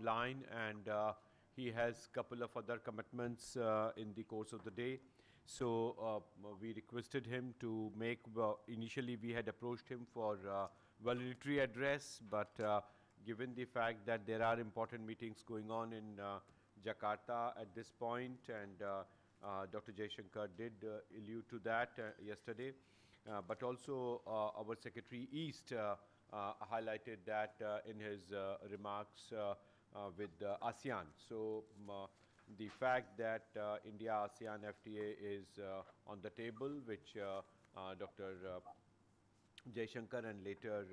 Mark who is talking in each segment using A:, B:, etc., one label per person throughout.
A: online, and he has a couple of other commitments in the course of the day. So we requested him to make, initially we had approached him for valedictory address, but given the fact that there are important meetings going on in Jakarta at this point, and Dr. Jaishankar did allude to that yesterday, but also our Secretary East highlighted that in his remarks with ASEAN. So the fact that India-ASEAN FTA is on the table, which Dr. Jaishankar and later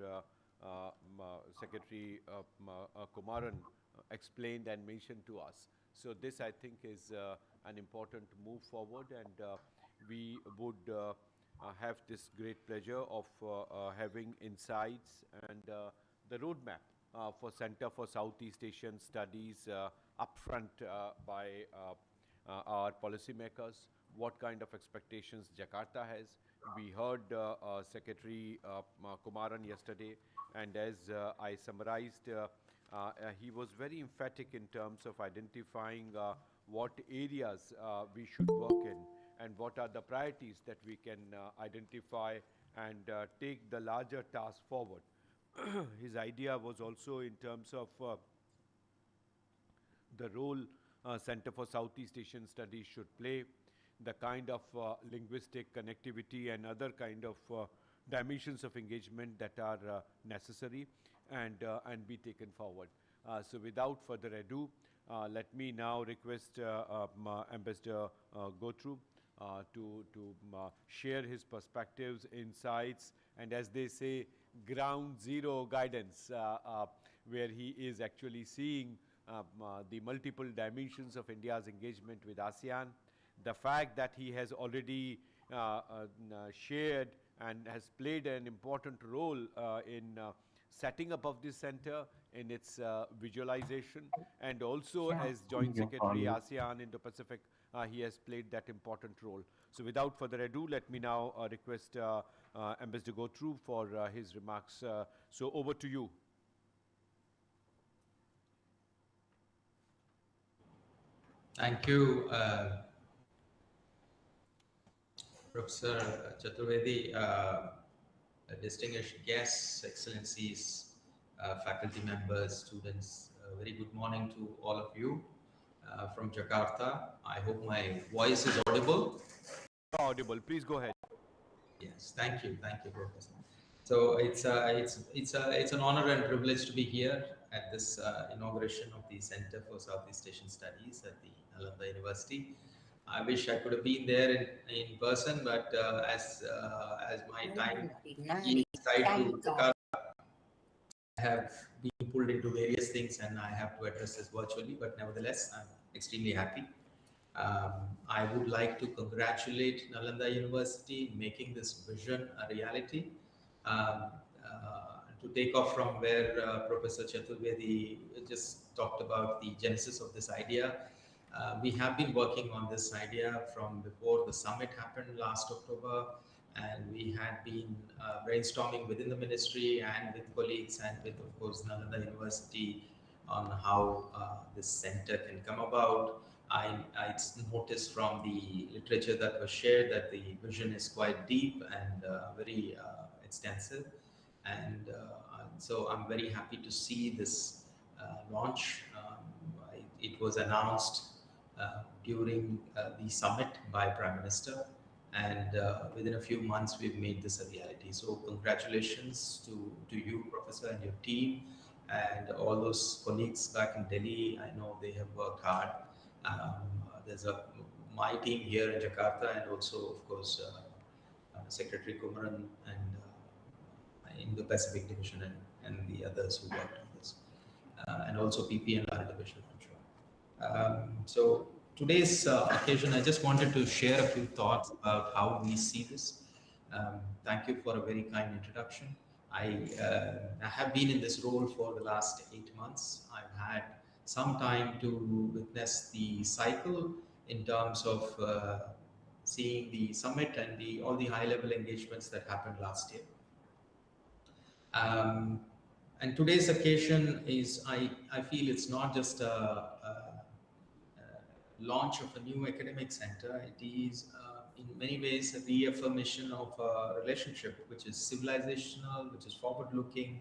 A: Secretary Kumaran explained and mentioned to us. So this, I think, is an important move forward, and we would have this great pleasure of having insights and the roadmap for Center for Southeast Asian Studies upfront by our policymakers, what kind of expectations Jakarta has. We heard Secretary Kumaran yesterday, and as I summarized, he was very emphatic in terms of identifying what areas we should work in and what are the priorities that we can identify and take the larger task forward. His idea was also in terms of the role Center for Southeast Asian Studies should play, the kind of linguistic connectivity and other kind of dimensions of engagement that are necessary and be taken forward. So without further ado, let me now request Ambassador Gotru to share his perspectives, insights, and as they say, ground zero guidance, where he is actually seeing the multiple dimensions of India's engagement with ASEAN, the fact that he has already shared and has played an important role in setting up of this center, in its visualization, and also as Joint Secretary ASEAN Indo-Pacific, he has played that important role. So without further ado, let me now request Ambassador Gotru for his remarks. So over to you.
B: Thank you, Professor Chaturvedi, distinguished guests, excellencies, faculty members, students. Very good morning to all of you from Jakarta. I hope my voice is audible.
A: Audible. Please go ahead.
B: Yes, thank you, Professor. So it's an honor and privilege to be here at this inauguration of the Center for Southeast Asian Studies at the Nalanda University. I wish I could have been there in person, but as my time is tied to Jakarta, I have been pulled into various things and I have to address this virtually, but nevertheless, I'm extremely happy. I would like to congratulate Nalanda University in making this vision a reality. To take off from where Professor Chaturvedi just talked about the genesis of this idea, we have been working on this idea from before the summit happened last October, and we had been brainstorming within the ministry and with colleagues and with, of course, Nalanda University on how this center can come about. I noticed from the literature that was shared that the vision is quite deep and very extensive, and so I'm very happy to see this launch. It was announced during the summit by Prime Minister, and within a few months we've made this a reality. So congratulations to you, Professor, and your team, and all those colleagues back in Delhi. I know they have worked hard. There's my team here in Jakarta, and also, of course, Secretary Kumaran and in the Pacific Division and the others who worked on this, and also PP and Lahar Division, I'm sure. So today's occasion, I just wanted to share a few thoughts about how we see this. Thank you for a very kind introduction. I have been in this role for the last 8 months. I've had some time to witness the cycle in terms of seeing the summit and all the high-level engagements that happened last year. And today's occasion is, I feel it's not just launch of a new academic center. It is, in many ways, a reaffirmation of a relationship which is civilizational, which is forward-looking,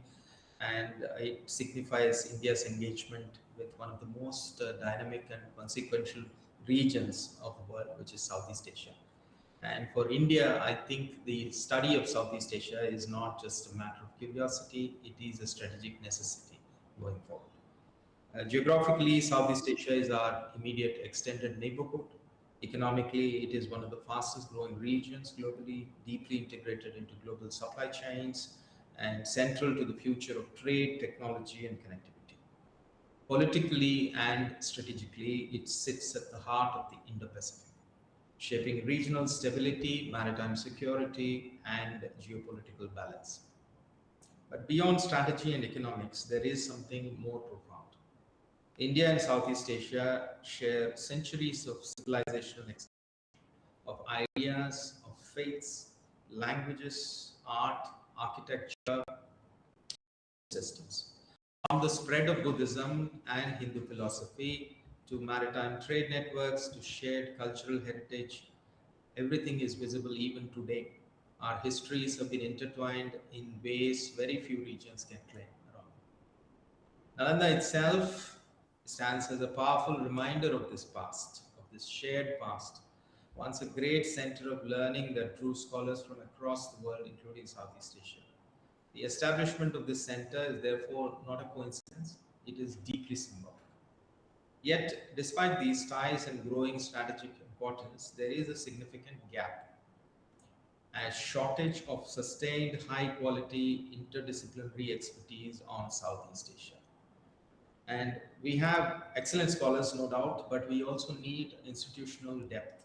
B: and it signifies India's engagement with one of the most dynamic and consequential regions of the world, which is Southeast Asia. And for India, I think the study of Southeast Asia is not just a matter of curiosity, it is a strategic necessity going forward. Geographically, Southeast Asia is our immediate extended neighborhood. Economically, it is one of the fastest growing regions globally, deeply integrated into global supply chains, and central to the future of trade, technology, and connectivity. Politically and strategically, it sits at the heart of the Indo-Pacific, shaping regional stability, maritime security, and geopolitical balance. But beyond strategy and economics, there is something more profound. India and Southeast Asia share centuries of civilizational exchange, of ideas, of faiths, languages, art, architecture, systems. From the spread of Buddhism and Hindu philosophy to maritime trade networks to shared cultural heritage, everything is visible even today. Our histories have been intertwined in ways very few regions can claim around. Nalanda itself stands as a powerful reminder of this past, of this shared past, once a great center of learning that drew scholars from across the world, including Southeast Asia. The establishment of this center is therefore not a coincidence, it is deeply symbolic. Yet, despite these ties and growing strategic importance, there is a significant gap, a shortage of sustained high quality interdisciplinary expertise on Southeast Asia. And we have excellent scholars, no doubt, but we also need institutional depth.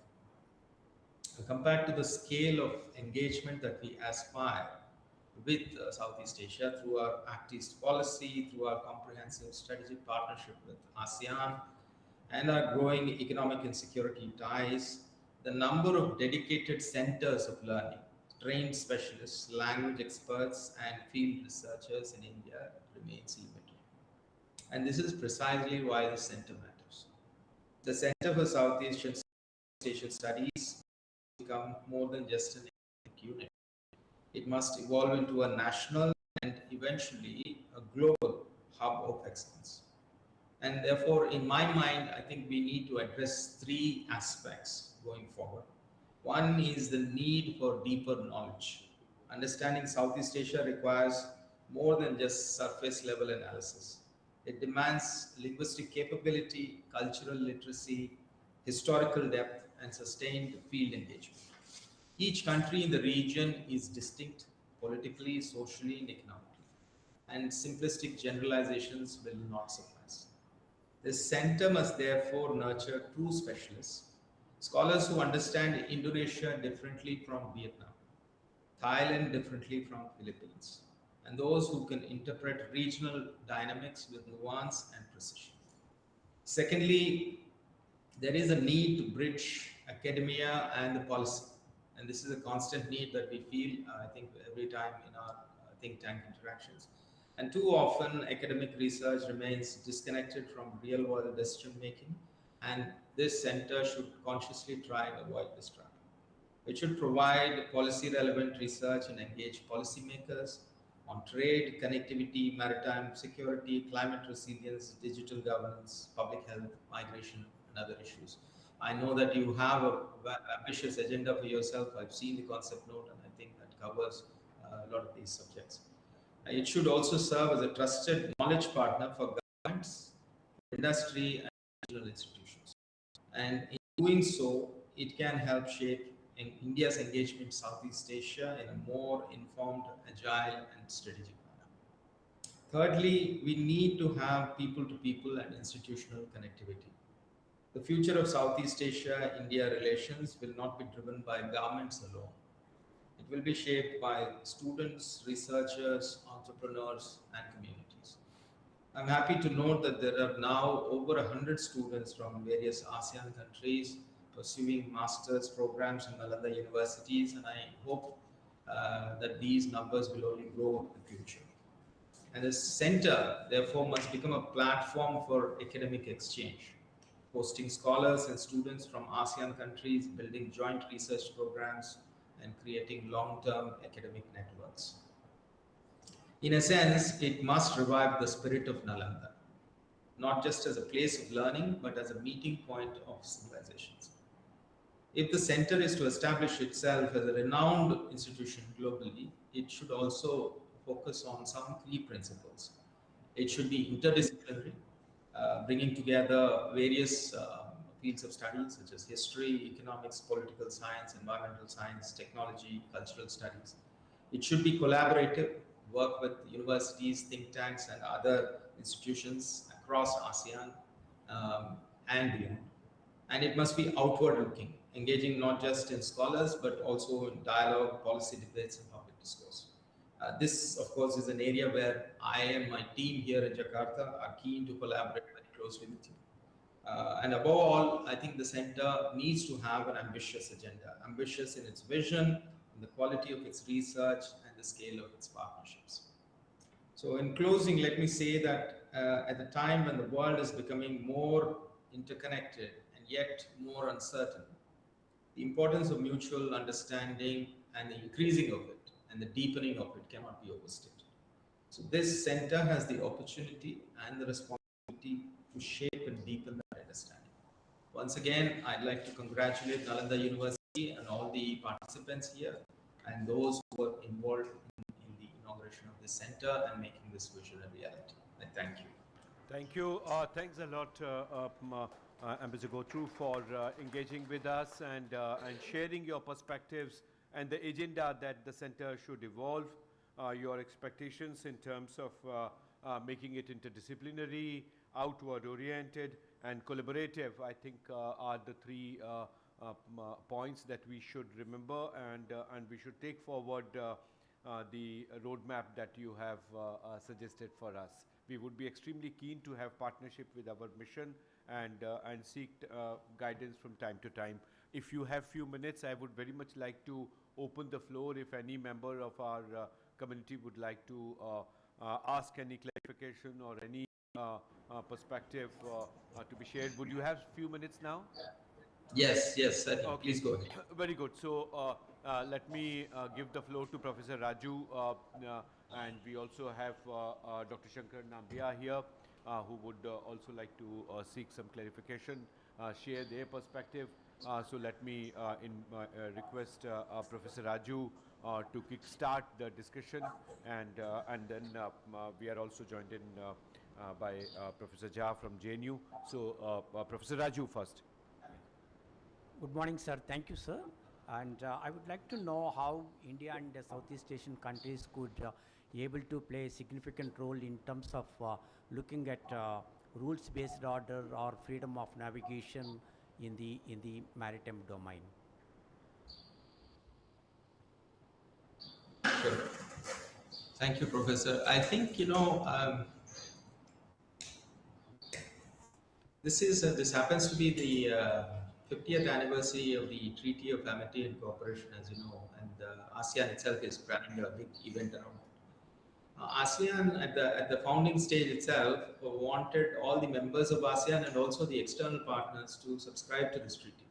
B: Compared to the scale of engagement that we aspire with Southeast Asia through our Act East policy, through our comprehensive strategic partnership with ASEAN, and our growing economic and security ties, the number of dedicated centers of learning, trained specialists, language experts, and field researchers in India remains limited. And this is precisely why the center matters. The Center for Southeast Asian Studies become more than just an academic unit. It must evolve into a national and eventually a global hub of excellence. And therefore, in my mind, I think we need to address three aspects going forward. One is the need for deeper knowledge. Understanding Southeast Asia requires more than just surface level analysis. It demands linguistic capability, cultural literacy, historical depth, and sustained field engagement. Each country in the region is distinct politically, socially, and economically, and simplistic generalizations will not suffice. This center must therefore nurture true specialists, scholars who understand Indonesia differently from Vietnam, Thailand differently from Philippines, and those who can interpret regional dynamics with nuance and precision. Secondly, there is a need to bridge academia and the policy. And this is a constant need that we feel, I think, every time in our think tank interactions. And too often, academic research remains disconnected from real world decision making. And this center should consciously try and avoid this trap. It should provide policy relevant research and engage policymakers on trade, connectivity, maritime security, climate resilience, digital governance, public health, migration, and other issues. I know that you have an ambitious agenda for yourself. I've seen the concept note, and I think that covers a lot of these subjects. It should also serve as a trusted knowledge partner for governments, industry, and regional institutions. And in doing so, it can help shape India's engagement in Southeast Asia in a more informed, agile, and strategic manner. Thirdly, we need to have people-to-people and institutional connectivity. The future of Southeast Asia-India relations will not be driven by governments alone. It will be shaped by students, researchers, entrepreneurs, and communities. I'm happy to note that there are now over 100 students from various ASEAN countries pursuing master's programs in Nalanda universities, and I hope that these numbers will only grow in the future. And the center, therefore, must become a platform for academic exchange, hosting scholars and students from ASEAN countries, building joint research programs, and creating long-term academic networks. In a sense, it must revive the spirit of Nalanda, not just as a place of learning, but as a meeting point of civilizations. If the center is to establish itself as a renowned institution globally, it should also focus on some key principles. It should be interdisciplinary, bringing together various fields of studies such as history, economics, political science, environmental science, technology, cultural studies. It should be collaborative, work with universities, think tanks, and other institutions across ASEAN and beyond. And it must be outward looking, engaging not just in scholars, but also in dialogue, policy debates, and public discourse. This, of course, is an area where I and my team here in Jakarta are keen to collaborate very closely with you. And above all, I think the center needs to have an ambitious agenda, ambitious in its vision, in the quality of its research, and the scale of its partnerships. So in closing, let me say that at the time when the world is becoming more interconnected and yet more uncertain, the importance of mutual understanding and the increasing of it and the deepening of it cannot be overstated. So this center has the opportunity and the responsibility to shape and deepen that understanding. Once again, I'd like to congratulate Nalanda University and all the participants here and those who were involved in the inauguration of this center and making this vision a reality. I thank you.
A: Thank you. Thanks a lot, Ambassador Gotru, for engaging with us and sharing your perspectives and the agenda that the center should evolve, your expectations in terms of making it interdisciplinary, outward-oriented, and collaborative, I think are the three points that we should remember, and we should take forward the roadmap that you have suggested for us. We would be extremely keen to have partnership with our mission and seek guidance from time to time. If you have few minutes, I would very much like to open the floor if any member of our community would like to ask any clarification or any perspective to be shared. Would you have few minutes now?
B: Yes, certainly. Okay. Please go ahead.
A: Very good. So let me give the floor to Professor Raju, and we also have Dr. Shankar Nambia here, who would also like to seek some clarification, share their perspective. So let me request Professor Raju to kickstart the discussion, and then we are also joined in by Professor Jha from JNU. So Professor Raju first.
C: Good morning, sir. Thank you, sir. And I would like to know how India and the Southeast Asian countries could be able to play a significant role in terms of looking at rules-based order or freedom of navigation in the maritime domain.
B: Sure. Thank you, Professor. I think this happens to be the 50th anniversary of the Treaty of Amity and Cooperation, as you know, and ASEAN itself is planning a big event around it. ASEAN at the founding stage itself wanted all the members of ASEAN and also the external partners to subscribe to this treaty.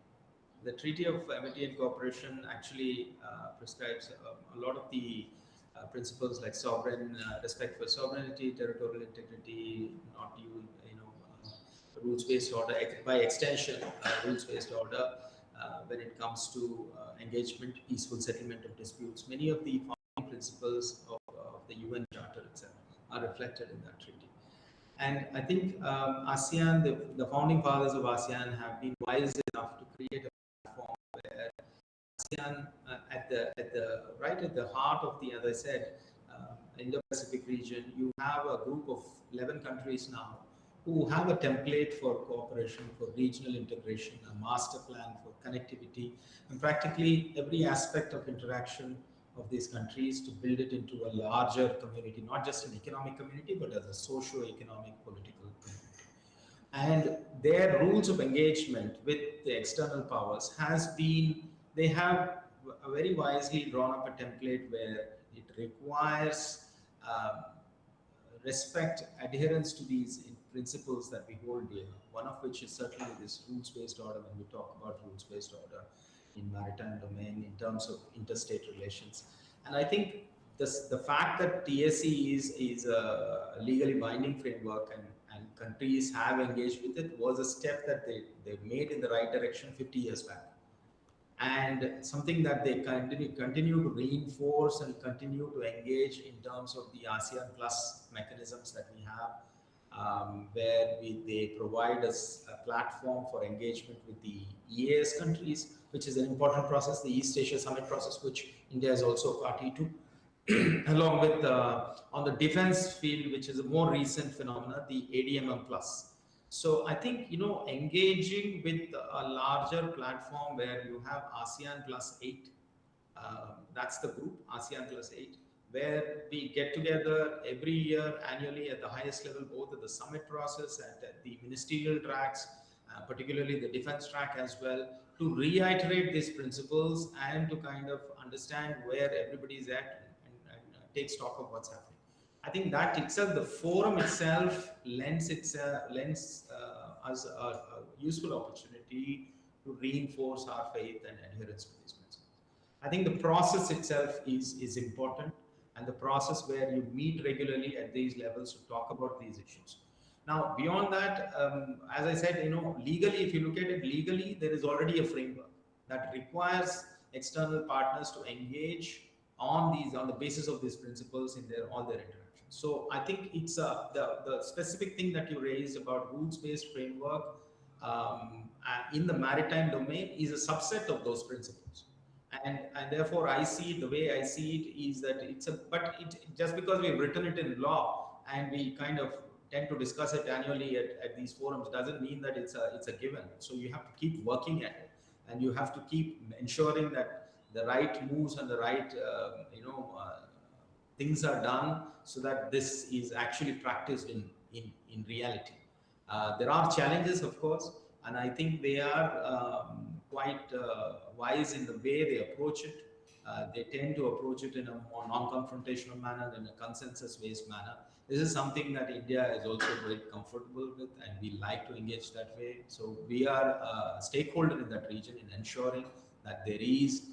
B: The Treaty of Amity and Cooperation actually prescribes a lot of the principles like respect for sovereignty, territorial integrity, not rules-based order, by extension, rules-based order when it comes to engagement, peaceful settlement of disputes. Many of the founding principles of the UN Charter itself are reflected in that treaty. And I think ASEAN, the founding fathers of ASEAN have been wise enough to create a platform where ASEAN, right at the heart of the, as I said, Indo-Pacific region, you have a group of 11 countries now who have a template for cooperation, for regional integration, a master plan for connectivity, and practically every aspect of interaction of these countries to build it into a larger community, not just an economic community, but as a socio-economic political community. And their rules of engagement with the external powers they have very wisely drawn up a template where it requires respect adherence to these principles that we hold dear. One of which is certainly this rules-based order. When we talk about rules-based order in maritime domain in terms of interstate relations, and I think the fact that TSE is a legally binding framework and countries have engaged with it was a step that they made in the right direction 50 years back, and something that they continue to reinforce and continue to engage in terms of the ASEAN Plus mechanisms that we have, where they provide us a platform for engagement with the EAS countries, which is an important process, the East Asia Summit process, which India is also party to, along with on the defense field, which is a more recent phenomena, the ADMM Plus. So I think, engaging with a larger platform where you have ASEAN plus 8, that's the group, ASEAN plus 8, where we get together every year annually at the highest level, both at the summit process and at the ministerial tracks, particularly the defense track as well, to reiterate these principles and to kind of understand where everybody is at and take stock of what's happening. I think that itself, the forum itself lends us a useful opportunity to reinforce our faith and adherence to these principles. I think the process itself is important, and the process where you meet regularly at these levels to talk about these issues. Now, beyond that, as I said, legally, if you look at it legally, there is already a framework that requires external partners to engage on the basis of these principles in all their interactions. So I think it's the specific thing that you raised about rules-based framework in the maritime domain is a subset of those principles. And therefore, the way I see it is that just because we've written it in law and we kind of tend to discuss it annually at these forums doesn't mean that it's a given. So you have to keep working at it, and you have to keep ensuring that the right moves and the right things are done so that this is actually practiced in reality. There are challenges, of course, and I think they are quite wise in the way they approach it. They tend to approach it in a more non-confrontational manner, in a consensus-based manner. This is something that India is also very comfortable with, and we like to engage that way. So we are a stakeholder in that region in ensuring that there is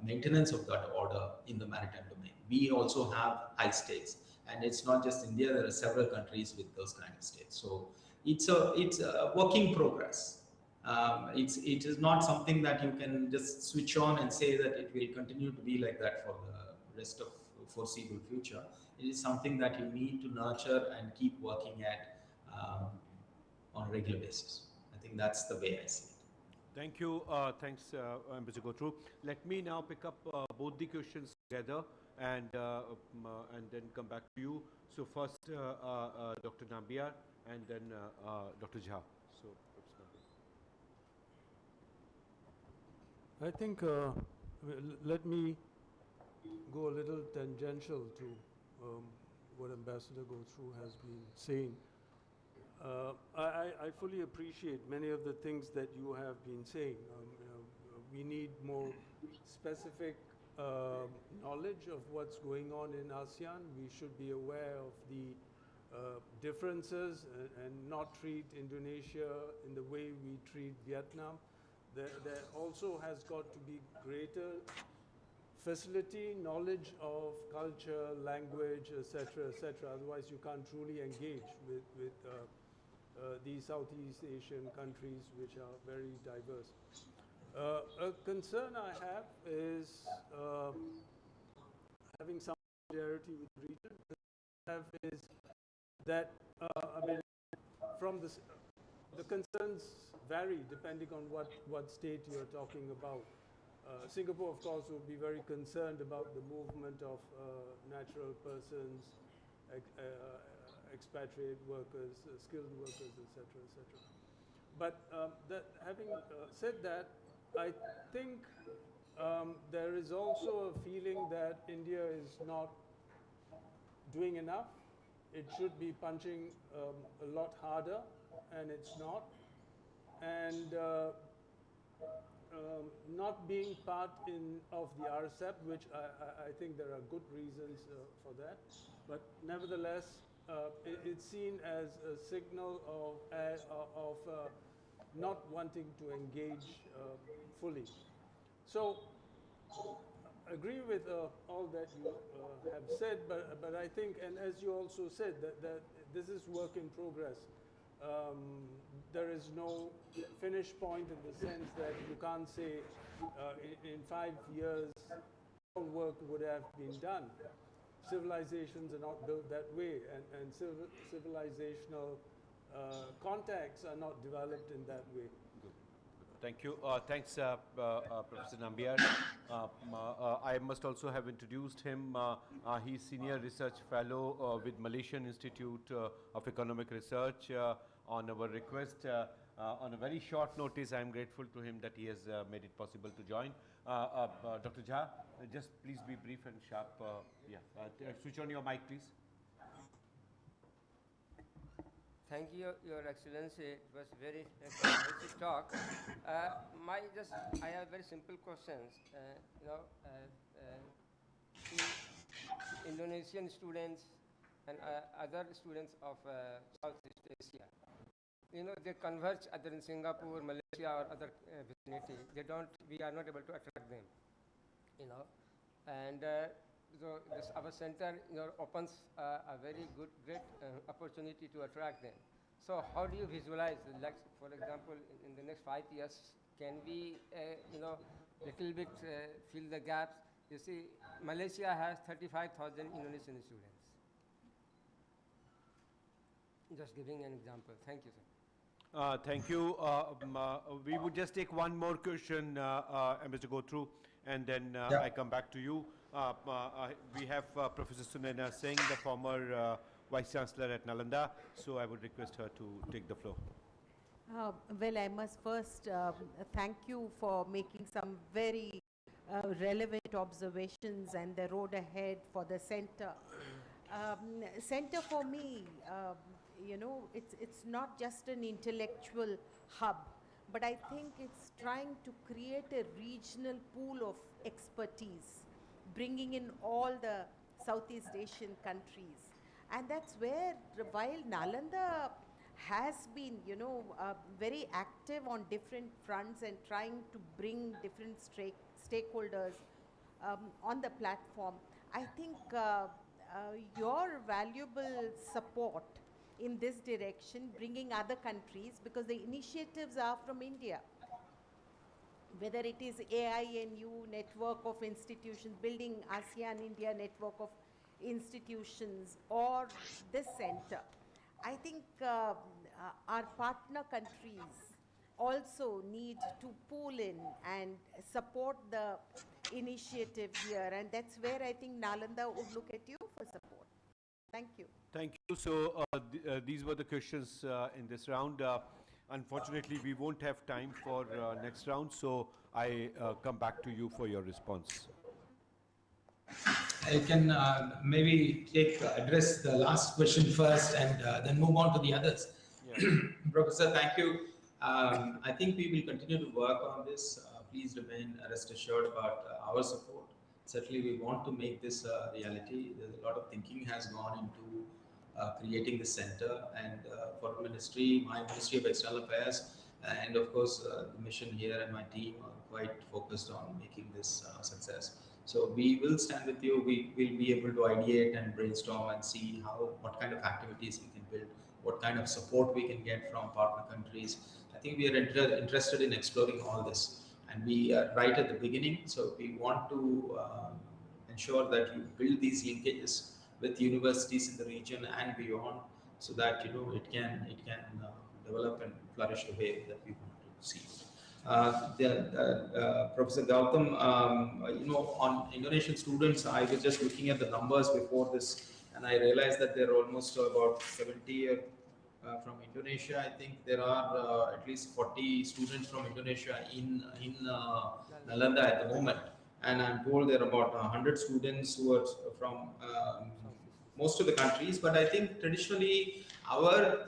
B: maintenance of that order in the maritime domain. We also have high stakes, and it's not just India. There are several countries with those kind of stakes. So it's a work in progress. It is not something that you can just switch on and say that it will continue to be like that for the rest of foreseeable future. It is something that you need to nurture and keep working at on a regular basis. I think that's the way I see it.
A: Thank you. Thanks, Ambassador Gotru. Let me now pick up both the questions together and then come back to you. So first, Dr. Nambiar, and then Dr. Jha. So,
D: I think let me go a little tangential to what Ambassador Gotru has been saying. I fully appreciate many of the things that you have been saying. We need more specific knowledge of what's going on in ASEAN. We should be aware of the differences and not treat Indonesia in the way we treat Vietnam. There also has got to be greater facility, knowledge of culture, language, etc., etc. Otherwise, you can't truly engage with these Southeast Asian countries, which are very diverse. A concern I have is having some solidarity with the region. Is that from the concerns vary depending on what state you're talking about. Singapore, of course, will be very concerned about the movement of natural persons, expatriate workers, skilled workers, etc., etc. But having said that, I think there is also a feeling that India is not doing enough. It should be punching a lot harder, and it's not. And not being part of the RCEP, which I think there are good reasons for that. but nevertheless, it's seen as a signal of not wanting to engage fully. So, agree with all that you have said, but I think, and as you also said, that this is work in progress. There is no finish point in the sense that you can't say in 5 years all work would have been done. Civilizations are not built that way, and civilizational contacts are not developed in that way.
A: Thank you. Thanks, Professor Nambiar. I must also have introduced him. He's Senior Research Fellow with Malaysian Institute of Economic Research. On our request, on a very short notice, I am grateful to him that he has made it possible to join. Dr. Jha, just please be brief and sharp. Switch on your mic, please.
E: Thank you, Your Excellency. It was very comprehensive talk. I have very simple questions. Indonesian students and other students of Southeast Asia, they converge either in Singapore, Malaysia, or other vicinity. We are not able to attract them, and so our center, opens a very great opportunity to attract them. So how do you visualize, like, for example, in the next 5 years, can we, little bit fill the gaps? You see, Malaysia has 35,000 Indonesian students. Just giving an example. Thank you, sir.
A: Thank you. We would just take one more question, Mr. Go through, and then I come back to you. We have Professor Sunaina Singh, the former Vice Chancellor at Nalanda, so I would request her to take the floor.
F: Well, I must first thank you for making some very relevant observations and the road ahead for the center. Center for me, it's not just an intellectual hub, but I think it's trying to create a regional pool of expertise, bringing in all the Southeast Asian countries. And that's where, while Nalanda has been, very active on different fronts and trying to bring different stakeholders on the platform, I think your valuable support in this direction, bringing other countries, because the initiatives are from India, whether it is AINU network of institutions, building ASEAN-India network of institutions, or this center. I think our partner countries also need to pool in and support the initiative here, and that's where I think Nalanda would look at you for support. Thank you.
A: Thank you. So these were the questions in this round. Unfortunately, we won't have time for next round, so I come back to you for your response.
B: I can maybe address the last question first and then move on to the others. Yeah. Professor, thank you. I think we will continue to work on this. Please rest assured about our support. Certainly, we want to make this a reality. There's a lot of thinking has gone into creating this center, and for the ministry, my Ministry of External Affairs, and of course the mission here and my team are quite focused on making this success. So we will stand with you. We will be able to ideate and brainstorm and see what kind of activities we can build, what kind of support we can get from partner countries. I think we are interested in exploring all this, and we are right at the beginning. So we want to ensure that you build these linkages with universities in the region and beyond, so that it can develop and flourish the way that we want to see. Professor Gautam, on Indonesian students, I was just looking at the numbers before this, and I realized that there are almost about 70 from Indonesia. I think there are at least 40 students from Indonesia in Nalanda at the moment, and I'm told there are about 100 students who are from most of the countries. But I think traditionally our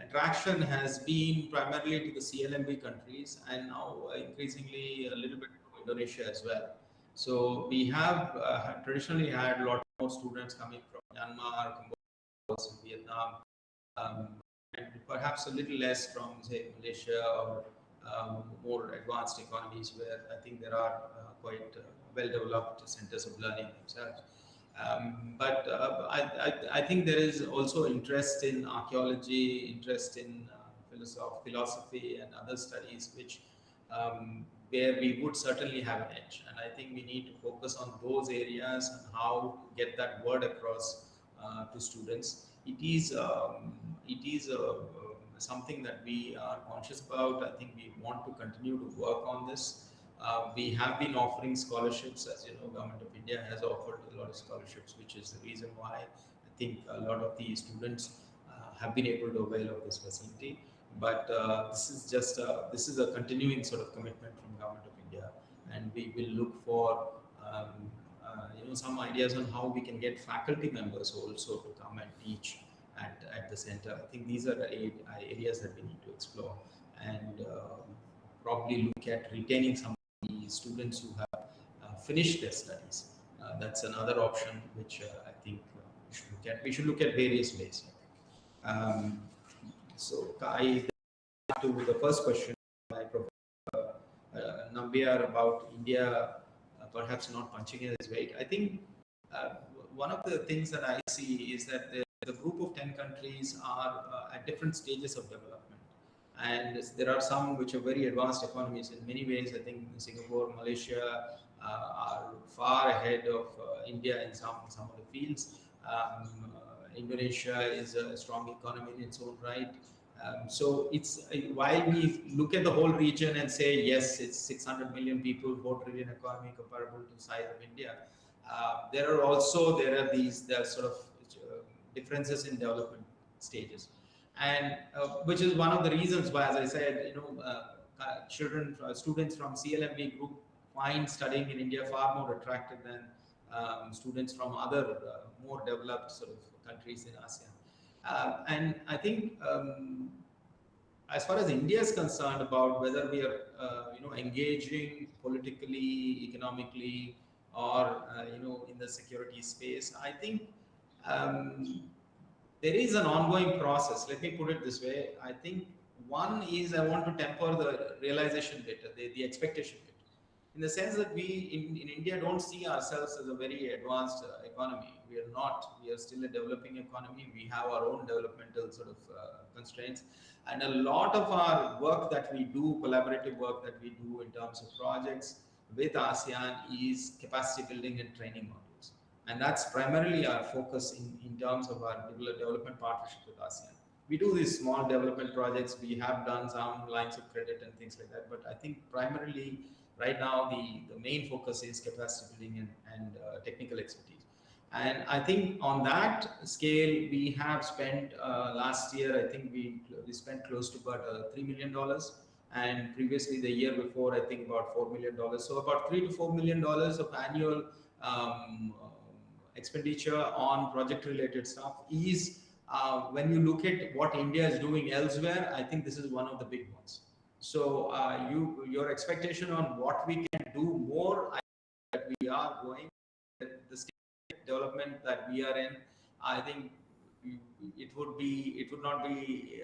B: attraction has been primarily to the CLMV countries, and now increasingly a little bit to Indonesia as well. So we have traditionally had a lot more students coming from Myanmar, Cambodia, Vietnam, um, and perhaps a little less from, say, Malaysia or more advanced economies where I think there are quite well-developed centers of learning themselves. But I think there is also interest in archaeology, interest in philosophy and other studies, which where we would certainly have an edge. And I think we need to focus on those areas and how to get that word across to students. It is something that we are conscious about. I think we want to continue to work on this. We have been offering scholarships, as you know, Government of India has offered a lot of scholarships, which is the reason why I think a lot of the students have been able to avail of this facility. But this is a continuing sort of commitment from Government of India, and we will look for some ideas on how we can get faculty members also to come and teach at the center. I think these are the areas that we need to explore, and probably look at retaining some of the students who have finished their studies. That's another option which I think we should look at. We should look at various ways. So I to the first question by Professor Nambiar about India perhaps not punching in its weight. I think one of the things that I see is that the group of 10 countries are at different stages of development. And there are some which are very advanced economies. In many ways, I think Singapore, Malaysia are far ahead of India in some of the fields. Indonesia is a strong economy in its own right. So it's while we look at the whole region and say yes, it's 600 million people, 4 trillion economy comparable to the size of India. There are these sort of differences in development stages, and which is one of the reasons why, as I said, students from CLMV group find studying in India far more attractive than students from other more developed sort of countries in ASEAN. And I think as far as India is concerned, about whether we are engaging politically, economically, or in the security space, I think there is an ongoing process. Let me put it this way. I think one is I want to temper the realization bit, the expectation bit, in the sense that we in India don't see ourselves as a very advanced economy. We are not. We are still a developing economy. We have our own developmental sort of constraints. And a lot of our work that we do, collaborative work that we do in terms of projects with ASEAN, is capacity building and training modules. And that's primarily our focus in terms of our development partnership with ASEAN. We do these small development projects. We have done some lines of credit and things like that. But I think primarily right now the main focus is capacity building and technical expertise. And I think on that scale, we have spent last year, I think we spent close to about $3 million. And previously, the year before, I think about $4 million. So about $3 to $4 million of annual expenditure on project-related stuff is, when you look at what India is doing elsewhere, I think this is one of the big ones. So your expectation on what we can do more, I think that we are going, the state development that we are in, I think it would not be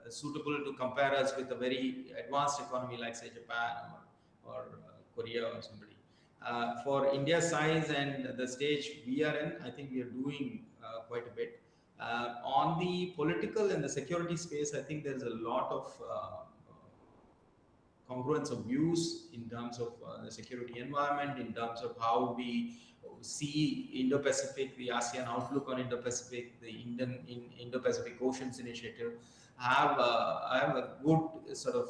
B: suitable to compare us with a very advanced economy like, say, Japan or Korea or somebody. For India's size and the stage we are in, I think we are doing quite a bit. On the political and the security space, I think there's a lot of congruence of views in terms of the security environment, in terms of how we see Indo-Pacific, the ASEAN outlook on Indo-Pacific, the Indo-Pacific Oceans Initiative have a good sort of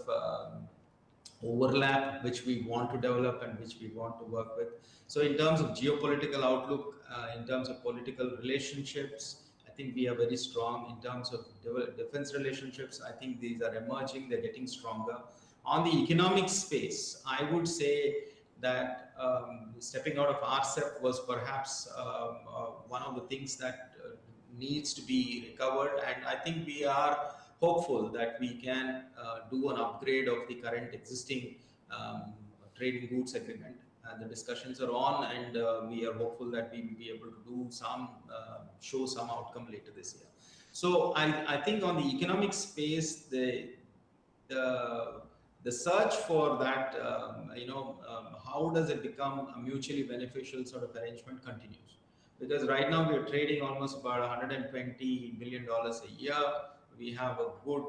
B: overlap which we want to develop and which we want to work with. So in terms of geopolitical outlook, in terms of political relationships, I think we are very strong. In terms of defense relationships, I think these are emerging, they're getting stronger. On the economic space, I would say that stepping out of RCEP was perhaps one of the things that needs to be recovered, and I think we are hopeful that we can do an upgrade of the current existing trade in goods agreement. The discussions are on, and we are hopeful that we will be able to do some, show some outcome later this year. So I think on the economic space, the the search for that, how does it become a mutually beneficial sort of arrangement continues. Because right now we're trading almost about $120 million a year. We have a good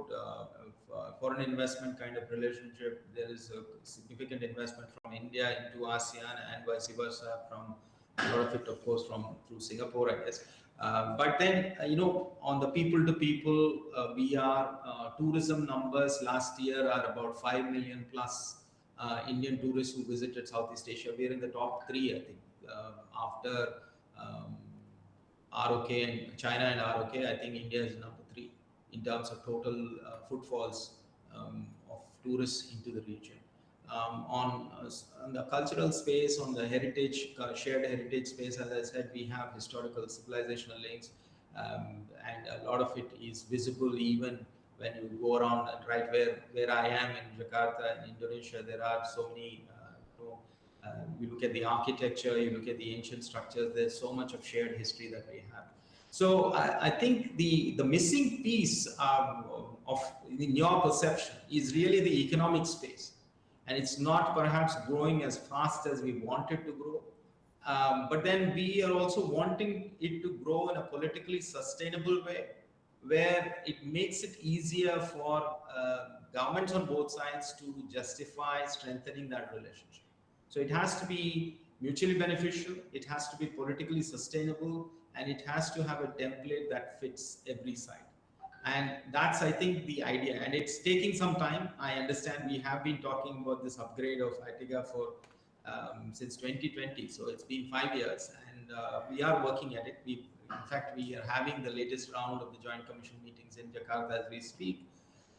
B: foreign investment kind of relationship. There is a significant investment from India into ASEAN and vice versa, from a lot of it, of course, from through Singapore, I guess. But then, on the people to people, we are tourism numbers last year are about 5 million plus Indian tourists who visited Southeast Asia. We are in the top three, I think, after um, ROK and China and ROK. I think India is number three in terms of total footfalls of tourists into the region. On the cultural space, on the heritage, shared heritage space, as I said, we have historical civilizational links, and a lot of it is visible even when you go around. And right where I am in Jakarta, in Indonesia, there are so many. You look at the architecture, you look at the ancient structures. There's so much of shared history that we have. So I think the missing piece of in your perception is really the economic space, and it's not perhaps growing as fast as we want it to grow. But then we are also wanting it to grow in a politically sustainable way, where it makes it easier for governments on both sides to justify strengthening that relationship. So it has to be mutually beneficial, it has to be politically sustainable, and it has to have a template that fits every side. And that's, I think, the idea. And it's taking some time. I understand we have been talking about this upgrade of ITIGA for since 2020. So it's been 5 years, and we are working at it. In fact, we are having the latest round of the Joint Commission meetings in Jakarta as we speak.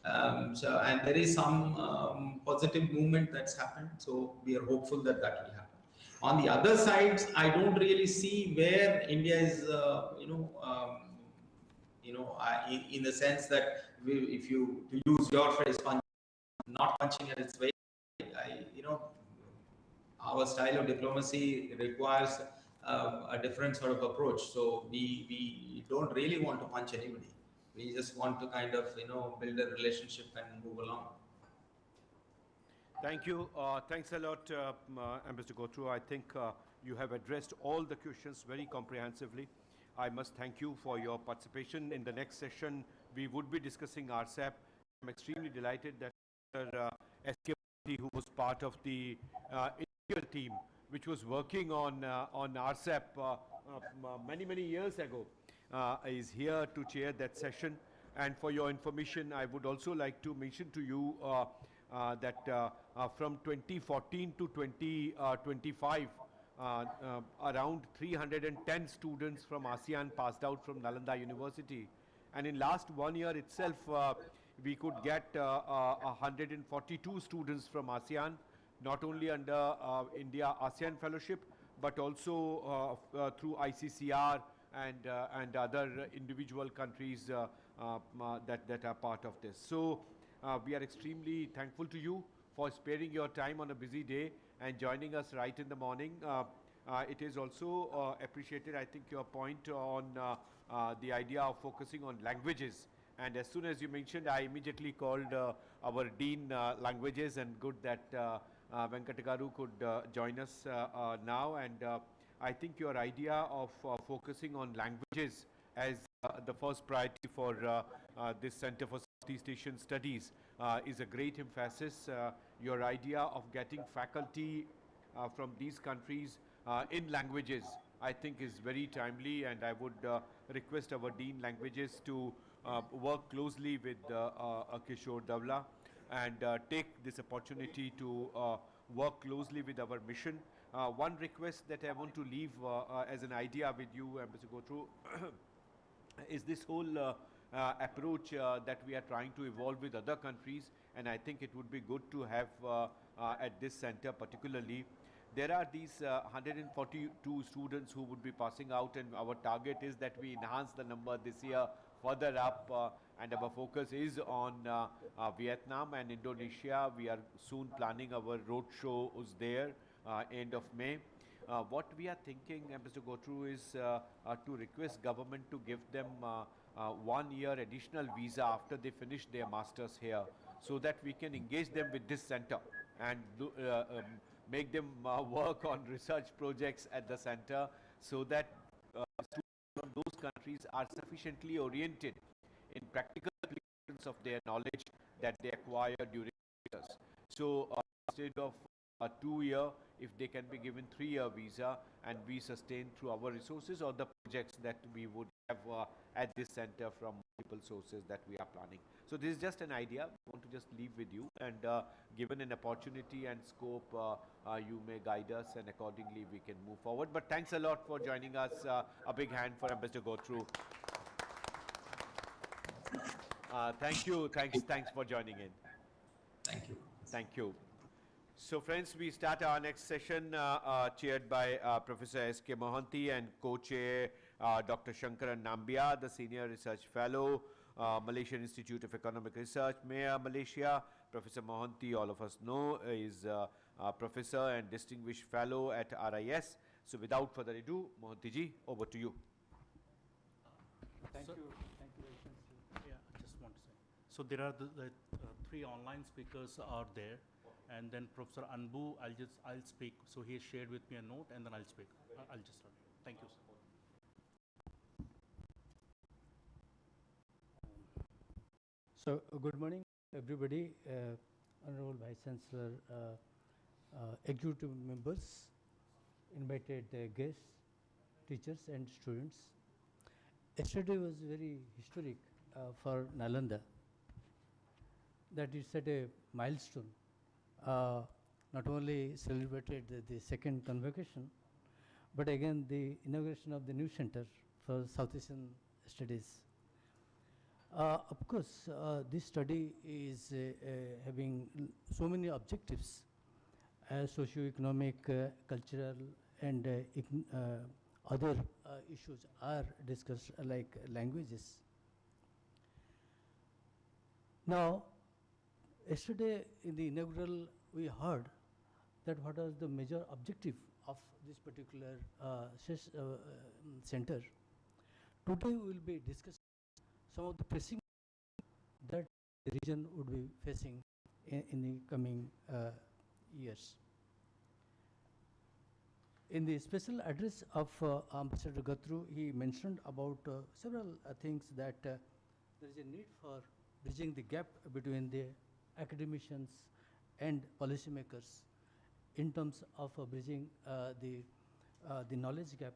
B: And there is some positive movement that's happened. So we are hopeful that that will happen. On the other side, I don't really see where India is, in the sense that if you, to use your phrase, not punching at its weight, our style of diplomacy requires a different sort of approach. So we don't really want to punch anybody. We just want to kind of, build a relationship and move along.
A: Thank you. Thanks a lot, Ambassador Gotru. I think you have addressed all the questions very comprehensively. I must thank you for your participation. In the next session, we would be discussing RCEP. I'm extremely delighted that SK, who was part of the initial team, which was working on RCEP many years ago, is here to chair that session. And for your information, I would also like to mention to you that from 2014 to 2025, around 310 students from ASEAN passed out from Nalanda University. And in last 1 year itself, we could get 142 students from ASEAN, not only under India ASEAN Fellowship, but also through ICCR and other individual countries that are part of this. So we are extremely thankful to you for sparing your time on a busy day and joining us right in the morning. It is also appreciated, I think, your point on the idea of focusing on languages. And as soon as you mentioned, I immediately called our Dean Languages, and good that Venkatagaru could join us now. And I think your idea of focusing on languages as the first priority for this Center for Southeast Asian Studies is a great emphasis. Your idea of getting faculty from these countries in languages, I think, is very timely, and I would request our Dean Languages to work closely with Kishore Davla and take this opportunity to work closely with our mission. One request that I want to leave as an idea with you, Ambassador Gotru, is this whole approach that we are trying to evolve with other countries, and I think it would be good to have at this center particularly. There are these 142 students who would be passing out, and our target is that we enhance the number this year further up, and our focus is on Vietnam and Indonesia. We are soon planning our road shows there. end of May. What we are thinking, Mr. Gotru, is to request government to give them 1 year additional visa after they finish their masters here, so that we can engage them with this center and make them work on research projects at the center, so that students from those countries are sufficiently oriented in practical applications of their knowledge that they acquire during years. So instead of a 2 year, if they can be given 3 year visa and we sustain through our resources or the projects that we would have at this center from multiple sources that we are planning. So this is just an idea. I want to just leave with you, and given an opportunity and scope, you may guide us, and accordingly we can move forward. But thanks a lot for joining us. A big hand for Ambassador Gotru. Thank you. Thanks for joining in.
B: Thank you.
A: Thank you. So friends, we start our next session chaired by Professor S.K. Mohanty and co-chair Dr. Shankaran Nambia, the Senior Research Fellow, Malaysian Institute of Economic Research, Mayor, Malaysia. Professor Mohanty, all of us know, is a professor and distinguished fellow at RIS. So without further ado, Mohanty ji, over to you.
G: Thank you. Thank you, Excellency. Yeah, I just want to say. So there are the 3 online speakers are there, and then Professor Anbu, I'll speak. So he shared with me a note, and then I'll speak. I'll just start. Thank you, sir.
H: So good morning, everybody. Honorable Vice Chancellor, executive members, invited guests, teachers and students. Yesterday was very historic for Nalanda. That is at a milestone. Not only celebrated the second convocation, but again the inauguration of the new center for South Asian Studies. Of course, this study is having so many objectives, socio-economic, cultural, and other issues are discussed, like languages. Now, yesterday in the inaugural, we heard that what was the major objective of this particular center. Today we will be discussing some of the pressing that the region would be facing in the coming years. In the special address of Ambassador Gotru, he mentioned about several things that there is a need for bridging the gap between the academicians and policymakers in terms of bridging the knowledge gap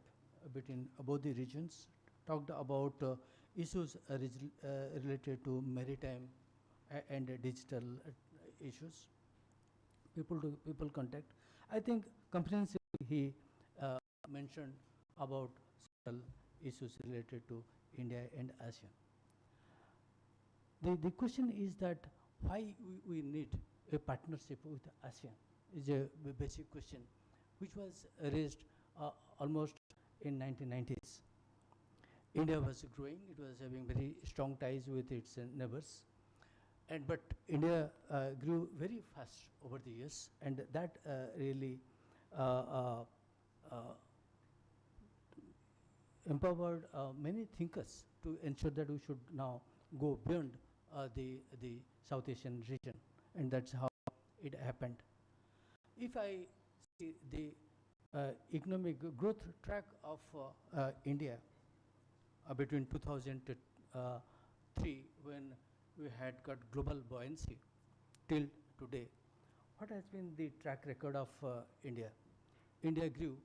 H: between both the regions. Talked about issues related to maritime and digital issues, people to people contact. I think comprehensively he mentioned about several issues related to India and ASEAN. The question is that why we need a partnership with ASEAN is a basic question, which was raised almost in 1990s. India was growing, it was having very strong ties with its neighbors, but India grew very fast over the years, and that really empowered many thinkers to ensure that we should now go beyond the South Asian region, and that's how it happened. If I see the economic growth track of India between 2003, when we had got global buoyancy, till today, what has been the track record of India? India grew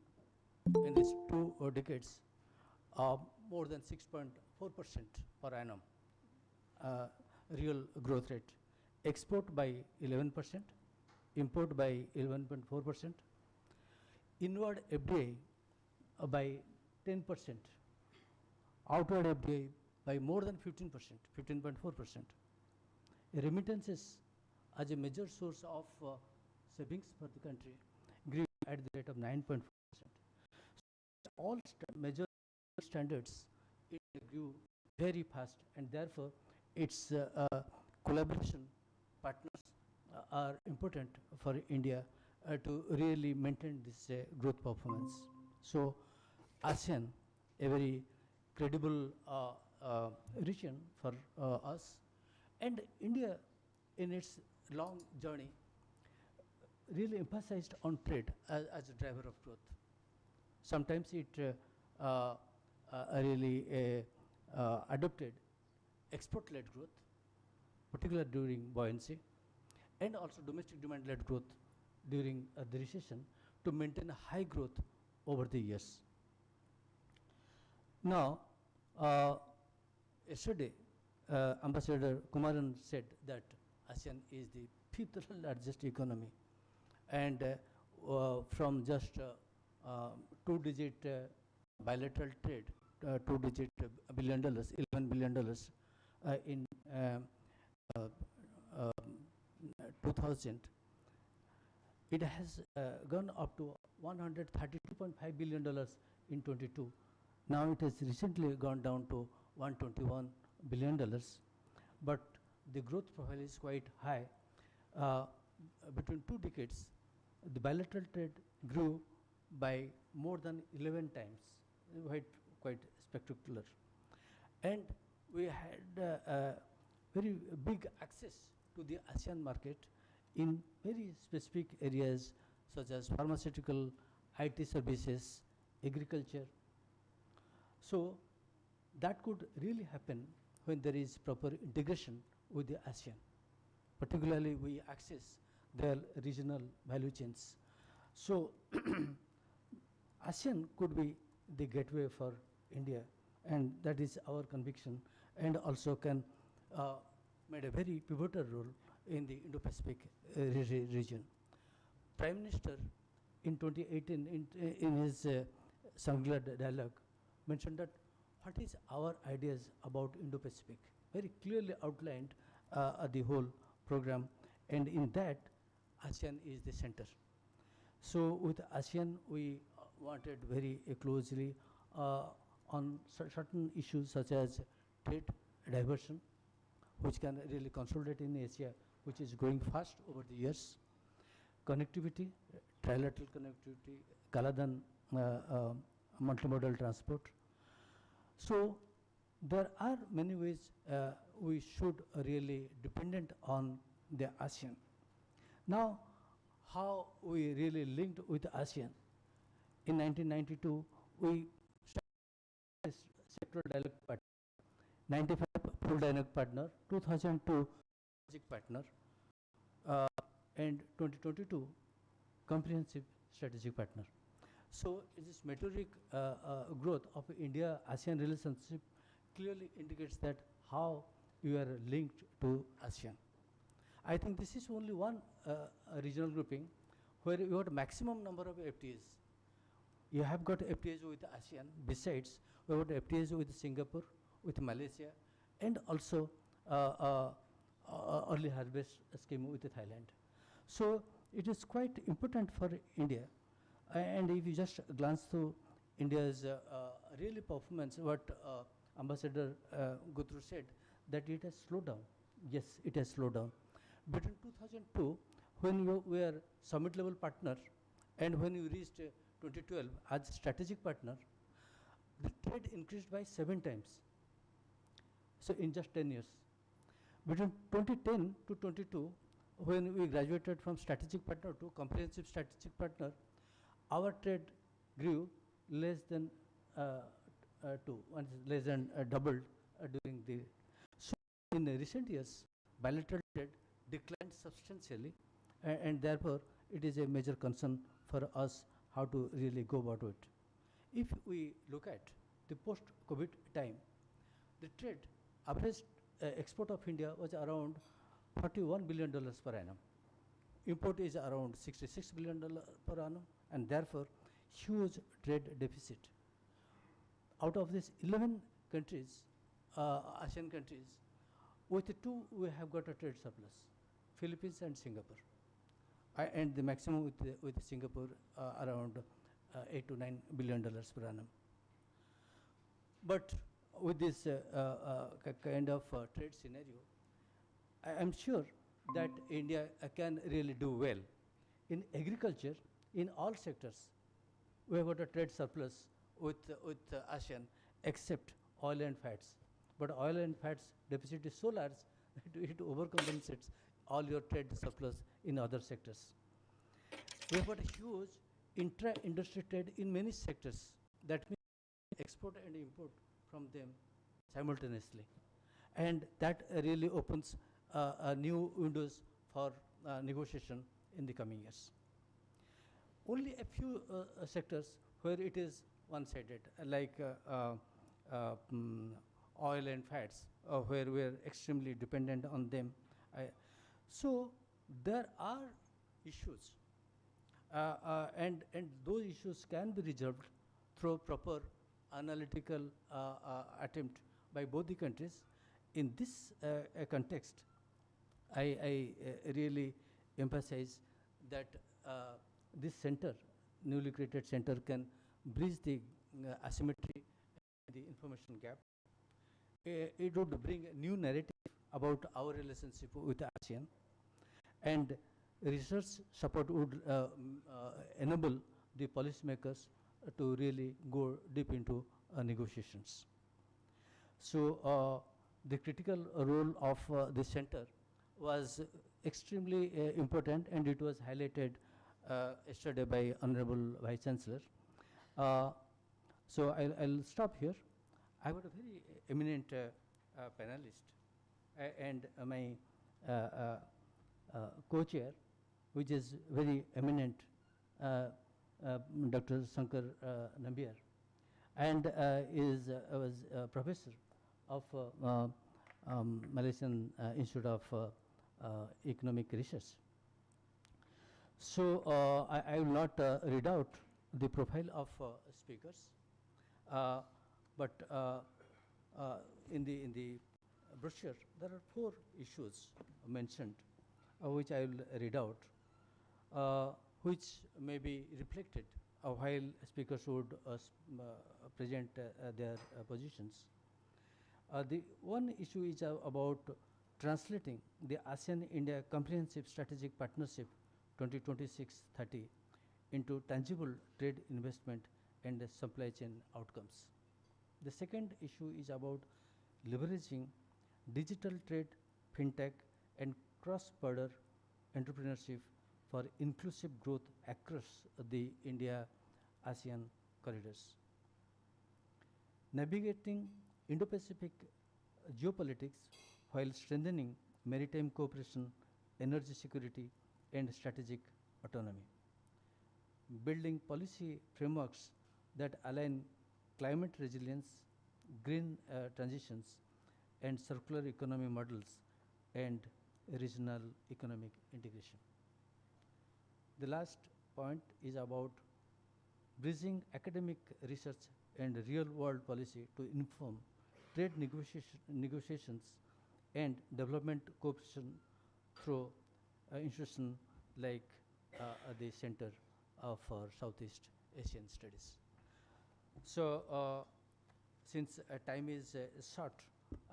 H: in these 2 decades more than 6.4% per annum real growth rate. Export by 11%, import by 11.4%, inward FDI by 10%, outward FDI by more than 15%, 15.4%. Remittances as a major source of savings for the country grew at the rate of 9.4%. So all major standards, it grew very fast, and therefore its collaboration partners are important for India to really maintain this growth performance. So ASEAN, a very credible region for us, and India in its long journey really emphasized on trade as a driver of growth. Sometimes it really adopted export-led growth, particularly during buoyancy, and also domestic demand-led growth during the recession to maintain a high growth over the years. Now, yesterday, Ambassador Kumaran said that ASEAN is the fifth largest economy, and from just two-digit bilateral trade, two-digit $11 billion in 2000, it has gone up to $132.5 billion in 22. Now it has recently gone down to $121 billion, but the growth profile is quite high. Between 2 decades, the bilateral trade grew by more than 11 times, quite spectacular. And we had very big access to the ASEAN market in very specific areas such as pharmaceutical, IT services, agriculture. So that could really happen when there is proper integration with the ASEAN. Particularly, we access their regional value chains. So ASEAN could be the gateway for India, and that is our conviction, and also can made a very pivotal role in the Indo-Pacific region. Prime Minister in 2018 in his Shangri-La dialogue mentioned that what is our ideas about Indo-Pacific, very clearly outlined the whole program, and in that ASEAN is the center. So with ASEAN we wanted very closely on certain issues such as trade diversion, which can really consolidate in Asia, which is growing fast over the years. Connectivity, trilateral connectivity, Kaladan multimodal transport. So there are many ways we should really dependent on the ASEAN. Now, how we really linked with ASEAN? In 1992, we started sectoral dialogue partner, 95 full dialogue partner, 2002 strategic partner, and 2022 comprehensive strategic partner. So this meteoric growth of India-ASEAN relationship clearly indicates that how you are linked to ASEAN. I think this is only one regional grouping where you have maximum number of FTAs. You have got FTAs with ASEAN. Besides, we have got FTAs with Singapore, with Malaysia, and also early harvest scheme with Thailand. So it is quite important for India. And if you just glance through India's really performance, what Ambassador Guthrie said, that it has slowed down. Yes, it has slowed down. Between 2002, when you were summit level partner, and when you reached 2012 as strategic partner, the trade increased by 7 times. So in just 10 years. Between 2010 to 22, when we graduated from strategic partner to comprehensive strategic partner, our trade grew less than less than doubled during the. So in recent years, bilateral trade declined substantially, and therefore it is a major concern for us how to really go about it. If we look at the post-COVID time, the trade average export of India was around $41 billion per annum. Import is around $66 billion per annum, and therefore huge trade deficit. Out of these 11 countries, ASEAN countries, with the 2 we have got a trade surplus, Philippines and Singapore. And the maximum with Singapore around $8 to $9 billion per annum. But with this kind of trade scenario, I am sure that India can really do well In agriculture, in all sectors, we have got a trade surplus with ASEAN, except oil and fats. But oil and fats deficit is so large that it overcompensates all your trade surplus in other sectors. We have got a huge intra-industry trade in many sectors. That means export and import from them simultaneously. And that really opens new windows for negotiation in the coming years. Only a few sectors where it is one-sided, like oil and fats, where we are extremely dependent on them. So there are issues, and those issues can be resolved through proper analytical attempt by both the countries. In this context, I really emphasize that this center, newly created center, can bridge the asymmetry, the information gap. It would bring a new narrative about our relationship with ASEAN, and research support would enable the policymakers to really go deep into negotiations. So the critical role of the center was extremely important, and it was highlighted yesterday by Honorable Vice Chancellor. So I'll stop here. I got a very eminent panelist and my co-chair, which is very eminent, Dr. Shankar Nambiar, and was a professor of Malaysian Institute of Economic Research. So I will not read out the profile of speakers, but in the brochure there are 4 issues mentioned, which I will read out, which may be reflected while speakers would present their positions. The one issue is about translating the ASEAN-India Comprehensive Strategic Partnership 2026-30 into tangible trade investment and supply chain outcomes. The second issue is about leveraging digital trade, fintech, and cross-border entrepreneurship for inclusive growth across the India-ASEAN corridors. Navigating Indo-Pacific geopolitics while strengthening maritime cooperation, energy security, and strategic autonomy. Building policy frameworks that align climate resilience, green transitions, and circular economy models, and regional economic integration. The last point is about bridging academic research and real-world policy to inform trade negotiations and development cooperation through institutions like the Center for Southeast Asian Studies. So since time is short,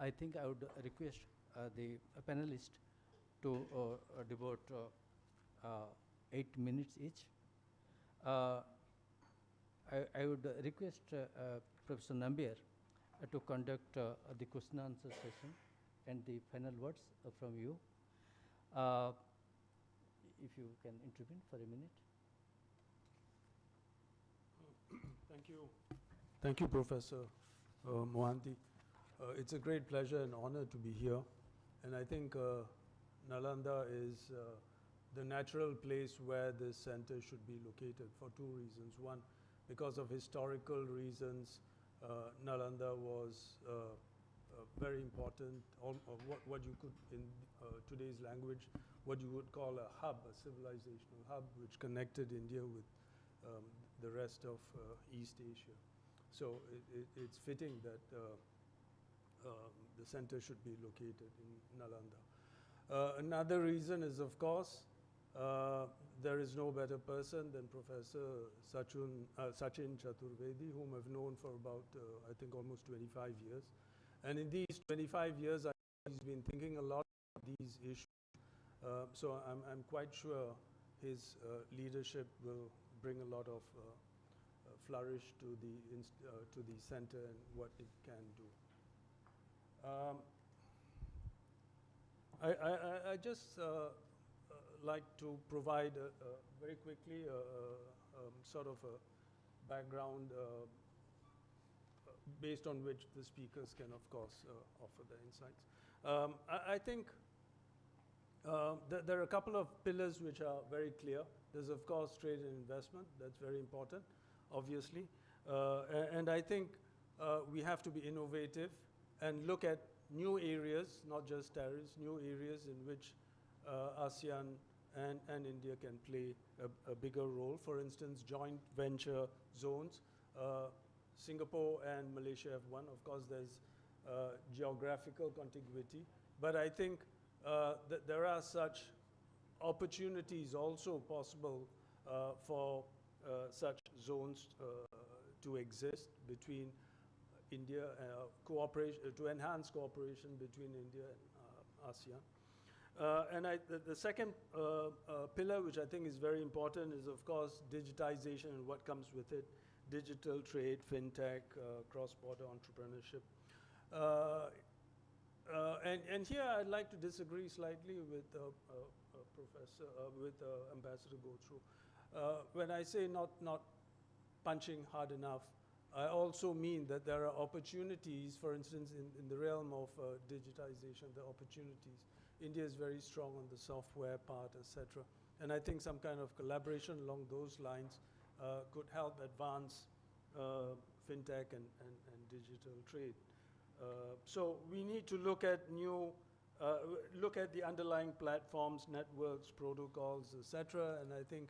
H: I think I would request the panelists to devote 8 minutes each. I would request Professor Nambiar to conduct the question and answer session and the final words from you. If you can intervene for a minute.
D: Thank you. Thank you, Professor Mohanty. It's a great pleasure and honor to be here. And I think Nalanda is the natural place where this center should be located for 2 reasons. One, because of historical reasons, Nalanda was very important, what you could, in today's language, what you would call a hub, a civilizational hub, which connected India with the rest of East Asia. So it's fitting that the center should be located in Nalanda. Another reason is, of course, there is no better person than Professor Sachin Chaturvedi, whom I've known for about, I think, almost 25 years. And in these 25 years, he's been thinking a lot about these issues. So I'm quite sure his leadership will bring a lot of flourish to the center and what it can do. I just like to provide very quickly sort of a background based on which the speakers can, of course, offer their insights. I think there are a couple of pillars which are very clear. There's, of course, trade and investment. That's very important, obviously. And I think we have to be innovative and look at new areas, not just tariffs, new areas in which ASEAN and India can play a bigger role. For instance, joint venture zones. Singapore and Malaysia have one. Of course, there's geographical contiguity. But I think that there are such opportunities also possible for such zones to exist between India, cooperation, to enhance cooperation between India and ASEAN. And the second pillar, which I think is very important, is of course digitization and what comes with it, digital trade, fintech, cross-border entrepreneurship. And here I'd like to disagree slightly with Ambassador Gotrou. When I say not punching hard enough, I also mean that there are opportunities, for instance, in the realm of digitization, the opportunities. India is very strong on the software part, etc. And I think some kind of collaboration along those lines could help advance fintech and digital trade. So we need to look at look at the underlying platforms, networks, protocols, etc. And I think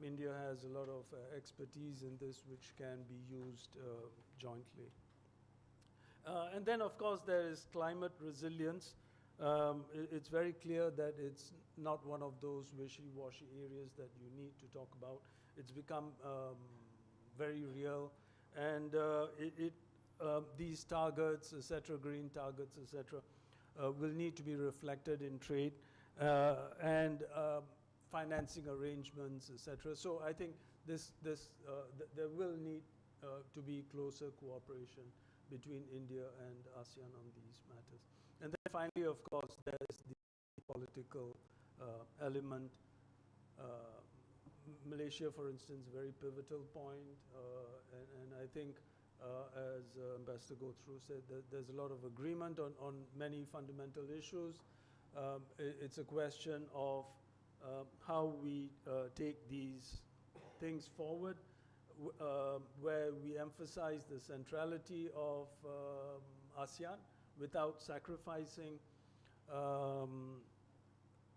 D: India has a lot of expertise in this which can be used jointly. And then, of course, there is climate resilience. It's very clear that it's not one of those wishy-washy areas that you need to talk about. It's become very real. And these targets, etc., green targets, etc., will need to be reflected in trade and financing arrangements, etc. So I think there will need to be closer cooperation between India and ASEAN on these matters. And then finally, of course, there's the political element. Malaysia, for instance, very pivotal point, and I think as Ambassador Gotrou said, there's a lot of agreement on many fundamental issues. It's a question of how we take these things forward, where we emphasize the centrality of ASEAN without sacrificing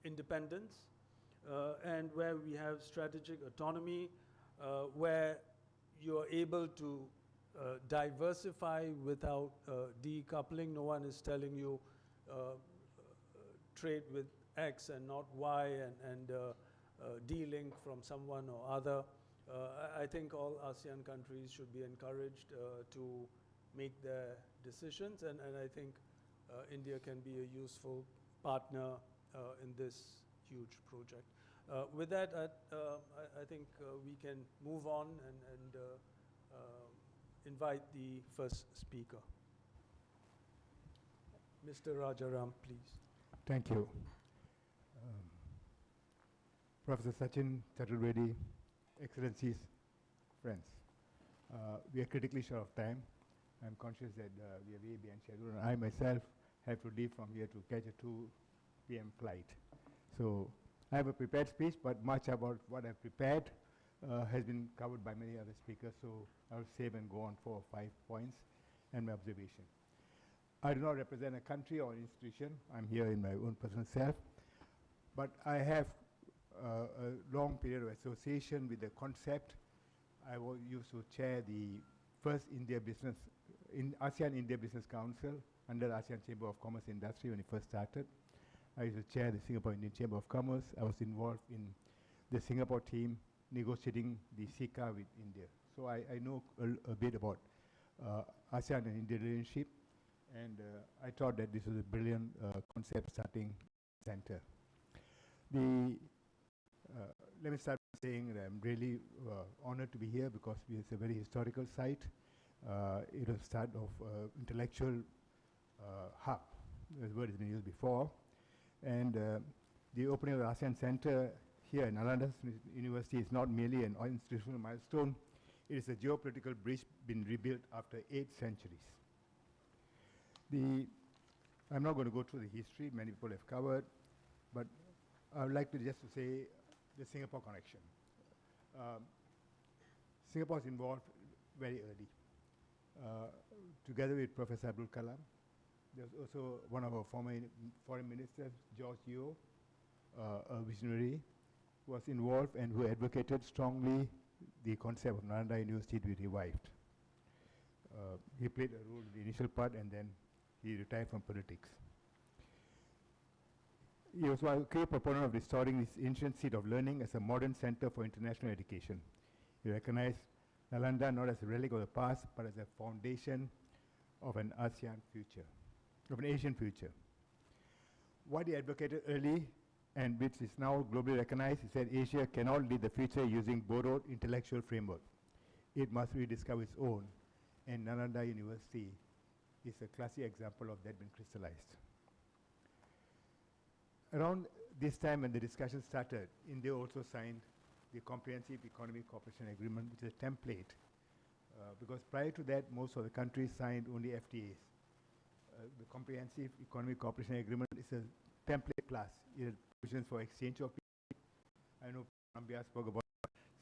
D: independence, and where we have strategic autonomy, where you're able to diversify without decoupling. No one is telling you trade with X and not Y and de-link from someone or other. I think all ASEAN countries should be encouraged to make their decisions, and I think India can be a useful partner in this huge project. With that, I think we can move on and invite the first speaker. Mr. Rajaram, please.
I: Thank you. Professor Sachin Chaturvedi, Excellencies, friends. We are critically short of time. I'm conscious that we are way behind schedule, and I myself have to leave from here to catch a 2 p.m. flight. So I have a prepared speech, but much about what I've prepared has been covered by many other speakers, so I'll save and go on 4 or 5 points and my observation. I do not represent a country or institution. I'm here in my own personal self, but I have a long period of association with the concept. I used to chair the first ASEAN India Business Council under the ASEAN Chamber of Commerce and Industry when it first started. I used to chair the Singapore Indian Chamber of Commerce. I was involved in the Singapore team negotiating the SICA with India. So I know a bit about ASEAN and India relationship, and I thought that this was a brilliant concept starting center. The let me start by saying that I'm really honored to be here because it's a very historical site. It was start of intellectual hub, the word has been used before. And the opening of the ASEAN Center here in Nalanda University is not merely an institutional milestone, it is a geopolitical bridge been rebuilt after 8 centuries. I'm not going to go through the history, many people have covered, but I would like to just to say the Singapore connection. Singapore is involved very early. Together with Professor Abdul Kalam, there's also one of our former foreign ministers, George Yeo, a visionary, was involved and who advocated strongly the concept of Nalanda University to be revived. He played a role in the initial part and then he retired from politics. He was a clear proponent of restoring this ancient seat of learning as a modern center for international education. He recognized Nalanda not as a relic of the past, but as a foundation of an ASEAN future, of an Asian future. What he advocated early, and which is now globally recognized, is that Asia cannot lead the future using borrowed intellectual framework. It must rediscover its own, and Nalanda University is a classic example of that being crystallized. Around this time when the discussion started, India also signed the Comprehensive Economic Cooperation Agreement, which is a template, because prior to that, most of the countries signed only FTAs. The Comprehensive Economic Cooperation Agreement is a template class. It has provisions for exchange of people. I know Ambia spoke about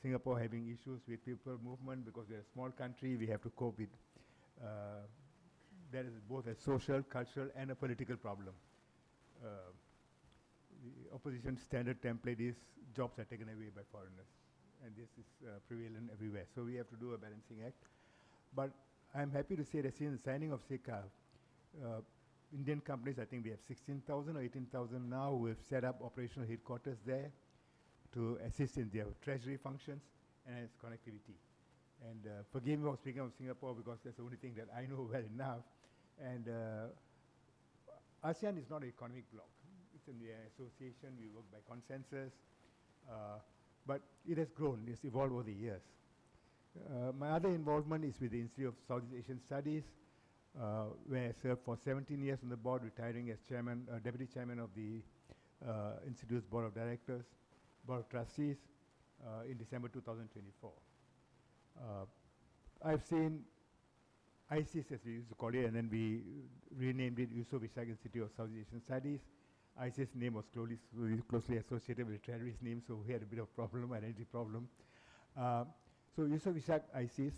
I: Singapore having issues with people movement because we're a small country, we have to cope with. That is both a social, cultural, and a political problem. The opposition standard template is jobs are taken away by foreigners, and this is prevalent everywhere. So we have to do a balancing act. But I'm happy to say that since the signing of SECA, Indian companies, I think we have 16,000 or 18,000 now who have set up operational headquarters there to assist in their treasury functions and its connectivity. And forgive me for speaking of Singapore because that's the only thing that I know well enough. And ASEAN is not an economic bloc. It's an association, we work by consensus, but it has grown, it's evolved over the years. My other involvement is with the Institute of Southeast Asian Studies, where I served for 17 years on the board, retiring as chairman, deputy chairman of the Institute's board of directors, board of trustees in December 2024. I've seen ISIS, as we used to call it, and then we renamed it Yusof Ishaq Institute of Southeast Asian Studies. ISIS name was closely associated with the terrorist name, so we had a bit of problem, identity problem. So Yusof Ishaq ISIS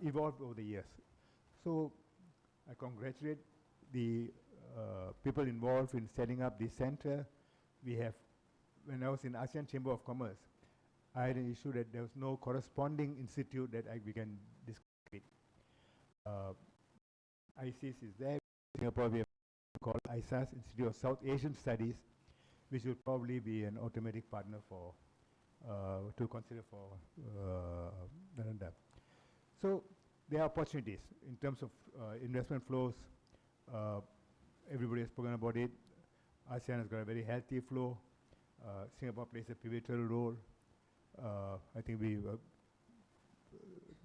I: evolved over the years. So I congratulate the people involved in setting up this center. We have, when I was in ASEAN Chamber of Commerce, I had an issue that there was no corresponding institute that we can discuss with. ISIS is there. In Singapore, we have called ISAS, Institute of South Asian Studies, which will probably be an automatic partner for to consider for Nalanda. So there are opportunities in terms of investment flows. Everybody has spoken about it. ASEAN has got a very healthy flow. Singapore plays a pivotal role. I think we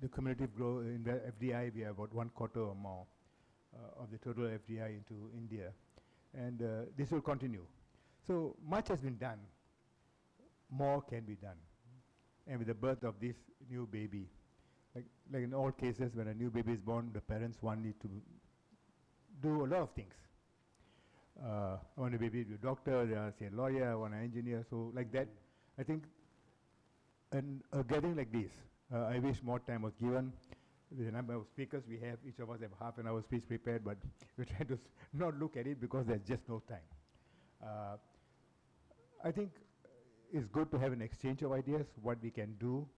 I: the cumulative growth in the FDI, we are about 1/4 or more of the total FDI into India. And this will continue. So much has been done. More can be done. And with the birth of this new baby, like in all cases, when a new baby is born, the parents want it to do a lot of things. I want a baby to be a doctor, they want to say a lawyer, I want an engineer, so like that. I think a gathering like this, I wish more time was given. With the number of speakers we have, each of us have half an hour speech prepared, but we try to not look at it because there's just no time. I think it's good to have an exchange of ideas, what we can do.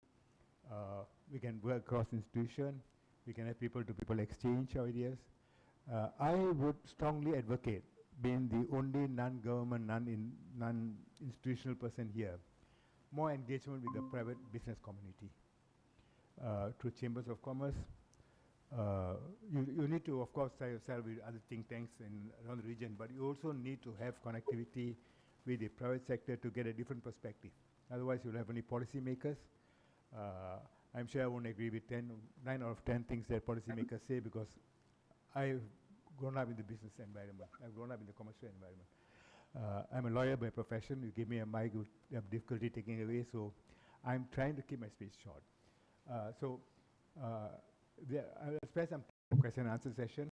I: We can work across institutions. We can have people-to-people exchange ideas. I would strongly advocate, being the only non-government, non-institutional person here, more engagement with the private business community through chambers of commerce. You need to, of course, tie yourself with other think tanks around the region, but you also need to have connectivity with the private sector to get a different perspective. Otherwise, you'll have only policymakers. I'm sure I won't agree with 9 out of 10 things that policymakers say because I've grown up in the business environment. I've grown up in the commercial environment. I'm a lawyer by profession. You give me a mic, you have difficulty taking it away. So I'm trying to keep my speech short. I'll spare some question and answer session.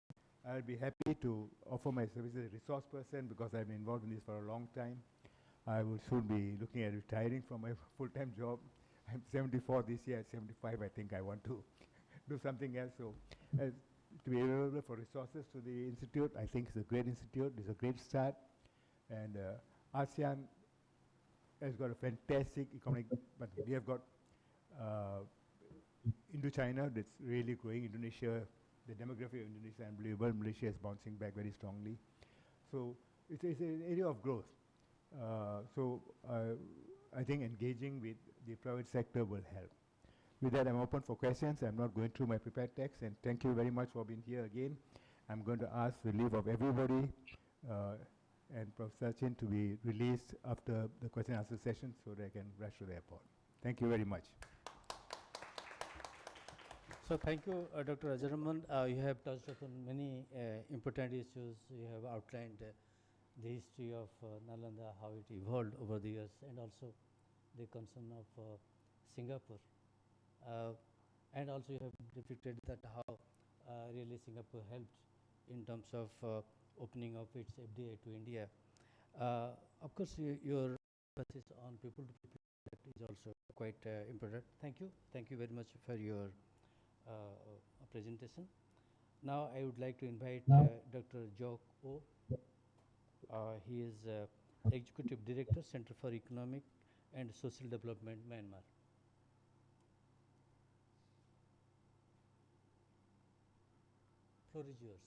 I: I'll be happy to offer my services as a resource person because I've been involved in this for a long time. I will soon be looking at retiring from my full-time job. I'm 74 this year. At 75, I think I want to do something else. So to be available for resources to the institute, I think it's a great institute. It's a great start. And ASEAN has got a fantastic economic, but we have got Indo-China that's really growing. Indonesia, the demography of Indonesia is unbelievable. Malaysia is bouncing back very strongly. So it's an area of growth. I think engaging with the private sector will help. With that, I'm open for questions. I'm not going through my prepared text, and thank you very much for being here again. I'm going to ask the leave of everybody and Professor Chin to be released after the question and answer session so they can rush to the airport. Thank you very much.
H: So thank you, Dr. Rajaram. You have touched upon many important issues. You have outlined the history of Nalanda, how it evolved over the years, and also the concern of Singapore. And also you have depicted that how really Singapore helped in terms of opening of its FDI to India. Of course, your emphasis on people to people is also quite important. Thank you. Thank you very much for your presentation. Now I would like to invite Dr. Jok Oh. He is Executive Director, Center for Economic and Social Development, Myanmar. Floor is yours.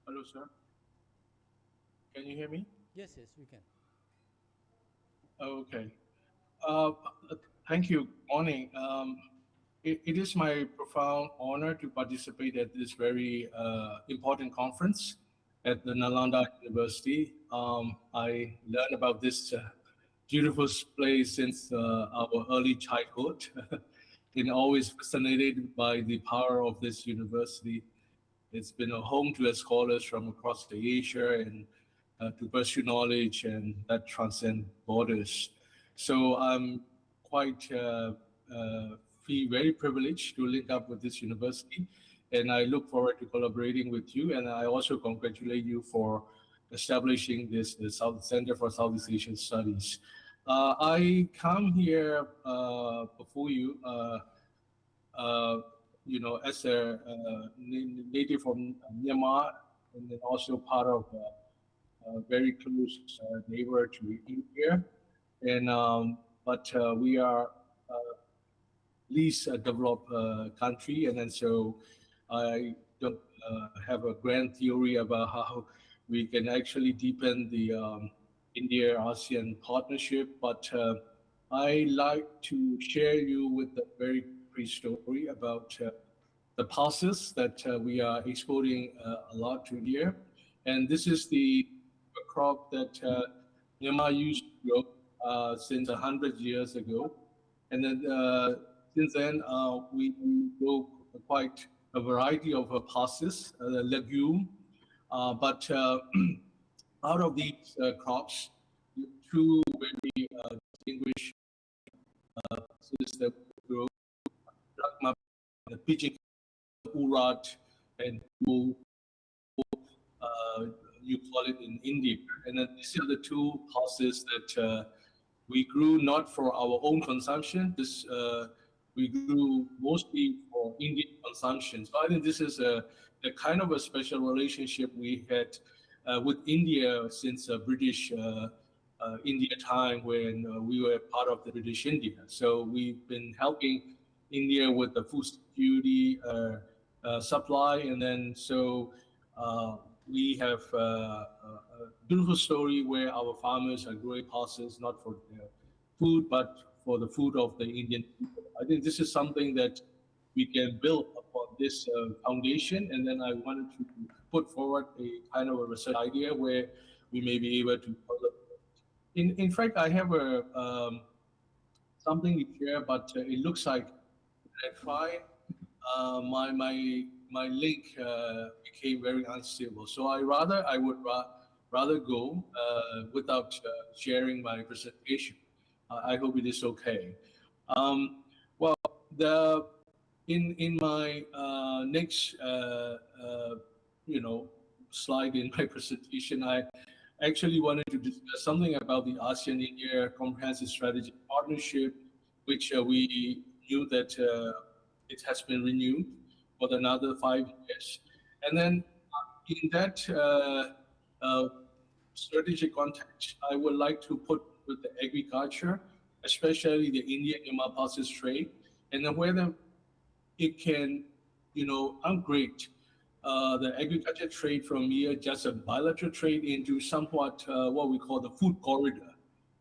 J: Hello, sir. Can you hear me?
H: Yes, yes, we can.
J: Okay. Thank you. Morning. It is my profound honor to participate at this very important conference at the Nalanda University. I learned about this beautiful place since our early childhood and always fascinated by the power of this university. It's been a home to scholars from across the Asia and to pursue knowledge and that transcend borders. So I'm quite feel very privileged to link up with this university, and I look forward to collaborating with you. And I also congratulate you for establishing this the South Center for Southeast Asian Studies. I come here before you. As a native from Myanmar, and then also part of a very close neighbor to India, and but we are least developed country, and then so I don't have a grand theory about how we can actually deepen the India-ASEAN partnership, but I like to share you with a very brief story about the pulses that we are exporting a lot to India. And this is the crop that Myanmar used to grow since 100 years ago. And then since then, we grow quite a variety of pulses, legume, but out of these crops, two very distinguished pulses that we grow, the pigeon, urat, and wool, you call it in India. And then these are the two pulses that we grew not for our own consumption. This we grew mostly for Indian consumption. So I think this is a kind of a special relationship we had with India since British India time when we were part of the British India. So we've been helping India with the food security supply, and then so we have a beautiful story where our farmers are growing pulses not for their food but for the food of the Indian people. I think this is something that we can build upon this foundation, and then I wanted to put forward a kind of a research idea where we may be able to further. In fact, I have a something to share, but it looks like when I try, my link became very unstable. So I would rather go without sharing my presentation. I hope it is okay. Well, the in my next you know slide in my presentation, I actually wanted to discuss something about the ASEAN-India Comprehensive Strategic Partnership, which we knew that it has been renewed for another 5 years. And then in that strategic context, I would like to put with the agriculture, especially the India-Myanmar pulses trade, and then whether it can, upgrade the agriculture trade from mere just a bilateral trade into somewhat what we call the food corridor.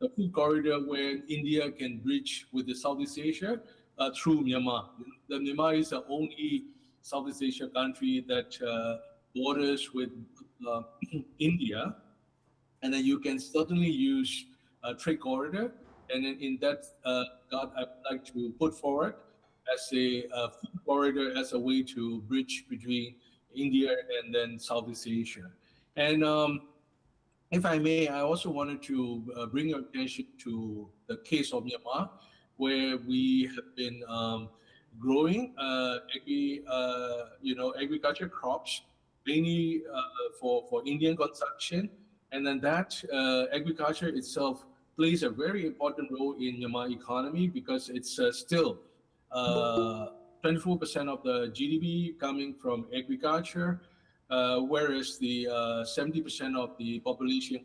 J: The food corridor where India can bridge with the Southeast Asia through Myanmar. The Myanmar is the only Southeast Asia country that borders with India, and then you can certainly use a trade corridor. And then in that regard, I would like to put forward as a food corridor as a way to bridge between India and then Southeast Asia. And if I may, I also wanted to bring your attention to the case of Myanmar, where we have been growing agriculture crops, mainly for Indian consumption, and then that agriculture itself plays a very important role in Myanmar economy because it's still 24% of the GDP coming from agriculture, whereas the 70% of the population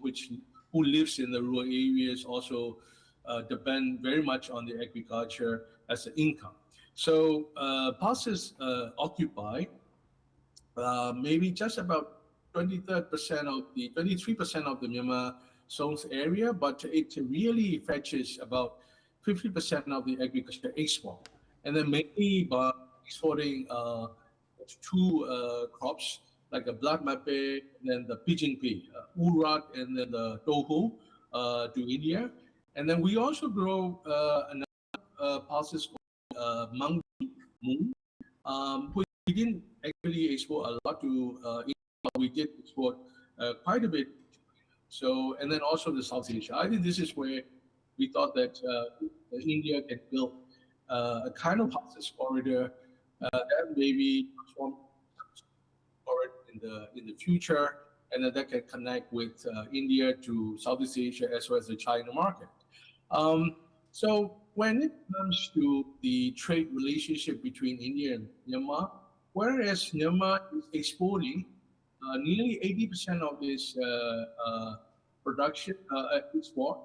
J: who lives in the rural areas also depend very much on the agriculture as an income. So pulses occupy maybe just about 23% of the Myanmar zone's area, but it really fetches about 50% of the agriculture export. And then mainly by exporting two crops like a black mape and then the pigeon pea, urat and then the tofu to India. And then we also grow another pulses called mung moon, which we didn't actually export a lot to India, but we did export quite a bit. So, and then also the South Asia. I think this is where we thought that India can build a kind of pulses corridor that maybe transform in the future, and that can connect with India to Southeast Asia as well as the China market. So when it comes to the trade relationship between India and Myanmar, whereas Myanmar is exporting nearly 80% of its production export,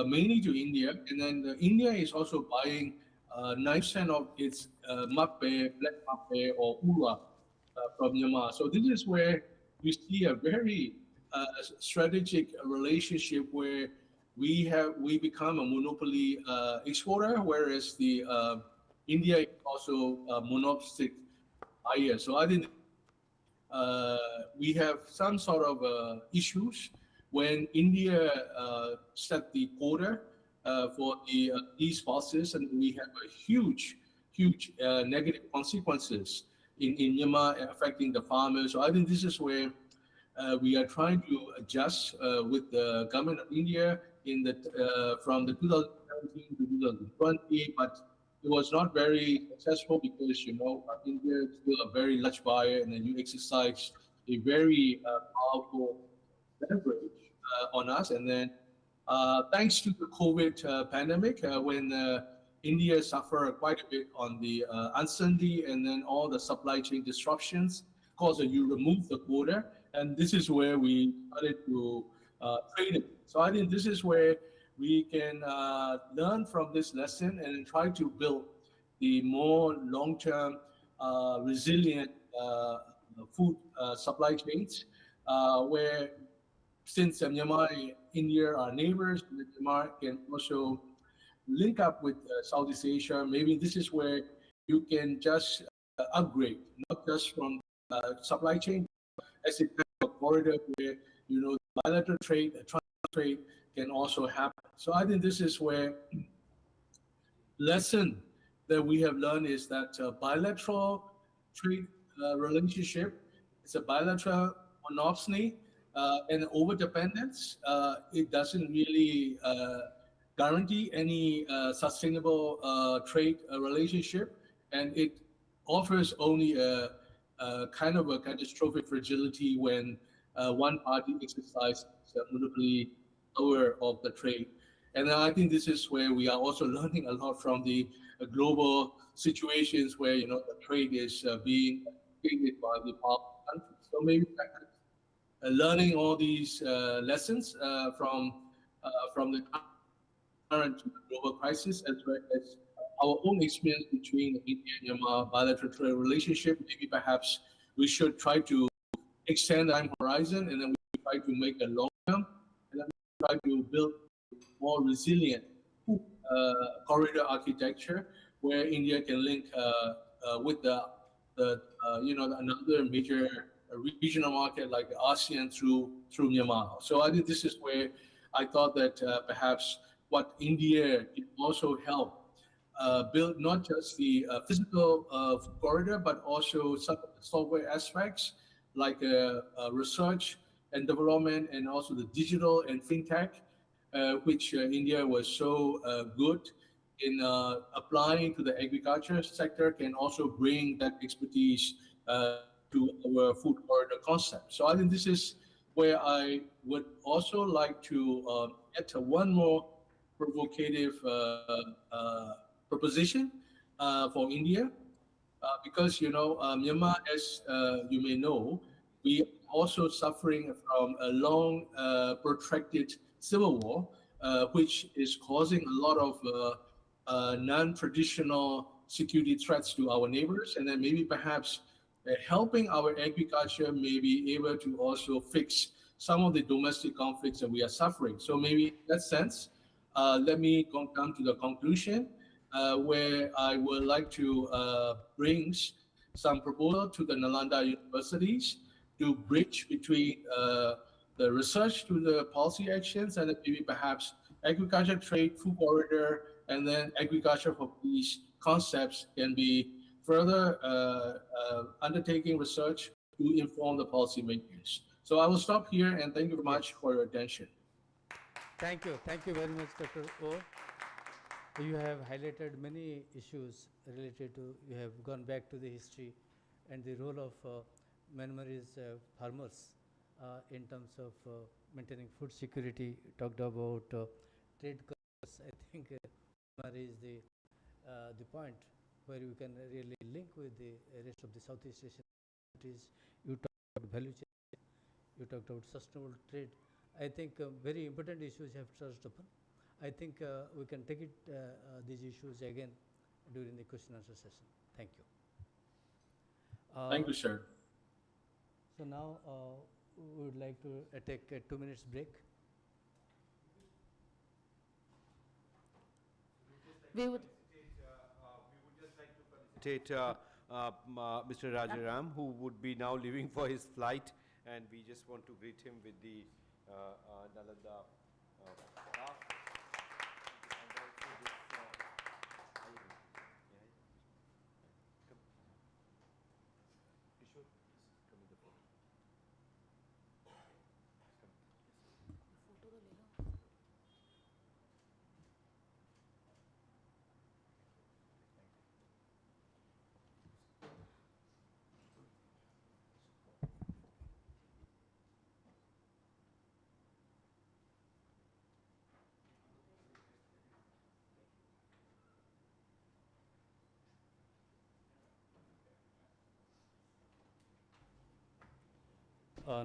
J: mainly to India, and then India is also buying 9% of its mape, black mape or ura from Myanmar. So this is where you see a very strategic relationship where we become a monopoly exporter, whereas the India is also a monopolistic buyer. So I think we have some sort of issues when India set the quota for these pulses, and we have a huge negative consequences in Myanmar affecting the farmers. So I think this is where we are trying to adjust with the government of India from the 2017 to 2020, but it was not very successful because India is still a very large buyer, and then you exercise a very powerful leverage on us. And then thanks to the COVID pandemic, when India suffered quite a bit on the uncertainty and then all the supply chain disruptions, because you remove the quota, and this is where we started to trade it. So I think this is where we can learn from this lesson and try to build the more long-term, resilient food supply chains, where since Myanmar and India are neighbors, Myanmar can also link up with Southeast Asia. Maybe this is where you can just upgrade, not just from supply chain, as a kind of corridor where bilateral trade, transfer trade can also happen. So I think this is where lesson that we have learned is that bilateral trade relationship is a bilateral monopoly and overdependence. It doesn't really guarantee any sustainable trade relationship, and it offers only a kind of a catastrophic fragility when one party exercises monopoly power of the trade. And I think this is where we are also learning a lot from the global situations where the trade is being dictated by the powerful countries. So maybe learning all these lessons from the current global crisis, as well as our own experience between India and Myanmar bilateral trade relationship. Maybe perhaps we should try to extend time horizon, and then we try to make a long term, and then we try to build more resilient corridor architecture where India can link with another major regional market like ASEAN through Myanmar. So I think this is where I thought that perhaps what India can also help build not just the physical corridor, but also some of the software aspects like research and development, and also the digital and fintech, which India was so good in applying to the agriculture sector, can also bring that expertise to our food corridor concept. So I think this is where I would also like to add one more provocative proposition for India, because Myanmar, as you may know, we are also suffering from a long, protracted civil war, which is causing a lot of non-traditional security threats to our neighbors, and then maybe perhaps helping our agriculture may be able to also fix some of the domestic conflicts that we are suffering. So maybe in that sense, let me come to the conclusion where I would like to bring some proposal to the Nalanda universities to bridge between the research to the policy actions, and then maybe perhaps agriculture, trade, food corridor, and then agriculture for peace concepts can be further undertaking research to inform the policy makers. So I will stop here, and thank you very much for your attention.
H: Thank you. Thank you very much, Dr. O. You have highlighted many issues related to, you have gone back to the history and the role of Myanmar's farmers in terms of maintaining food security, talked about trade corridors. I think Myanmar is the point where you can really link with the rest of the Southeast Asian countries. You talked about value chain, you talked about sustainable trade. I think very important issues you have touched upon. I think we can take it these issues again during the question answer session. Thank you.
J: Thank you, sir.
H: So now we would like to take a 2 minutes break.
F: We would
A: just like to felicitate Mr. Rajaram, who would be now leaving for his flight, and we just want to greet him with the Nalanda staff.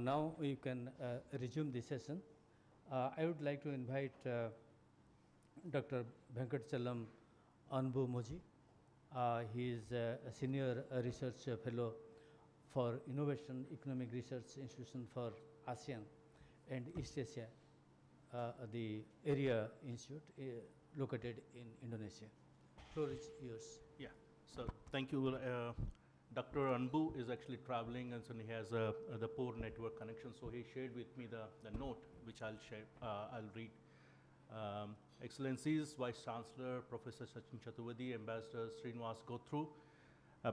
H: Now you can resume the session. I would like to invite Dr. Venkatachalam Anbu Moji. He is a senior research fellow for Innovation Economic Research Institution for ASEAN and East Asia, the area institute located in Indonesia. Floor is yours.
G: Yeah, so thank you, Dr. Anbu is actually traveling, and so he has the poor network connection. So he shared with me the note, which I'll share. I'll read. Excellencies, Vice Chancellor, Professor Sachin Chaturvedi, Ambassador Srinivas Gothru,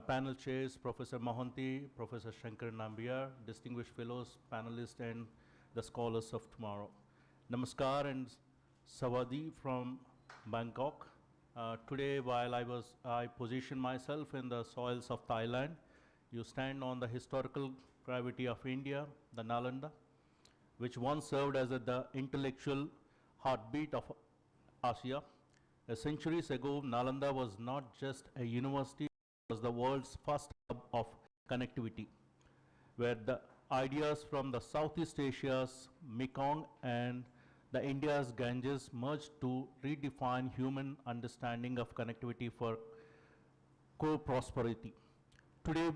G: panel chairs, Professor Mohanty, Professor Shankar Nambiar, distinguished fellows, panelists, and the scholars of tomorrow. Namaskar and Savadi from Bangkok. Today, while I position myself in the soils of Thailand, you stand on the historical gravity of India, the Nalanda, which once served as the intellectual heartbeat of Asia. Centuries ago, Nalanda was not just a university, it was the world's first hub of connectivity, where the ideas from the Southeast Asia's Mekong and the India's Ganges merged to redefine human understanding of connectivity for co-prosperity. Today,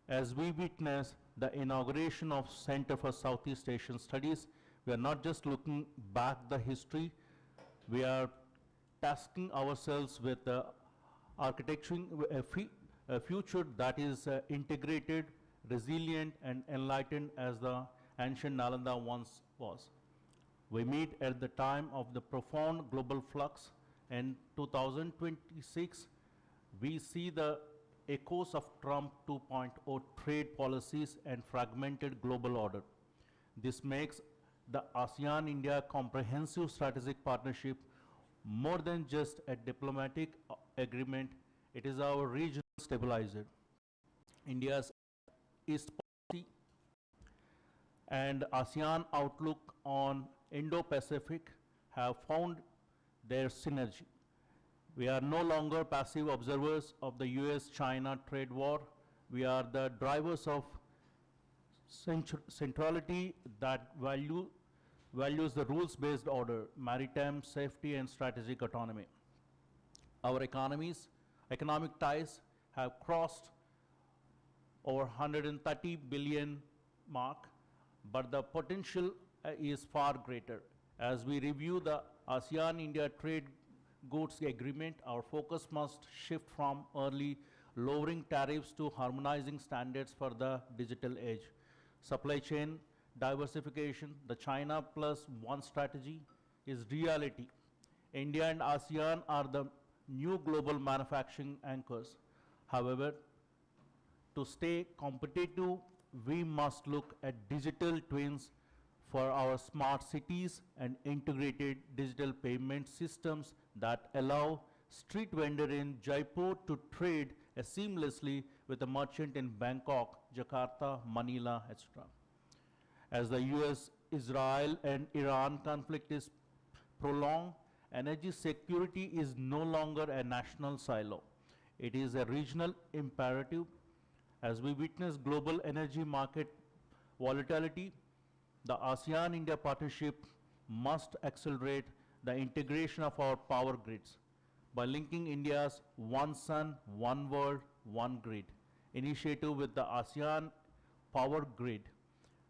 G: as we witness the inauguration of Center for Southeast Asian Studies, we are not just looking back the history, we are tasking ourselves with architecturing a future that is integrated, resilient, and enlightened as the ancient Nalanda once was. We meet at the time of the profound global flux. In 2026, we see the echoes of Trump 2.0 trade policies and fragmented global order. This makes the ASEAN-India Comprehensive Strategic Partnership more than just a diplomatic agreement, it is our regional stabilizer. India's East policy and ASEAN outlook on Indo-Pacific have found their synergy. We are no longer passive observers of the US-China trade war. We are the drivers of centrality that values the rules-based order, maritime safety and strategic autonomy. Our economic ties have crossed over 130 billion mark, but the potential is far greater. As we review the ASEAN-India Trade Goods Agreement, our focus must shift from early lowering tariffs to harmonizing standards for the digital age. Supply chain diversification, the China plus one strategy is reality. India and ASEAN are the new global manufacturing anchors. However, to stay competitive, we must look at digital twins for our smart cities and integrated digital payment systems that allow street vendor in Jaipur to trade seamlessly with a merchant in Bangkok, Jakarta, Manila, etc. As the US, Israel, and Iran conflict is prolonged, energy security is no longer a national silo. It is a regional imperative. As we witness global energy market volatility, the ASEAN-India partnership must accelerate the integration of our power grids by linking India's One Sun, One World, One Grid initiative with the ASEAN power grid.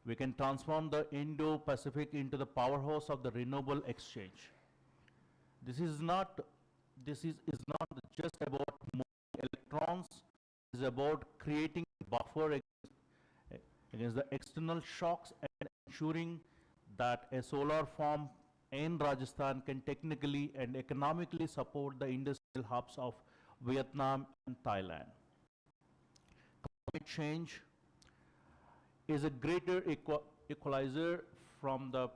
G: We can transform the Indo-Pacific into the powerhouse of the renewable exchange. This is not just about moving electrons, it is about creating a buffer against the external shocks and ensuring that a solar farm in Rajasthan can technically and economically support the industrial hubs of Vietnam and Thailand. Climate change is a greater equalizer from the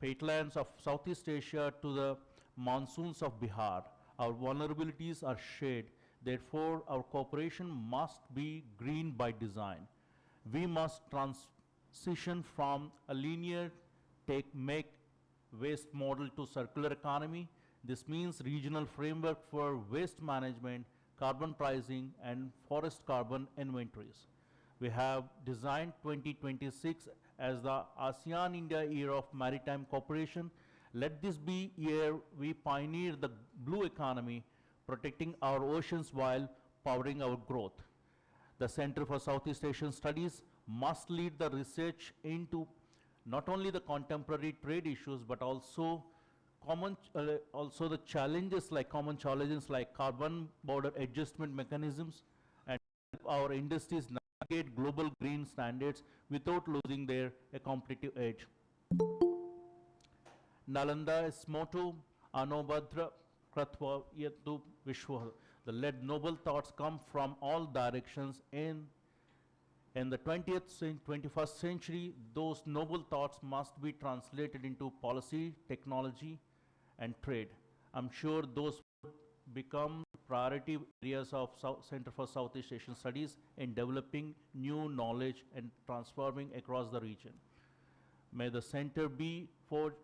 G: peatlands of Southeast Asia to the monsoons of Bihar. Our vulnerabilities are shared. Therefore, our cooperation must be green by design. We must transition from a linear make waste model to circular economy. This means regional framework for waste management, carbon pricing, and forest carbon inventories. We have designed 2026 as the ASEAN-India Year of Maritime Cooperation. Let this be year we pioneer the blue economy, protecting our oceans while powering our growth. The Center for Southeast Asian Studies must lead the research into not only the contemporary trade issues, but also the challenges like common challenges like carbon border adjustment mechanisms, our industries navigate global green standards without losing their competitive edge. Nalanda's motto, Anobhadra Kratva Yatu Vishwa. The let noble thoughts come from all directions. In the 21st century, those noble thoughts must be translated into policy, technology, and trade. I'm sure those would become priority areas of Center for Southeast Asian Studies in developing new knowledge and transforming across the region. May the center be for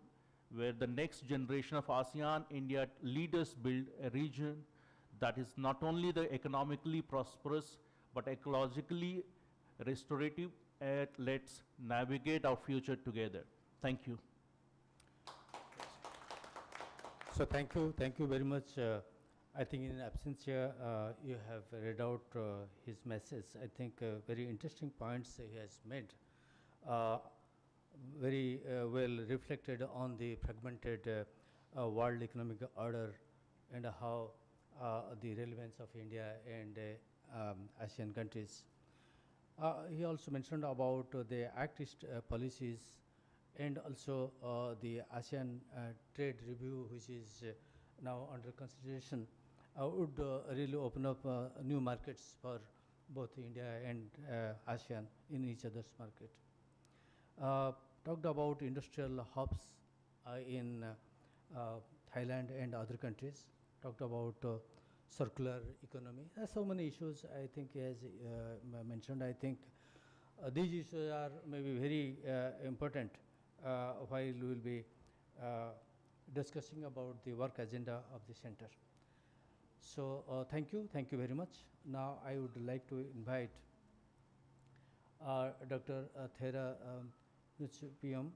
G: where the next generation of ASEAN India leaders build a region that is not only the economically prosperous but ecologically restorative, and let's navigate our future together. Thank you.
H: So thank you very much. I think in absentia, you have read out his message. I think very interesting points he has made. Very well reflected on the fragmented world economic order and how the relevance of India and ASEAN countries. He also mentioned about the Act East policies and also the ASEAN trade review, which is now under consideration, would really open up new markets for both India and ASEAN in each other's market. Talked about industrial hubs in Thailand and other countries. Talked about circular economy. There are so many issues I think he has mentioned. I think these issues are maybe very important while we will be discussing about the work agenda of the center. So thank you very much. Now I would like to invite Dr. Thera Nutsupiam,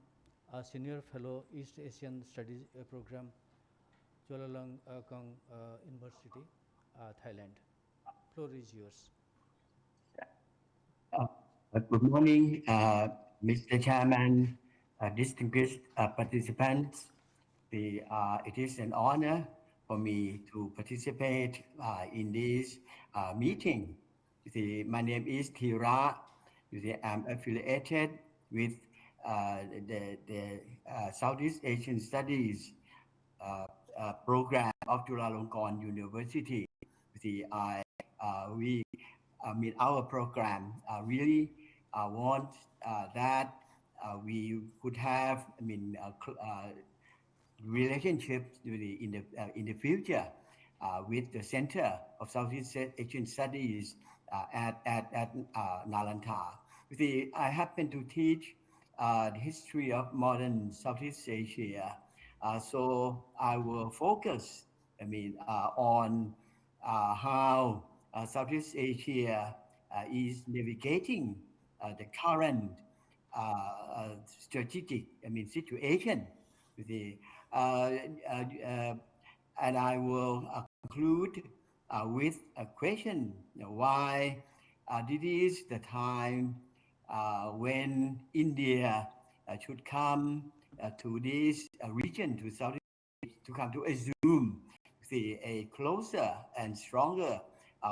H: a Senior Fellow, East Asian Studies Program, Chulalongkorn University, Thailand. Floor is yours.
K: Good morning, Mr. Chairman, distinguished participants. It is an honor for me to participate in this meeting. My name is Thira. I'm affiliated with the Southeast Asian Studies program of Chulalongkorn University. Our program really want that we could have relationships in the future with the Center of Southeast Asian Studies at Nalanda. I happen to teach the history of modern Southeast Asia, so I will focus on how Southeast Asia is navigating the current strategic situation. And I will conclude with a question: why this is the time when India should come to this region, to Southeast, to come to assume a closer and stronger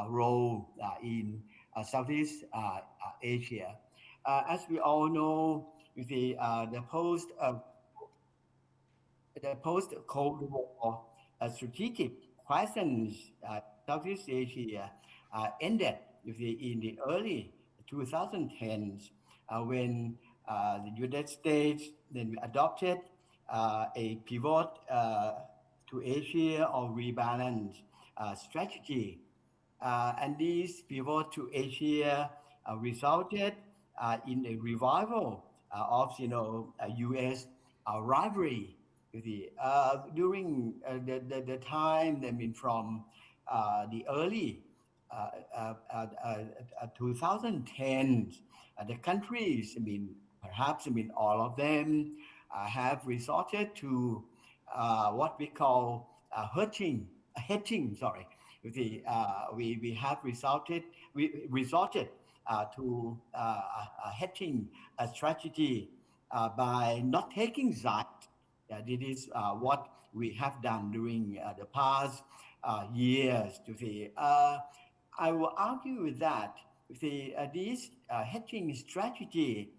K: role in Southeast Asia. As we all know, the post-Cold War strategic questions Southeast Asia ended in the early 2010s when the United States then adopted a pivot to Asia or rebalance strategy. And this pivot to Asia resulted in a revival of U.S. rivalry. During the time from the early 2010s, the countries, perhaps all of them have resorted to what we call hedging. We have resorted to a hedging strategy by not taking sides. This is what we have done during the past years. I will argue that this hedging strategy,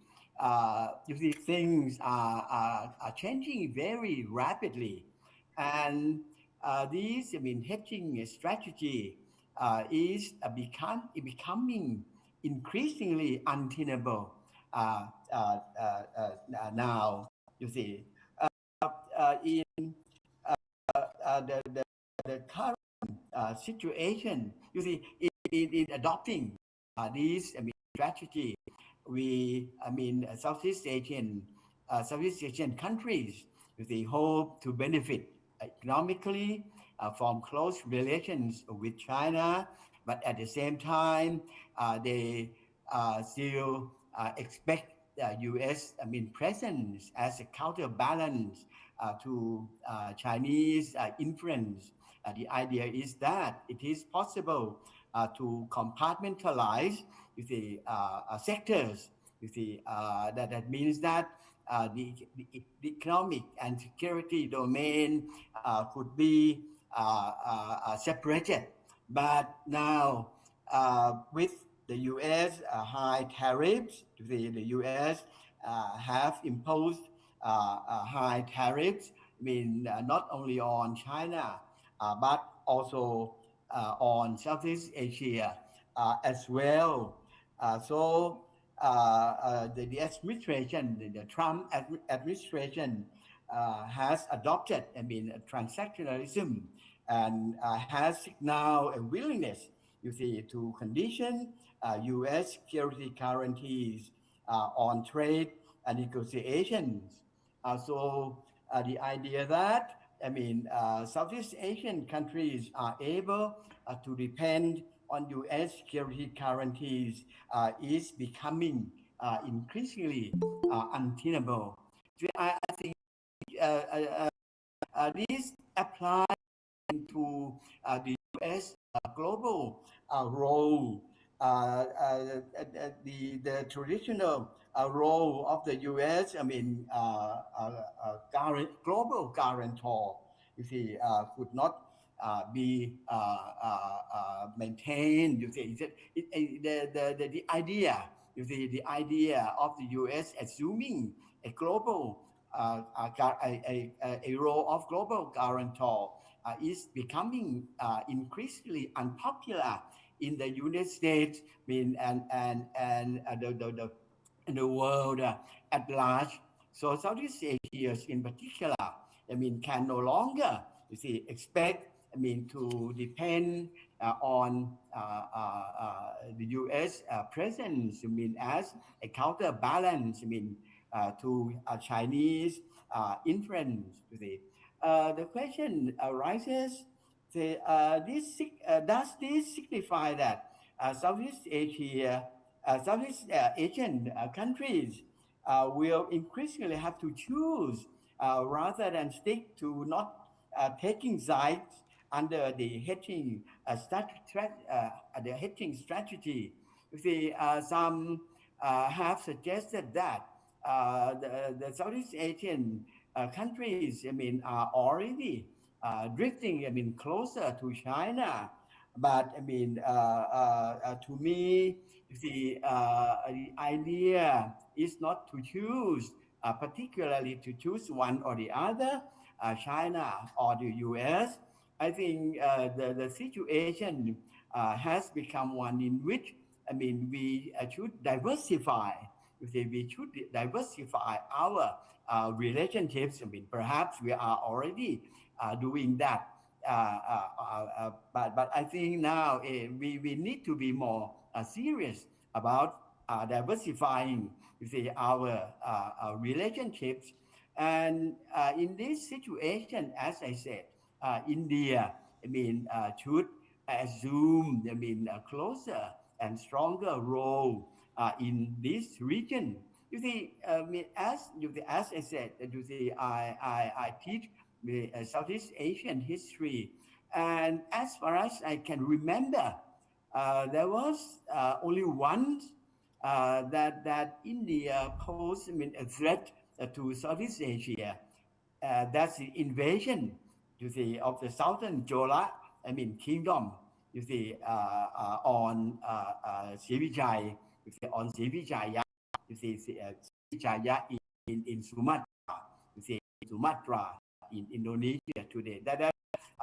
K: things are changing very rapidly. And this, hedging strategy is becoming increasingly untenable now. In the current situation, in adopting this strategy, Southeast Asian countries, hope to benefit economically from close relations with China, but at the same time, they still expect U.S. presence as a counterbalance to Chinese influence. The idea is that it is possible to compartmentalize sectors. That means that the economic and security domain could be separated. But now, with the U.S. High tariffs, the U.S. have imposed high tariffs, not only on China, but also on Southeast Asia as well. So the administration, the Trump administration, has adopted, transactionalism, and has now a willingness, to condition U.S. security guarantees on trade and negotiations. So the idea that Southeast Asian countries are able to depend on U.S. security guarantees is becoming increasingly untenable. So I think this applies to the U.S. Global role, the traditional role of the U.S. Global guarantor, could not be maintained. The idea, the idea of the U.S. assuming a global a role of global guarantor is becoming increasingly unpopular in the United States, and the world at large. So Southeast Asia in particular, can no longer, expect, to depend on the U.S. presence, as a counterbalance, to Chinese influence. The question arises: does this signify that Southeast Asian countries will increasingly have to choose rather than stick to not taking sides under the hedging strategy? Some have suggested that the Southeast Asian countries, are already drifting, closer to China. But to me, the idea is not to choose, particularly to choose one or the other, China or the U.S. I think the situation has become one in which, we should diversify. We should diversify our relationships. Perhaps we are already doing that. But I think now we need to be more serious about diversifying our relationships. And in this situation, as I said, India, should assume, a closer and stronger role in this region. As I said, I teach Southeast Asian history, and as far as I can remember, there was only once that India posed, a threat to Southeast Asia. That's the invasion of the Southern Jola, kingdom you see, on Srivijaya, you see, on Srivijaya, you see, Srivijaya in Sumatra, you see, Sumatra in Indonesia today. That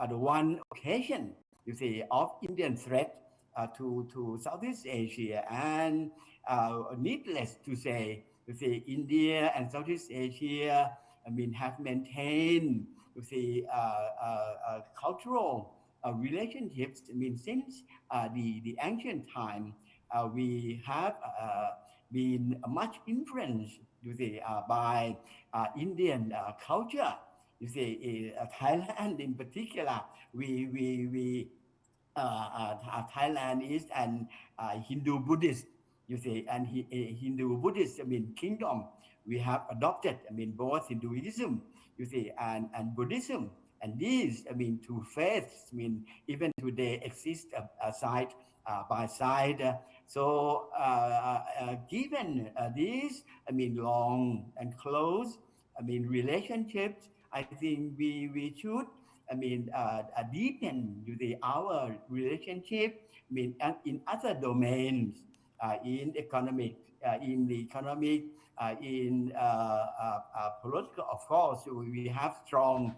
K: the one occasion, you see, of Indian threat to Southeast Asia. And needless to say, you see, India and Southeast Asia, I mean, have maintained, you see, cultural relationships. I mean, since the ancient time, we have been much influenced, you see, by Indian culture. You see, Thailand in particular, we Thailand is an Hindu Buddhist, you see, and Hindu Buddhist, I mean, kingdom. We have adopted, I mean, both Hinduism, you see, and Buddhism. And these, I mean, two faiths, I mean, even today exist side by side. So, given these, I mean, long and close, I mean, relationships, I think we should, I mean, deepen our relationship. I mean, in other domains, in the economic, in political. Of course, we have strong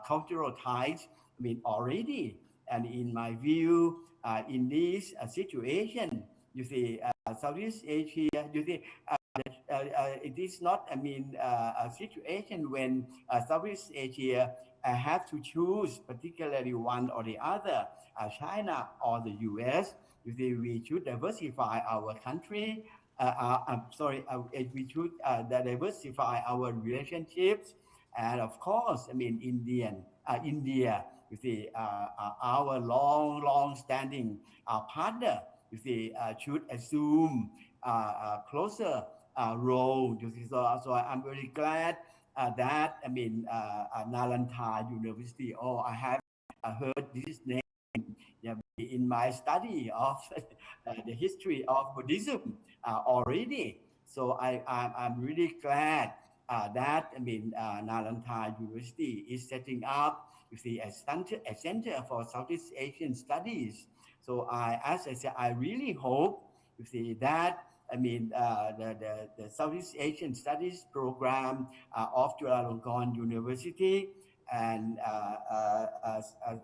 K: cultural ties. I mean, already, and in my view, in this situation, you see, Southeast Asia, you see. It is not, I mean, a situation when Southeast Asia have to choose particularly one or the other, China or the US. You see, we should diversify our country. We should diversify our relationships, and of course, I mean, India. You see, our long-standing partner. You see, should assume closer role. You see, so I'm very glad that, I mean, Nalanda University. Oh, I have heard this name, yeah, in my study of the history of Buddhism already. So I'm really glad that, I mean, Nalanda University is setting up, you see, a center for Southeast Asian studies. So as I said, I really hope, you see, that, I mean, the Southeast Asian Studies program of Chulalongkorn University and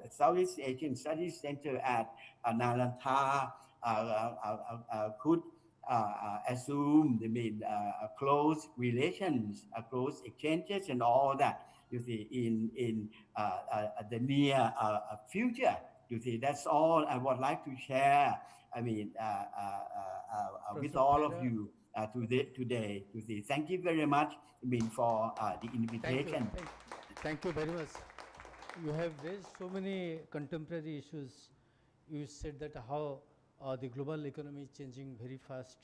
K: Southeast Asian Studies Center at Nalanda could assume, I mean, close relations, close exchanges, and all that. You see, in the near future. You see, that's all I would like to share. I mean, with all of you today. You see, thank you very much, I mean, for the invitation.
H: Thank you very much. You have raised so many contemporary issues. You said that how the global economy is changing very fast,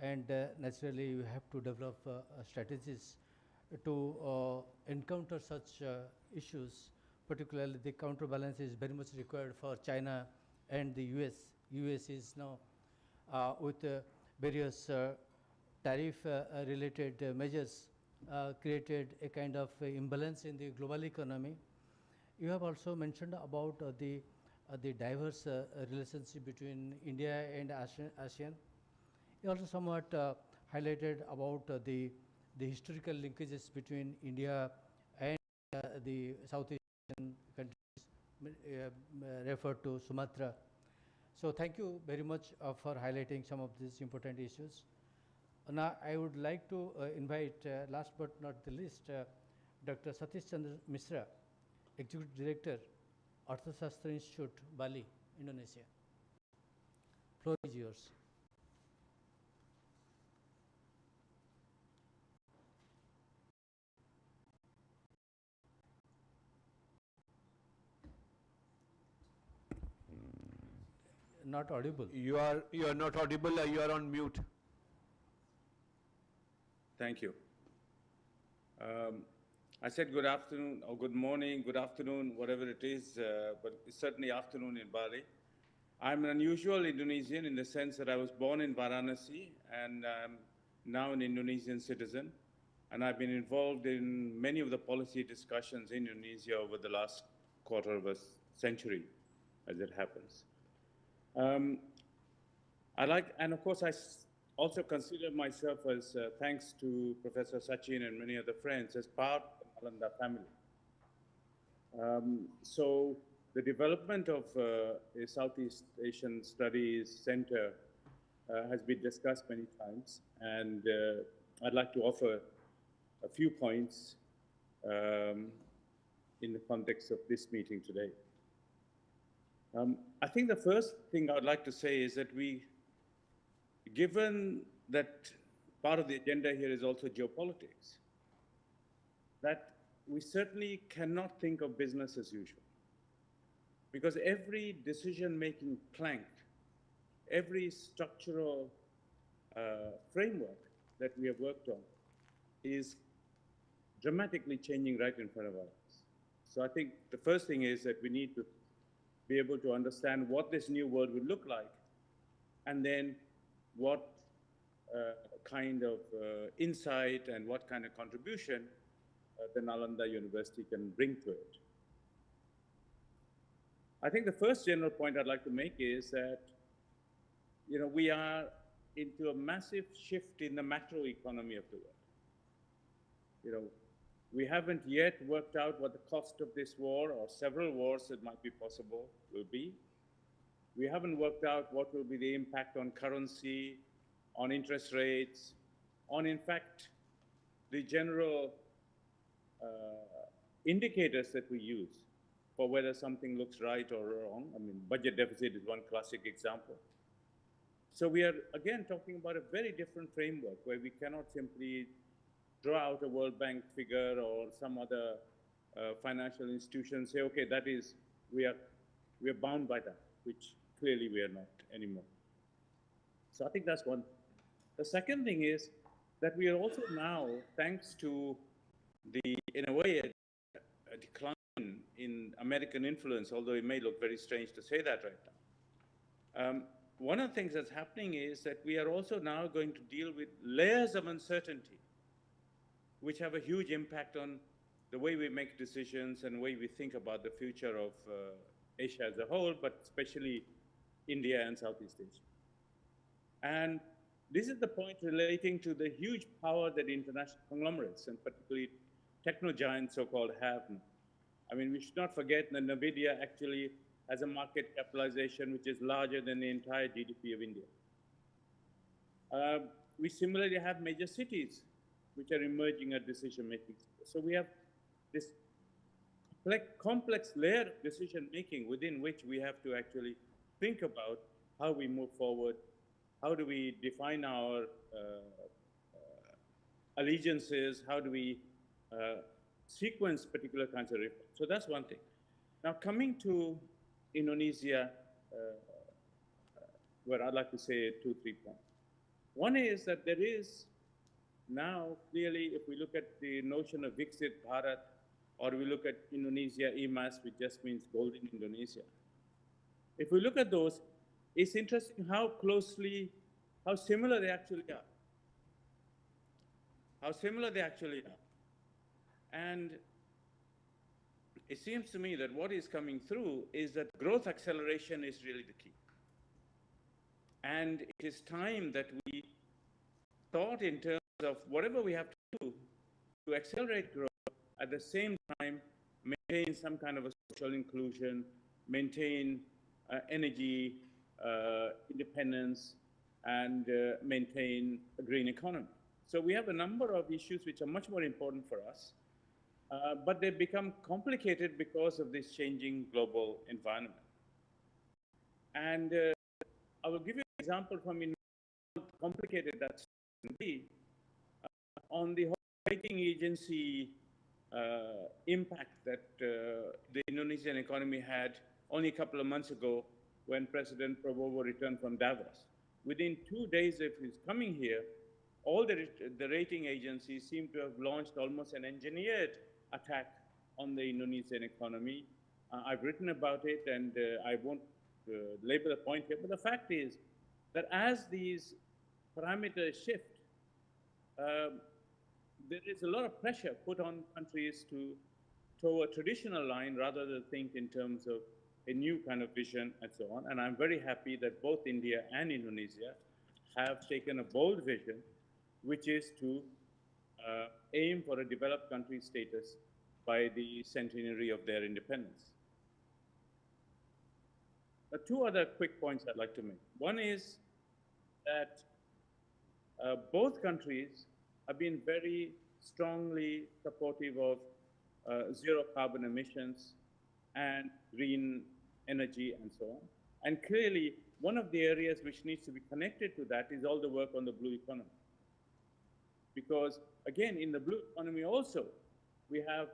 H: and naturally you have to develop strategies to encounter such issues. Particularly, the counterbalance is very much required for China and the US. US is now with various tariff related measures created a kind of imbalance in the global economy. You have also mentioned about the diverse relationship between India and ASEAN. You also somewhat highlighted about the historical linkages between India and the Southeast Asian countries referred to Sumatra. So thank you very much for highlighting some of these important issues. Now I would like to invite, last but not the least, Dr. Satish Chandra Misra, Executive Director, Arthashastra Institute, Bali, Indonesia. Floor is yours. Not audible.
A: You are not audible. You are on mute.
L: Thank you. I said good afternoon or good morning, good afternoon, whatever it is, but it's certainly afternoon in Bali. I'm an unusual Indonesian in the sense that I was born in Varanasi and I'm now an Indonesian citizen. And I've been involved in many of the policy discussions in Indonesia over the last quarter of a century, as it happens. Um, and of course, also consider myself as, thanks to Professor Sachin and many other friends, as part of the Nalanda family. So the development of a Southeast Asian Studies Center has been discussed many times, and I'd like to offer a few points in the context of this meeting today. I think the first thing I would like to say is that given that part of the agenda here is also geopolitics, that we certainly cannot think of business as usual. Because every decision-making plank, every structural framework that we have worked on is dramatically changing right in front of us. So I think the first thing is that we need to be able to understand what this new world will look like, and then what kind of insight and what kind of contribution the Nalanda University can bring to it. I think the first general point I'd like to make is that, we are into a massive shift in the macroeconomy of the world. We haven't yet worked out what the cost of this war or several wars that might be possible will be. We haven't worked out what will be the impact on currency, on interest rates, on, in fact, the general indicators that we use for whether something looks right or wrong. I mean, budget deficit is one classic example. So we are, again, talking about a very different framework where we cannot simply draw out a World Bank figure or some other financial institution and say, okay, we are bound by that, which clearly we are not anymore. So I think that's one. The second thing is that we are also now, thanks to in a way, a decline in American influence, although it may look very strange to say that right now. One of the things that's happening is that we are also now going to deal with layers of uncertainty, which have a huge impact on the way we make decisions and the way we think about the future of Asia as a whole, but especially India and Southeast Asia. And this is the point relating to the huge power that international conglomerates, and particularly techno giants so-called, have now. I mean, we should not forget that NVIDIA actually has a market capitalization which is larger than the entire GDP of India. We similarly have major cities which are emerging at decision-making. So we have this complex layer of decision-making within which we have to actually think about how we move forward, how do we define our allegiances, how do we sequence particular kinds of reforms. So that's one thing. Now coming to Indonesia, where I'd like to say 2, 3 points. One is that there is now, clearly, if we look at the notion of Viksit Bharat, or we look at Indonesia EMAS, which just means Golden Indonesia. If we look at those, it's interesting how similar they actually are. How similar they actually are. And it seems to me that what is coming through is that growth acceleration is really the key. And it is time that we thought in terms of whatever we have to do to accelerate growth, at the same time maintain some kind of a social inclusion, maintain energy independence, and maintain a green economy. So we have a number of issues which are much more important for us, but they become complicated because of this changing global environment. And I will give you an example from how complicated that can be. On the rating agency impact that the Indonesian economy had only a couple of months ago when President Prabowo returned from Davos. Within 2 days of his coming here, all the rating agencies seem to have launched almost an engineered attack on the Indonesian economy. I've written about it, and I won't labor the point here, but the fact is that as these parameters shift, there is a lot of pressure put on countries to toe a traditional line rather than think in terms of a new kind of vision, and so on. And I'm very happy that both India and Indonesia have taken a bold vision, which is to aim for a developed country status by the centenary of their independence. Two other quick points I'd like to make. One is that both countries have been very strongly supportive of zero carbon emissions and green energy and so on. And clearly, one of the areas which needs to be connected to that is all the work on the blue economy. Because again, in the blue economy also, we have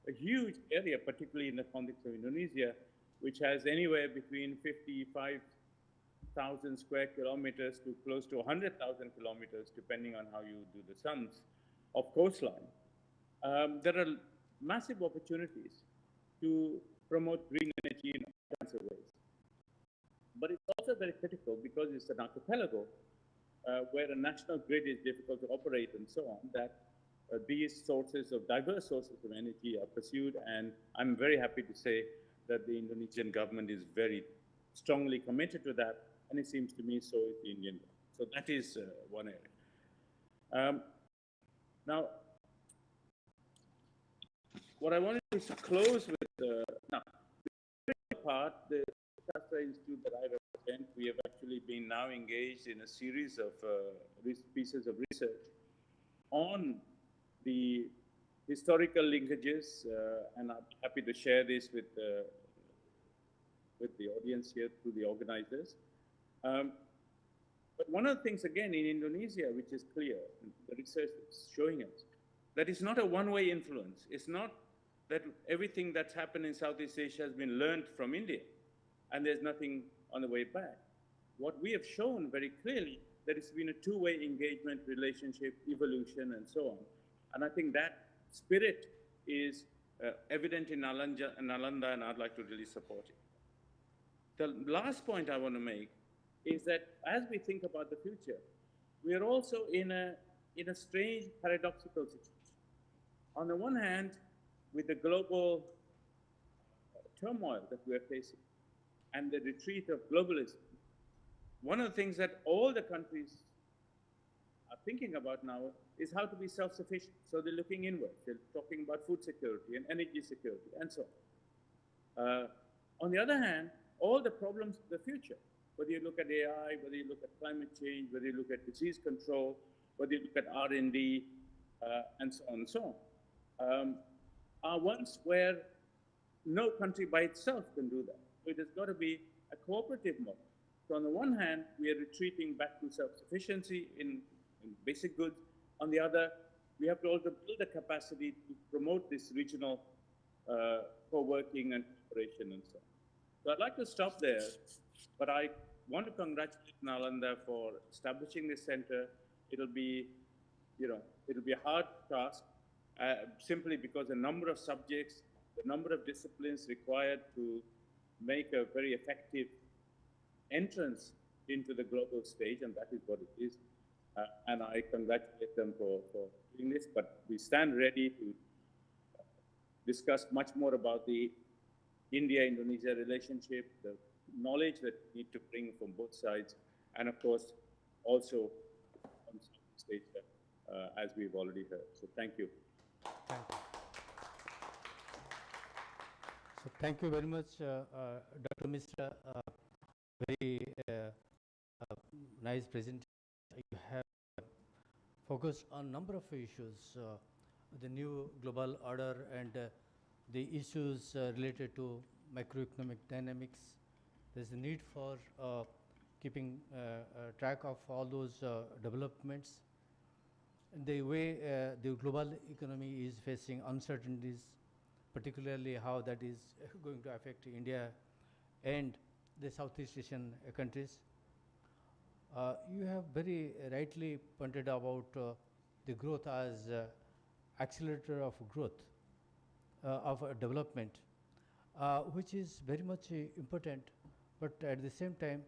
L: a huge area, particularly in the context of Indonesia, which has anywhere between 55,000 square kilometers to close to 100,000 kilometers, depending on how you do the sums, of coastline. There are massive opportunities to promote green energy in all kinds of ways. But it's also very critical because it's an archipelago where a national grid is difficult to operate and so on, that these sources of diverse sources of energy are pursued. And I'm very happy to say that the Indonesian government is very strongly committed to that. And it seems to me so is the Indian government. So that is one area. Now, what I wanted is to close with, now, the part, the Shastra Institute that I represent, we have actually been now engaged in a series of pieces of research on the historical linkages, and I'm happy to share this with the audience here through the organizers. But one of the things, again, in Indonesia, which is clear, the research is showing us, that it's not a one-way influence. It's not that everything that's happened in Southeast Asia has been learned from India, and there's nothing on the way back. What we have shown very clearly, that it's been a two-way engagement, relationship, evolution, and so on. And I think that spirit is evident in Nalanda, and I'd like to really support it. The last point I want to make is that as we think about the future, we are also in a strange paradoxical situation. On the one hand, with the global turmoil that we are facing and the retreat of globalism, one of the things that all the countries are thinking about now is how to be self-sufficient. So they're looking inward. They're talking about food security and energy security and so on. On the other hand, all the problems of the future, whether you look at AI, whether you look at climate change, whether you look at disease control, whether you look at R&D, and so on and so on, are ones where no country by itself can do that. So it has got to be a cooperative model. So on the one hand, we are retreating back to self-sufficiency in basic goods. On the other, we have to also build the capacity to promote this regional co-working and cooperation and so on. So I'd like to stop there, but I want to congratulate Nalanda for establishing this center. It'll be, it'll be a hard task simply because the number of subjects, the number of disciplines required to make a very effective entrance into the global stage, and that is what it is. And I congratulate them for doing this, but we stand ready to discuss much more about the India-Indonesia relationship, the knowledge that we need to bring from both sides, and of course, also on Southeast Asia, as we've already heard. So thank you.
H: Thank you. So thank you very much, Dr. Mishra. Very nice presentation. You have focused on a number of issues, the new global order and the issues related to macroeconomic dynamics. There's a need for keeping track of all those developments. The way the global economy is facing uncertainties, particularly how that is going to affect India and the Southeast Asian countries. You have very rightly pointed about the growth as accelerator of growth, of development, which is very much important, but at the same time,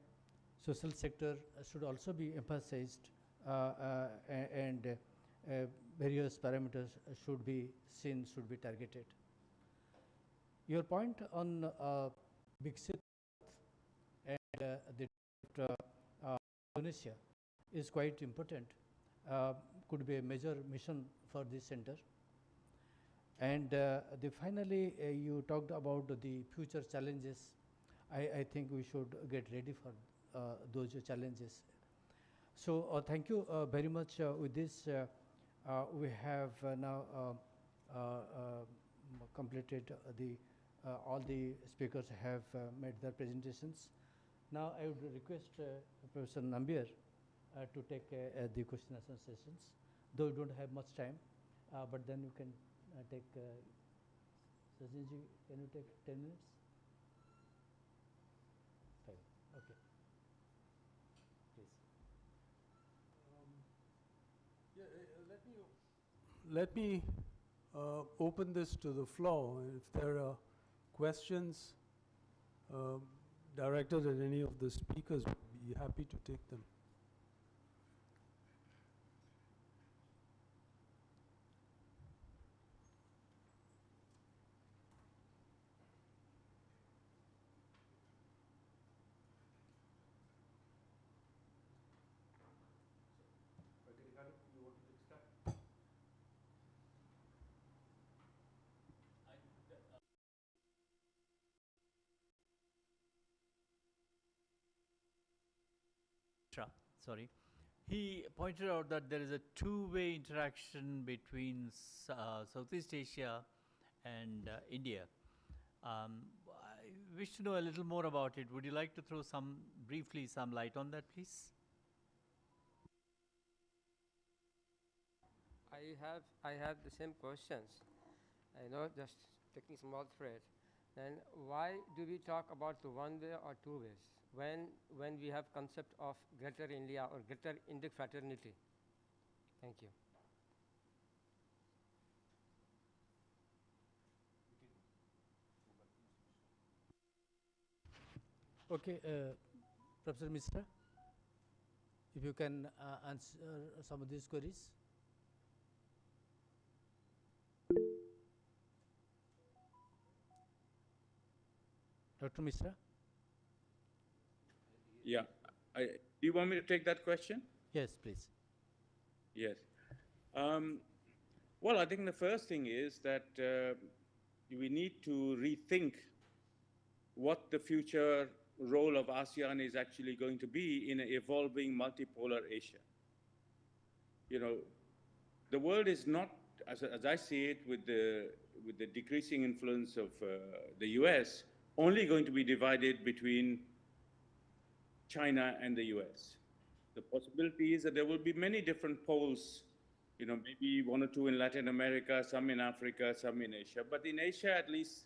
H: social sector should also be emphasized and various parameters should be seen, should be targeted. Your point on Viksit and the Indonesia is quite important, could be a major mission for this center. And finally, you talked about the future challenges. I think we should get ready for those challenges. So thank you very much. With this, we have now completed all the speakers have made their presentations. Now I would request Professor Nambiar to take the question and answer sessions. Though we don't have much time, but then you can take, Sachinji, can you take 10 minutes? 5, okay. Please.
D: Let me open this to the floor. If there are questions directed at any of the speakers, we'd be happy to take them.
M: Sorry, he pointed out that there is a two-way interaction between Southeast Asia and India. I wish to know a little more about it. Would you like to throw briefly some light on that, please?
E: I have the same questions. I know, just taking small thread. Then why do we talk about the one way or two ways when we have concept of greater India or greater Indic fraternity? Thank you.
H: Okay, Professor Mishra, if you can answer some of these queries. Dr. Mishra?
L: Yeah. Do you want me to take that question?
H: Yes, please.
L: Yes. Well, I think the first thing is that we need to rethink what the future role of ASEAN is actually going to be in an evolving multipolar Asia. You know, the world is not, as I see it, with the decreasing influence of the US, only going to be divided between China and the US. The possibility is that there will be many different poles, you know, maybe 1 or 2 in Latin America, some in Africa, some in Asia. But in Asia, at least,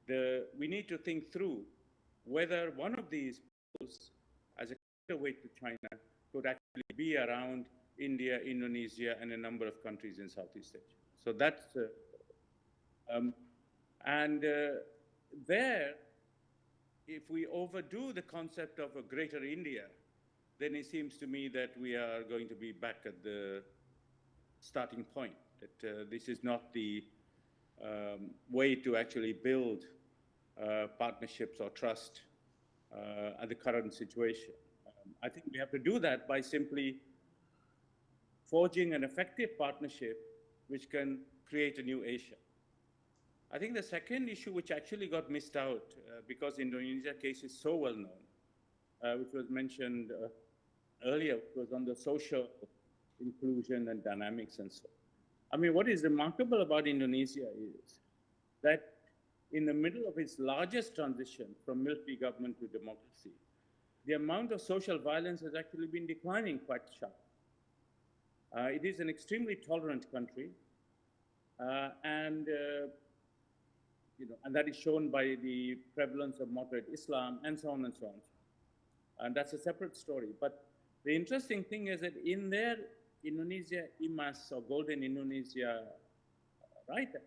L: we need to think through whether one of these poles, as a counterweight to China, could actually be around India, Indonesia, and a number of countries in Southeast Asia. So that's, there, if we overdo the concept of a greater India, then it seems to me that we are going to be back at the starting point, that this is not the way to actually build partnerships or trust at the current situation. I think we have to do that by simply forging an effective partnership which can create a new Asia. I think the second issue which actually got missed out because Indonesia case is so well known, which was mentioned earlier, was on the social inclusion and dynamics and so on. I mean, what is remarkable about Indonesia is that in the middle of its largest transition from military government to democracy, the amount of social violence has actually been declining quite sharply. It is an extremely tolerant country, and that is shown by the prevalence of moderate Islam and so on and so on. And that's a separate story. But the interesting thing is that in their Indonesia IMAS or Golden Indonesia writer,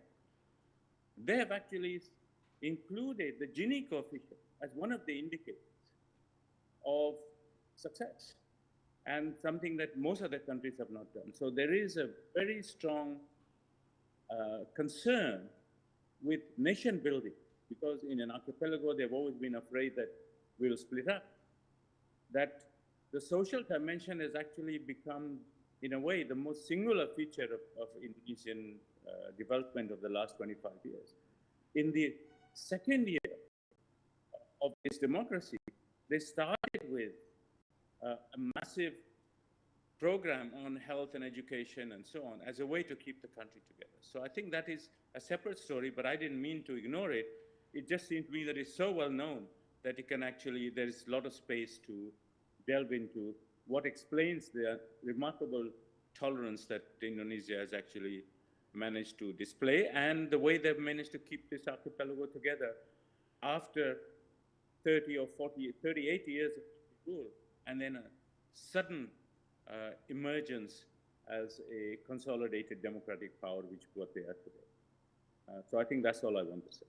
L: they have actually included the Gini coefficient as one of the indicators of success, and something that most other countries have not done. So there is a very strong concern with nation building, because in an archipelago, they've always been afraid that we'll split up. That the social dimension has actually become, in a way, the most singular feature of Indonesian development of the last 25 years. In the second year of its democracy, they started with a massive program on health and education and so on as a way to keep the country together. So I think that is a separate story, but I didn't mean to ignore it. It just seemed to me that it's so well known that it can actually, there is a lot of space to delve into what explains the remarkable tolerance that Indonesia has actually managed to display and the way they've managed to keep this archipelago together after 30 or 40, 38 years of rule, and then a sudden emergence as a consolidated democratic power, which what they are today. So I think that's all I want to say.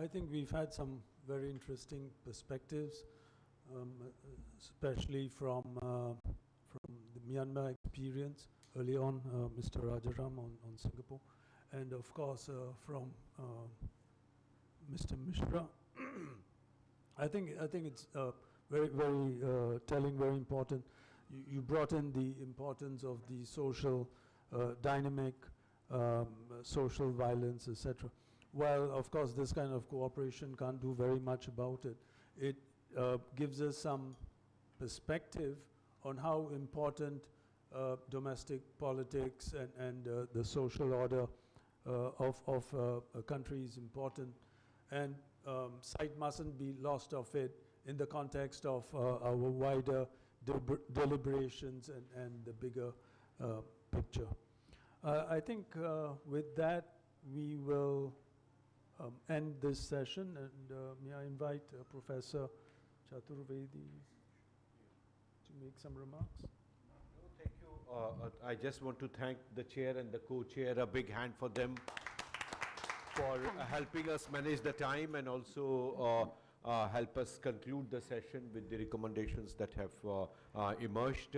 D: I think we've had some very interesting perspectives, especially from the Myanmar experience early on, Mr. Rajaram on Singapore, and of course from Mr. Mishra. I think it's very telling, very important. You brought in the importance of the social dynamic, social violence, etc. Well, of course, this kind of cooperation can't do very much about it. It gives us some perspective on how important domestic politics and the social order of a country is important. And sight mustn't be lost of it in the context of our wider deliberations and the bigger picture. I think with that, we will end this session, and may I invite Professor Chaturvedi to make some remarks?
A: No, thank you. I just want to thank the chair and the co-chair, a big hand for them for helping us manage the time and also help us conclude the session with the recommendations that have emerged.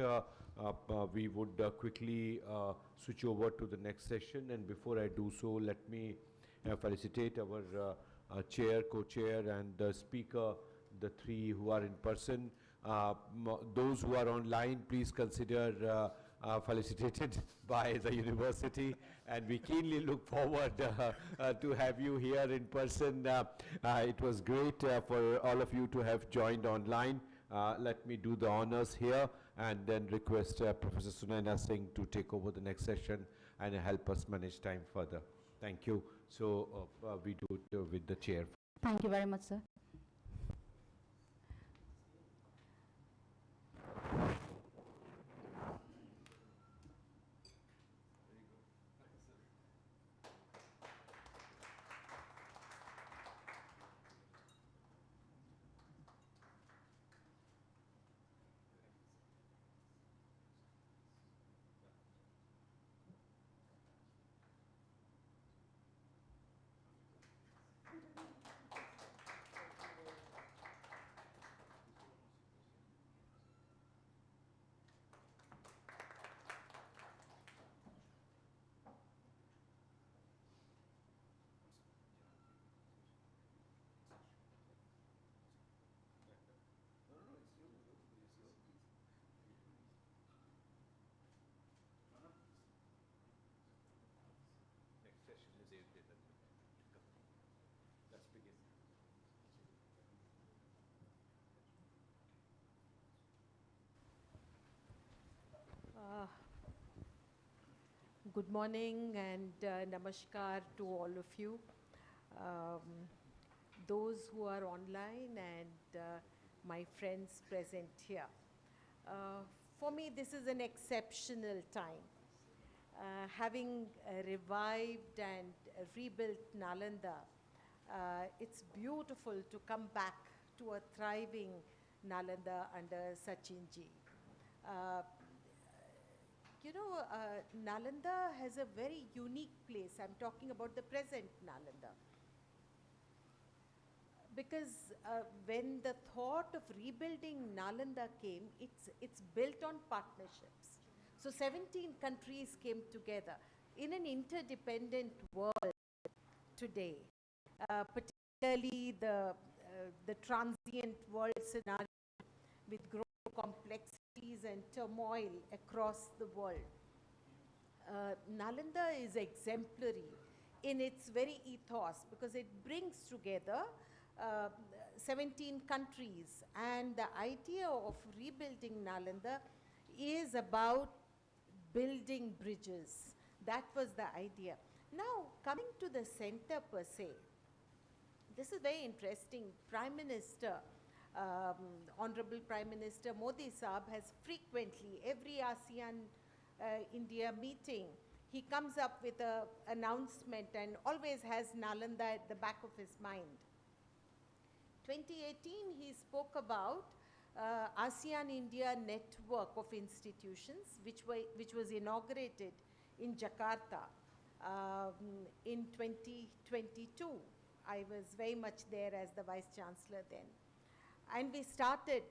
A: We would quickly switch over to the next session, and before I do so, let me felicitate our chair, co-chair, and the speaker, the three who are in person. Those who are online, please consider felicitated by the university, and we keenly look forward to have you here in person. It was great for all of you to have joined online. Let me do the honors here and then request Professor Sunaina Singh to take over the next session and help us manage time further. Thank you. So we do it with the chair.
N: Thank you very much, sir.
F: Good morning and namaskar to all of you. Those who are online and my friends present here. For me, this is an exceptional time. Having revived and rebuilt Nalanda, it's beautiful to come back to a thriving Nalanda under Sachinji. Nalanda has a very unique place. I'm talking about the present Nalanda. Because when the thought of rebuilding Nalanda came, it's built on partnerships. So 17 countries came together in an interdependent world today, particularly the transient world scenario with growing complexities and turmoil across the world. Nalanda is exemplary in its very ethos because it brings together 17 countries, and the idea of rebuilding Nalanda is about building bridges. That was the idea. Now, coming to the center per se, this is very interesting. Prime Minister, Honorable Prime Minister Modi Saab has frequently, every ASEAN India meeting, he comes up with an announcement and always has Nalanda at the back of his mind. 2018, he spoke about ASEAN India network of institutions, which was inaugurated in Jakarta in 2022. I was very much there as the Vice Chancellor then. And we started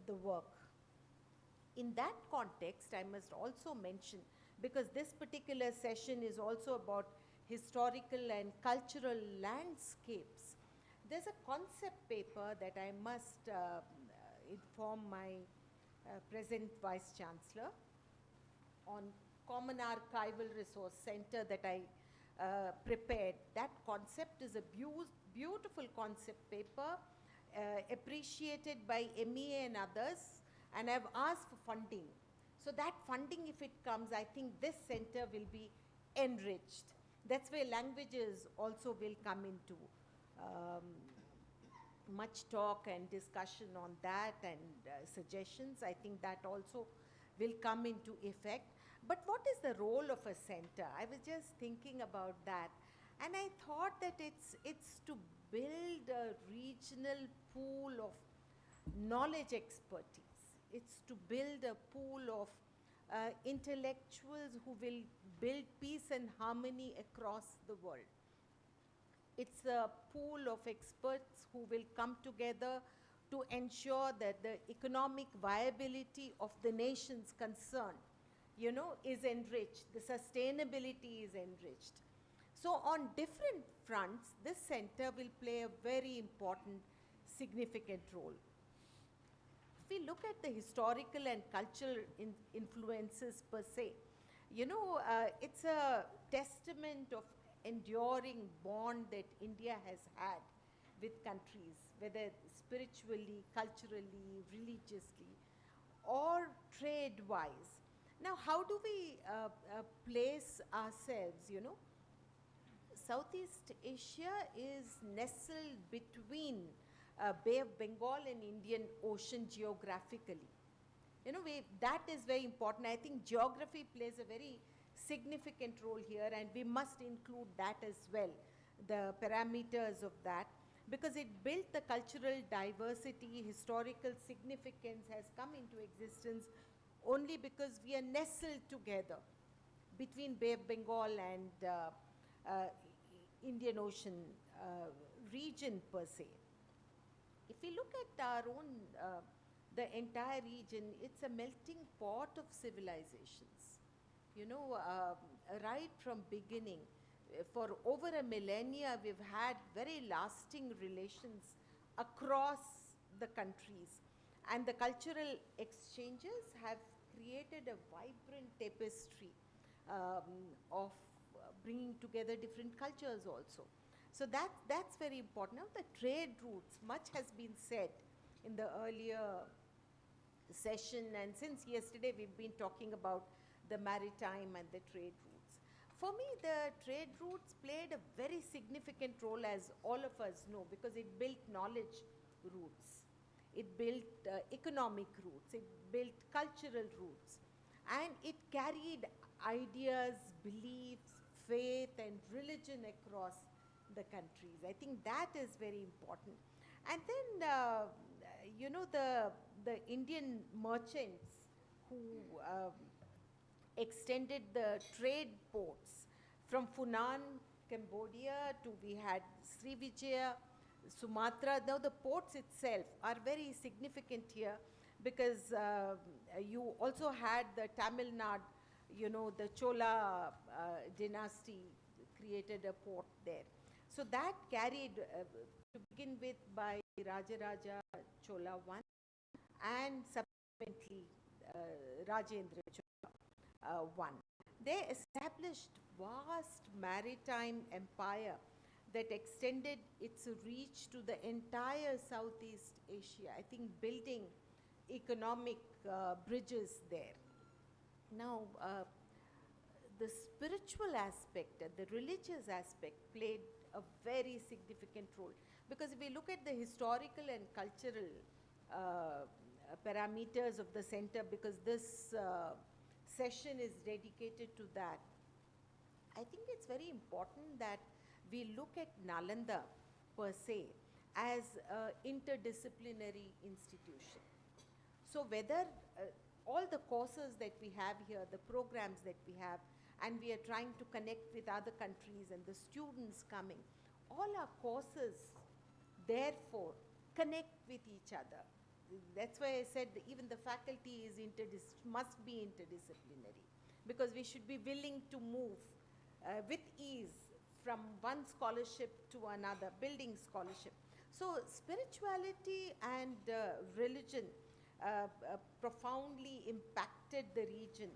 F: the work. In that context, I must also mention, because this particular session is also about historical and cultural landscapes, there's a concept paper that I must inform my present Vice Chancellor on Common Archival Resource Center that I prepared. That concept is a beautiful concept paper, appreciated by MEA and others, and I've asked for funding. So that funding, if it comes, I think this center will be enriched. That's where languages also will come into much talk and discussion on that, and suggestions. I think that also will come into effect. But what is the role of a center? I was just thinking about that, and I thought that it's to build a regional pool of knowledge expertise. It's to build a pool of intellectuals who will build peace and harmony across the world. It's a pool of experts who will come together to ensure that the economic viability of the nations concerned, is enriched, the sustainability is enriched. So on different fronts, this center will play a very important, significant role. If we look at the historical and cultural influences per se, it's a testament of enduring bond that India has had with countries, whether spiritually, culturally, religiously, or trade-wise. Now, how do we place ourselves, Southeast Asia is nestled between Bay of Bengal and Indian Ocean geographically. That is very important. I think geography plays a very significant role here, and we must include that as well, the parameters of that, because it built the cultural diversity, historical significance has come into existence only because we are nestled together between Bay of Bengal and Indian Ocean region per se. If we look at our own, the entire region, it's a melting pot of civilizations. Right from beginning, for over a millennia, we've had very lasting relations across the countries. And the cultural exchanges have created a vibrant tapestry of bringing together different cultures also. So that's very important. Now the trade routes, much has been said in the earlier session, and since yesterday we've been talking about the maritime and the trade routes. For me, the trade routes played a very significant role, as all of us know, because it built knowledge routes, it built economic routes, it built cultural routes, and it carried ideas, beliefs, faith and religion across the countries. I think that is very important. And then, the Indian merchants who extended the trade ports from Funan, Cambodia, to we had Srivijaya, Sumatra. Now the ports itself are very significant here because you also had the Tamil Nadu, you know, the Chola dynasty created a port there. So that carried, to begin with, by Rajaraja Chola I and subsequently Rajendra Chola I. They established vast maritime empire that extended its reach to the entire Southeast Asia. I think building economic bridges there. Now, the spiritual aspect and the religious aspect played a very significant role, because if we look at the historical and cultural parameters of the center, because this session is dedicated to that, I think it's very important that we look at Nalanda per se as an interdisciplinary institution. So whether all the courses that we have here, the programs that we have, and we are trying to connect with other countries and the students coming, all our courses therefore connect with each other. That's why I said that even the faculty is must be interdisciplinary, because we should be willing to move with ease from one scholarship to another, building scholarship. So spirituality and religion profoundly impacted the region,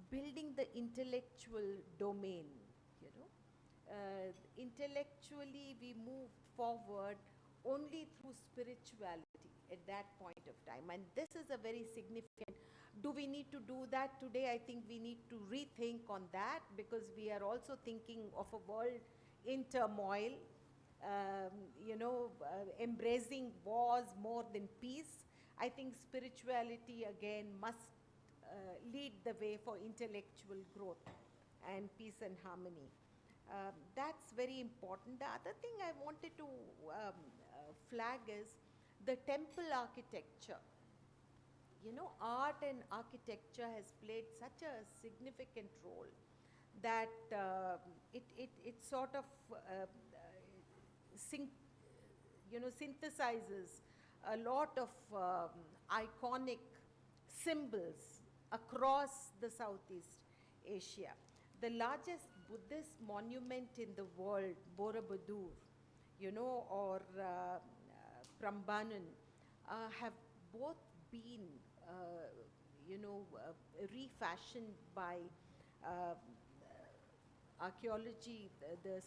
F: building the intellectual domain, you know. Intellectually we moved forward only through spirituality at that point of time, and this is a very significant. Do we need to do that today? I think we need to rethink on that, because we are also thinking of a world in turmoil, you know, embracing wars more than peace. I think spirituality again must lead the way for intellectual growth and peace and harmony. That's very important. The other thing I wanted to flag is the temple architecture. You know, art and architecture has played such a significant role that it sort of synthesizes a lot of iconic symbols across the Southeast Asia. The largest Buddhist monument in the world, Borobudur, you know, or Prambanan, have both been, refashioned by archaeology, the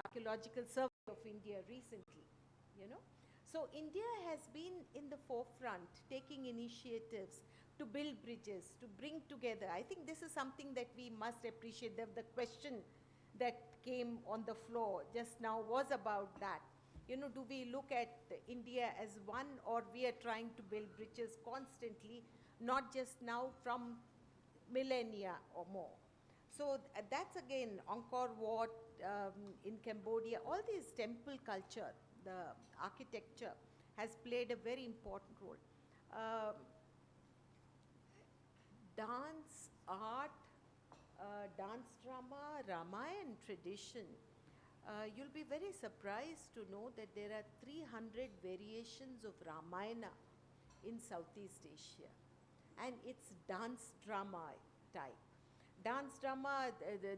F: Archaeological Survey of India recently, you know. So India has been in the forefront, taking initiatives to build bridges, to bring together. I think this is something that we must appreciate. The question that came on the floor just now was about that. You know, do we look at India as one, or we are trying to build bridges constantly, not just now, from millennia or more. So that's again Angkor Wat in Cambodia. All these temple culture, the architecture has played a very important role. Dance, art, dance drama, Ramayan tradition. You'll be very surprised to know that there are 300 variations of Ramayana in Southeast Asia, and it's dance drama type. Dance drama,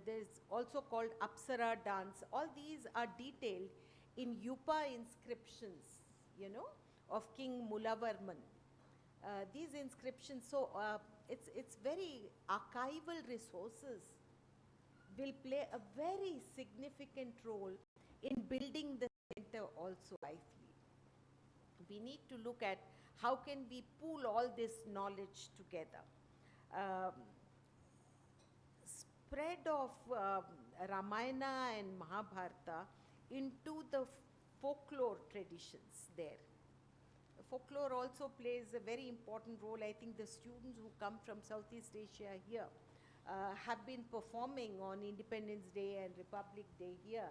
F: there's also called Apsara dance. All these are detailed in Yupa inscriptions, you know, of King Mulavarman. These inscriptions, so it's very archival resources will play a very significant role in building the center also, I feel. We need to look at how can we pool all this knowledge together. Spread of Ramayana and Mahabharata into the folklore traditions there. Folklore also plays a very important role. I think the students who come from Southeast Asia here have been performing on Independence Day and Republic Day here.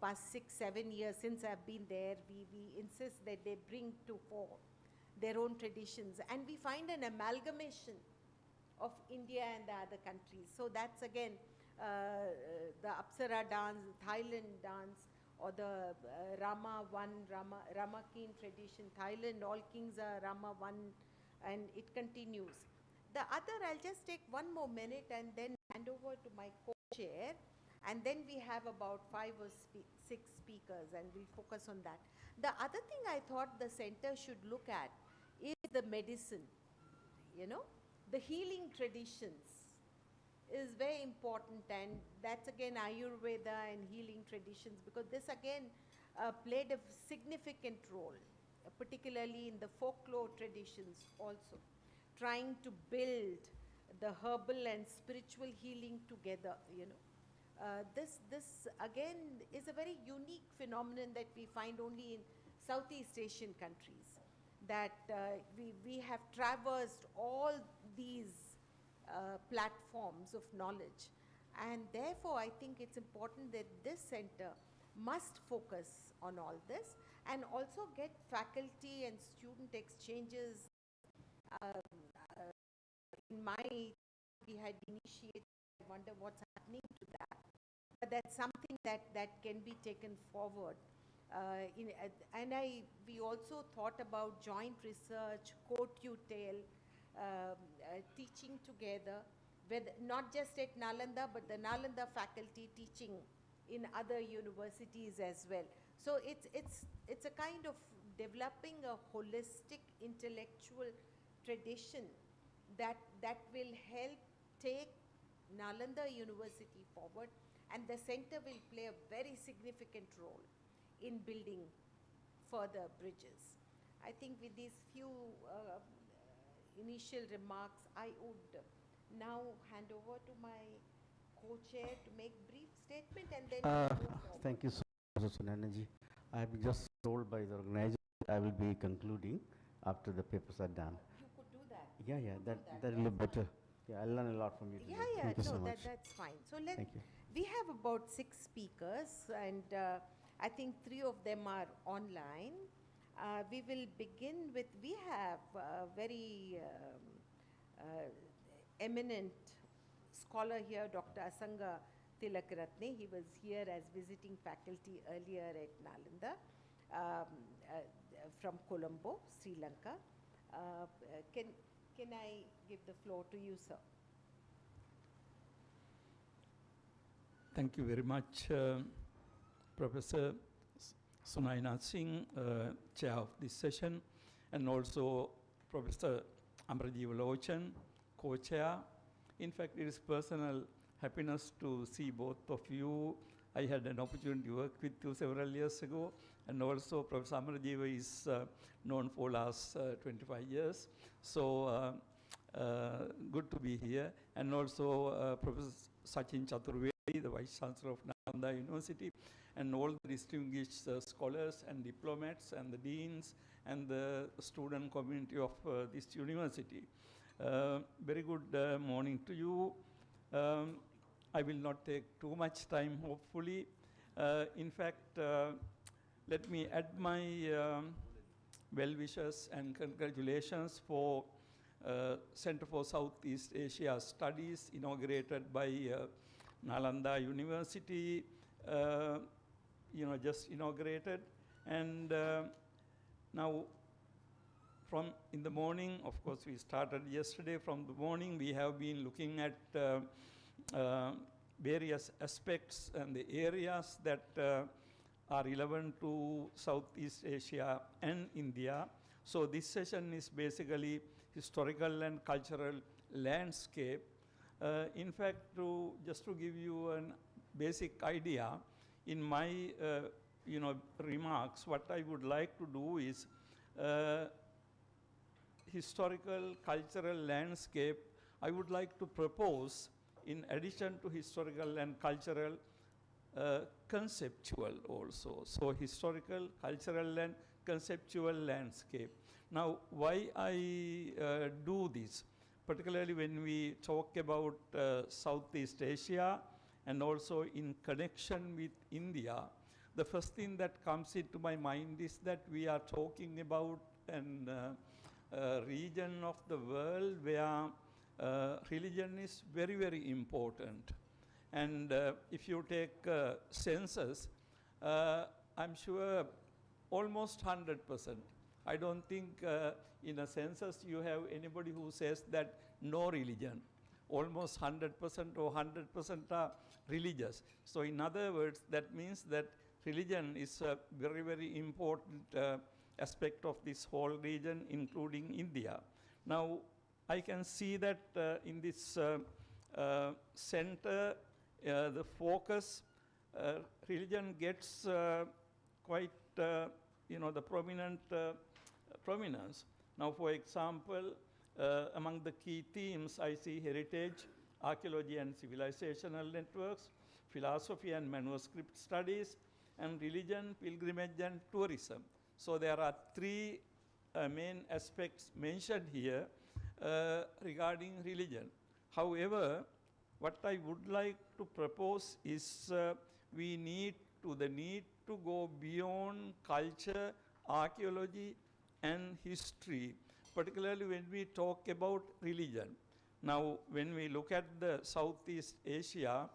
F: Past 6-7 years since I've been there, we insist that they bring to fore their own traditions, and we find an amalgamation of India and the other countries. So that's again the Apsara dance, Thailand dance, or the Rama 1, Rama King tradition, Thailand, all kings are Rama 1, and it continues. The other, I'll just take one more minute and then hand over to my co-chair, and then we have about 5 or 6 speakers, and we'll focus on that. The other thing I thought the center should look at is the medicine, the healing traditions is very important, and that's again Ayurveda and healing traditions, because this again played a significant role, particularly in the folklore traditions also, trying to build the herbal and spiritual healing together, this again is a very unique phenomenon that we find only in Southeast Asian countries, that we have traversed all these platforms of knowledge, and therefore I think it's important that this center must focus on all this and also get faculty and student exchanges. In my, we had initiated, I wonder what's happening to that, but that's something that can be taken forward. We also thought about joint research, co-tutel, teaching together, with not just at Nalanda, but the Nalanda faculty teaching in other universities as well. So it's a kind of developing a holistic intellectual tradition that will help take Nalanda University forward, and the center will play a very significant role in building further bridges. I think with these few initial remarks, I would now hand over to my co-chair to make brief statement, and then we'll move forward.
N: Thank you so much, Professor Sunanaji. I have been just told by the organizer that I will be concluding after the papers are done.
F: You could do that.
N: Yeah, that will be better. Yeah, I'll learn a lot from you today. Thank you so much.
F: That's fine. So
N: Thank you.
F: we have about 6 speakers, and I think 3 of them are online. We will begin with, we have a very eminent scholar here, Dr. Asanga Tilakaratne. He was here as visiting faculty earlier at Nalanda from Colombo, Sri Lanka. Can I give the floor to you, sir?
O: Thank you very much, Professor Sunaina Singh, chair of this session, and also Professor Amrajeev Lochan, co-chair. In fact, it is personal happiness to see both of you. I had an opportunity to work with you several years ago, and also Professor Amrajeev is known for last 25 years. So good to be here. And also Professor Sachin Chaturvedi, the Vice Chancellor of Nalanda University, and all the distinguished scholars and diplomats and the deans and the student community of this university. Very good morning to you. I will not take too much time, hopefully. In fact, let me add my well wishes and congratulations for Center for Southeast Asia Studies, inaugurated by Nalanda University, just inaugurated. And now, from in the morning, of course, we started yesterday. From the morning, we have been looking at various aspects and the areas that are relevant to Southeast Asia and India. So this session is basically historical and cultural landscape. In fact, just to give you a basic idea, in my remarks, what I would like to do is historical cultural landscape. I would like to propose, in addition to historical and cultural, conceptual also. So historical, cultural, and conceptual landscape. Now, why I do this? Particularly when we talk about Southeast Asia and also in connection with India, the first thing that comes into my mind is that we are talking about a region of the world where religion is very, very important. And if you take census, I'm sure almost 100%. I don't think in a census you have anybody who says that no religion. Almost 100% or 100% are religious. So in other words, that means that religion is a very, very important aspect of this whole region, including India. Now, I can see that in this center, the focus, religion gets quite, the prominent prominence. Now, for example, among the key themes, I see heritage, archaeology and civilizational networks, philosophy and manuscript studies, and religion, pilgrimage, and tourism. So there are three main aspects mentioned here regarding religion. However, what I would like to propose is we need to go beyond culture, archaeology, and history, particularly when we talk about religion. Now, when we look at the Southeast Asia,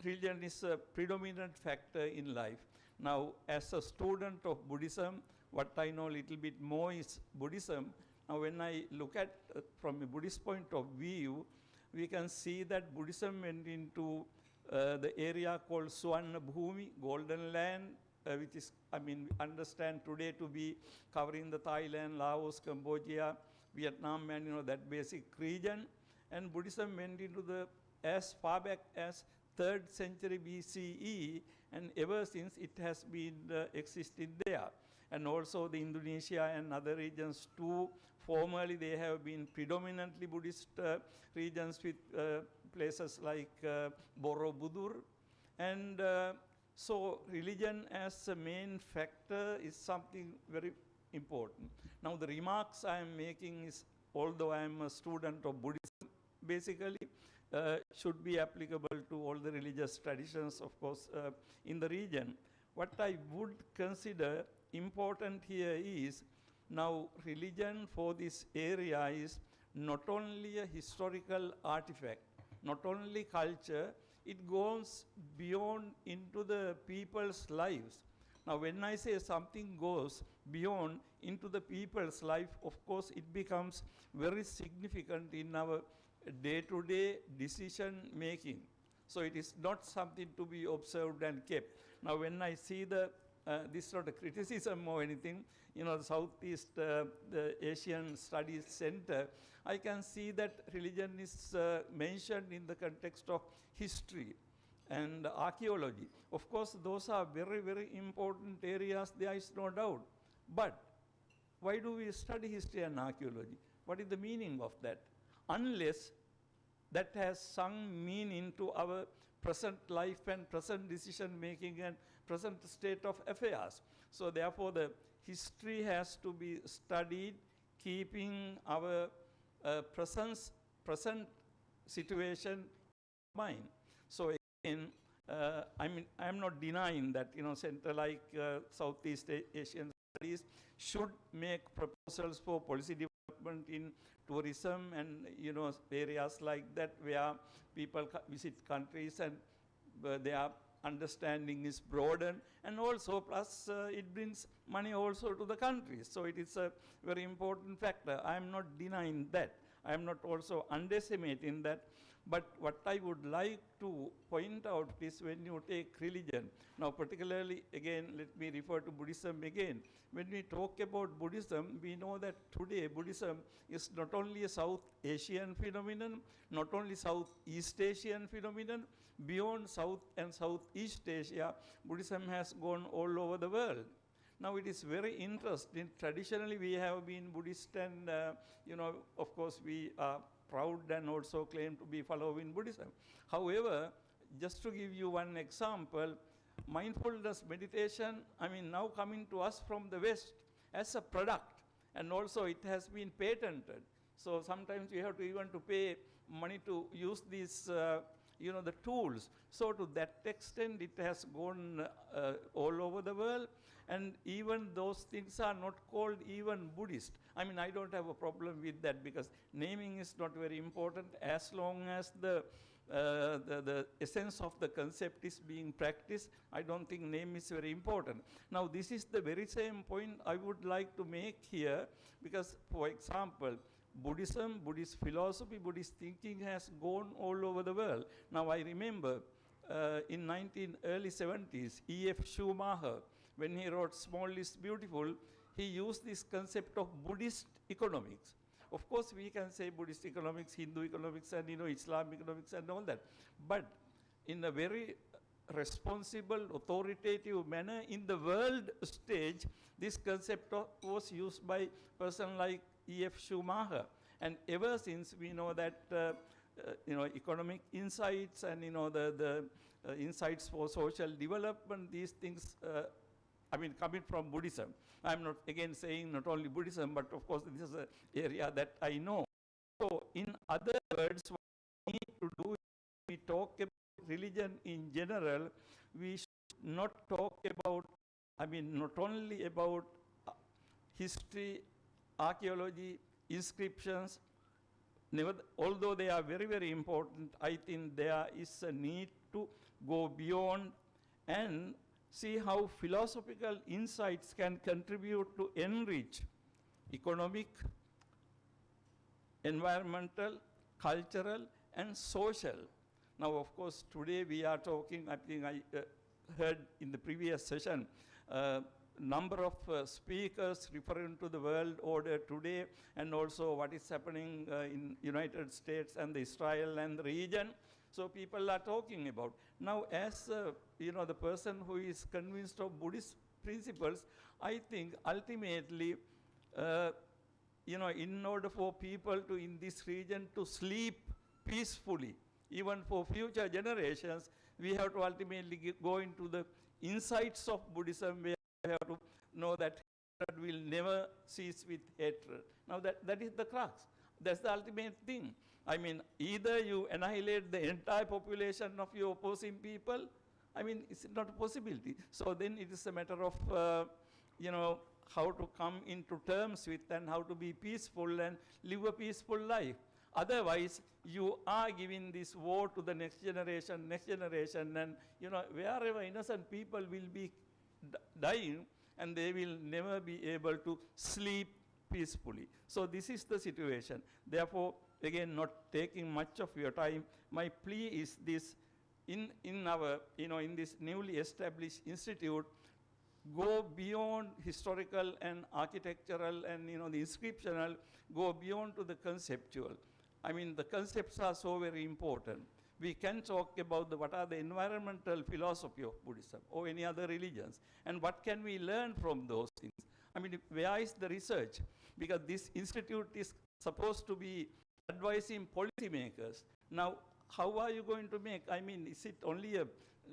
O: religion is a predominant factor in life. Now, as a student of Buddhism, what I know a little bit more is Buddhism. Now, when I look at from a Buddhist point of view, we can see that Buddhism went into the area called Suvarna Bhumi, Golden Land, which is, understand today to be covering the Thailand, Laos, Cambodia, Vietnam, and that basic region. And Buddhism went into the as far back as 3rd century BCE, and ever since it has been existing there. And also the Indonesia and other regions too, formerly they have been predominantly Buddhist regions with places like Borobudur. And so religion as a main factor is something very important. Now the remarks I am making is, although I am a student of Buddhism, basically should be applicable to all the religious traditions, of course, in the region. What I would consider important here is, now religion for this area is not only a historical artifact, not only culture, it goes beyond into the people's lives. Now when I say something goes beyond into the people's life, of course it becomes very significant in our day-to-day decision making. So it is not something to be observed and kept. Now when I see the this sort of criticism or anything, the Southeast the Asian Studies Center, I can see that religion is mentioned in the context of history and archaeology. Of course, those are very, very important areas, there is no doubt. But why do we study history and archaeology? What is the meaning of that? Unless that has some meaning to our present life and present decision making and present state of affairs. So therefore the history has to be studied keeping our present situation in mind. So again, I'm not denying that center like Southeast Asian Studies should make proposals for policy development in tourism and areas like that where people visit countries and their understanding is broadened, and also plus it brings money also to the countries. So it is a very important factor. I am not denying that. I am not also underestimating that. But what I would like to point out is when you take religion, now particularly again, let me refer to Buddhism again. When we talk about Buddhism, we know that today Buddhism is not only a South Asian phenomenon, not only Southeast Asian phenomenon, beyond South and Southeast Asia, Buddhism has gone all over the world. Now it is very interesting. Traditionally we have been Buddhist and, of course we are proud and also claim to be following Buddhism. However, just to give you one example, mindfulness meditation, now coming to us from the West as a product, and also it has been patented. So sometimes we have to even to pay money to use these, the tools. So to that extent, it has gone all over the world, and even those things are not called even Buddhist. I don't have a problem with that because naming is not very important as long as the the essence of the concept is being practiced, I don't think name is very important. Now, this is the very same point I would like to make here, because, for example, Buddhism, Buddhist philosophy, Buddhist thinking has gone all over the world. Now, I remember in early 70s, E.F. Schumacher, when he wrote Small is Beautiful, he used this concept of Buddhist economics. Of course, we can say Buddhist economics, Hindu economics, and Islam economics and all that. But in a very responsible, authoritative manner in the world stage, this concept was used by a person like E.F. Schumacher. And ever since, we know that economic insights and the insights for social development, these things, coming from Buddhism. I'm not again saying not only Buddhism, but of course this is an area that I know. So in other words, what we need to do is, we talk about religion in general, we should not talk about, not only about history, archaeology, inscriptions. Although they are very, very important, I think there is a need to go beyond and see how philosophical insights can contribute to enrich economic, environmental, cultural, and social. Now, of course, today we are talking, I think I heard in the previous session, number of speakers referring to the world order today, and also what is happening in United States and Israel and the region. So people are talking about. Now, as the person who is convinced of Buddhist principles, I think ultimately, in order for people to in this region to sleep peacefully, even for future generations, we have to ultimately go into the insights of Buddhism, where we have to know that hatred will never cease with hatred. Now, that is the crux. That's the ultimate thing. Either you annihilate the entire population of your opposing people, it's not a possibility. So then it is a matter of, how to come into terms with and how to be peaceful and live a peaceful life. Otherwise, you are giving this war to the next generation, and, wherever innocent people will be dying, and they will never be able to sleep peacefully. So this is the situation. Therefore, again, not taking much of your time, my plea is this: in our, in this newly established institute, go beyond historical and architectural and, the inscriptional, go beyond to the conceptual. The concepts are so very important. We can talk about what are the environmental philosophy of Buddhism or any other religions, and what can we learn from those things. Where is the research? Because this institute is supposed to be advising policymakers. Now, how are you going to make, is it only a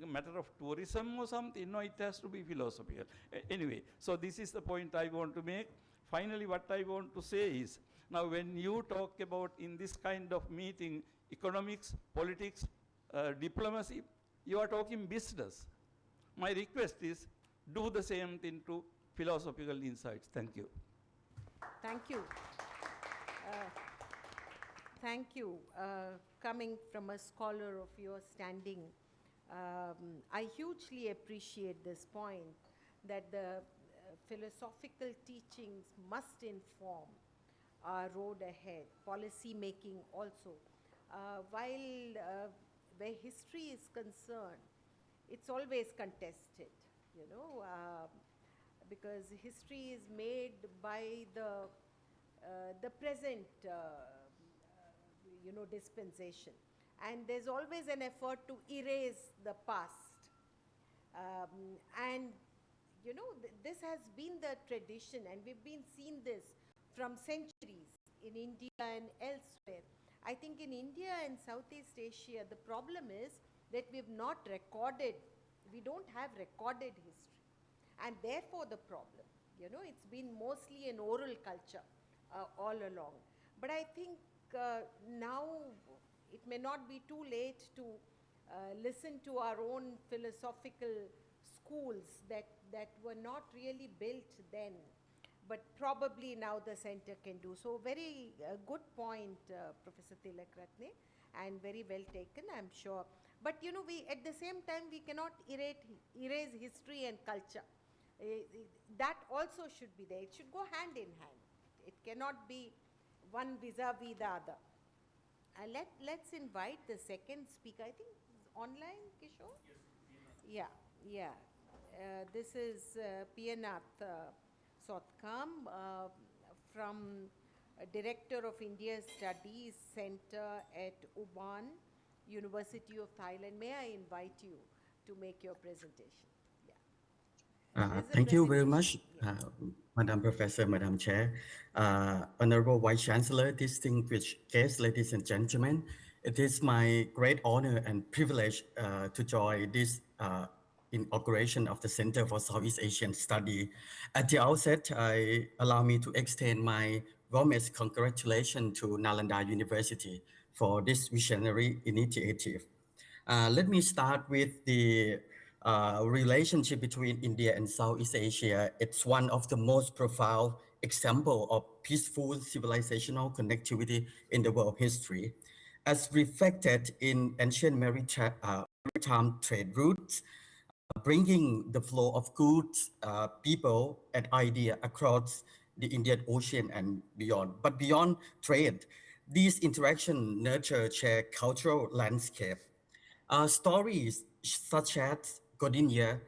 O: matter of tourism or something? No, it has to be philosophical. Anyway, so this is the point I want to make. Finally, what I want to say is, now when you talk about in this kind of meeting, economics, politics, diplomacy, you are talking business. My request is, do the same thing to philosophical insights. Thank you.
F: Thank you. Thank you. Coming from a scholar of your standing, I hugely appreciate this point that the philosophical teachings must inform our road ahead, policy making also. While where history is concerned, it's always contested, because history is made by the present dispensation, and there's always an effort to erase the past. And this has been the tradition, and we've been seeing this from centuries in India and elsewhere. I think in India and Southeast Asia, the problem is that we don't have recorded history, and therefore the problem. It's been mostly an oral culture all along. But I think now it may not be too late to listen to our own philosophical schools that were not really built then, but probably now the center can do. So very good point, Professor Tilak Ratne. and very well taken, I'm sure. But you know, we at the same time we cannot erase history and culture. That also should be there. It should go hand in hand. It cannot be one vis-a-vis the other. Let's invite the second speaker. I think online, Kishore? Yeah, yeah. This is Piyanath Sotkam from Director of India Studies Center at Ubon, University of Thailand. May I invite you to make your presentation?
P: Thank you very much, Madam Professor, Madam Chair, Honorable Vice Chancellor, distinguished guests, ladies and gentlemen. It is my great honor and privilege to join this inauguration of the Center for Southeast Asian Study. At the outset, allow me to extend my warmest congratulations to Nalanda University for this visionary initiative. Let me start with the relationship between India and Southeast Asia. It's one of the most profound example of peaceful civilizational connectivity in the world history. As reflected in ancient maritime trade routes, bringing the flow of goods, people, and idea across the Indian Ocean and beyond. But beyond trade, these interactions nurture shared cultural landscape. Stories such as Godinia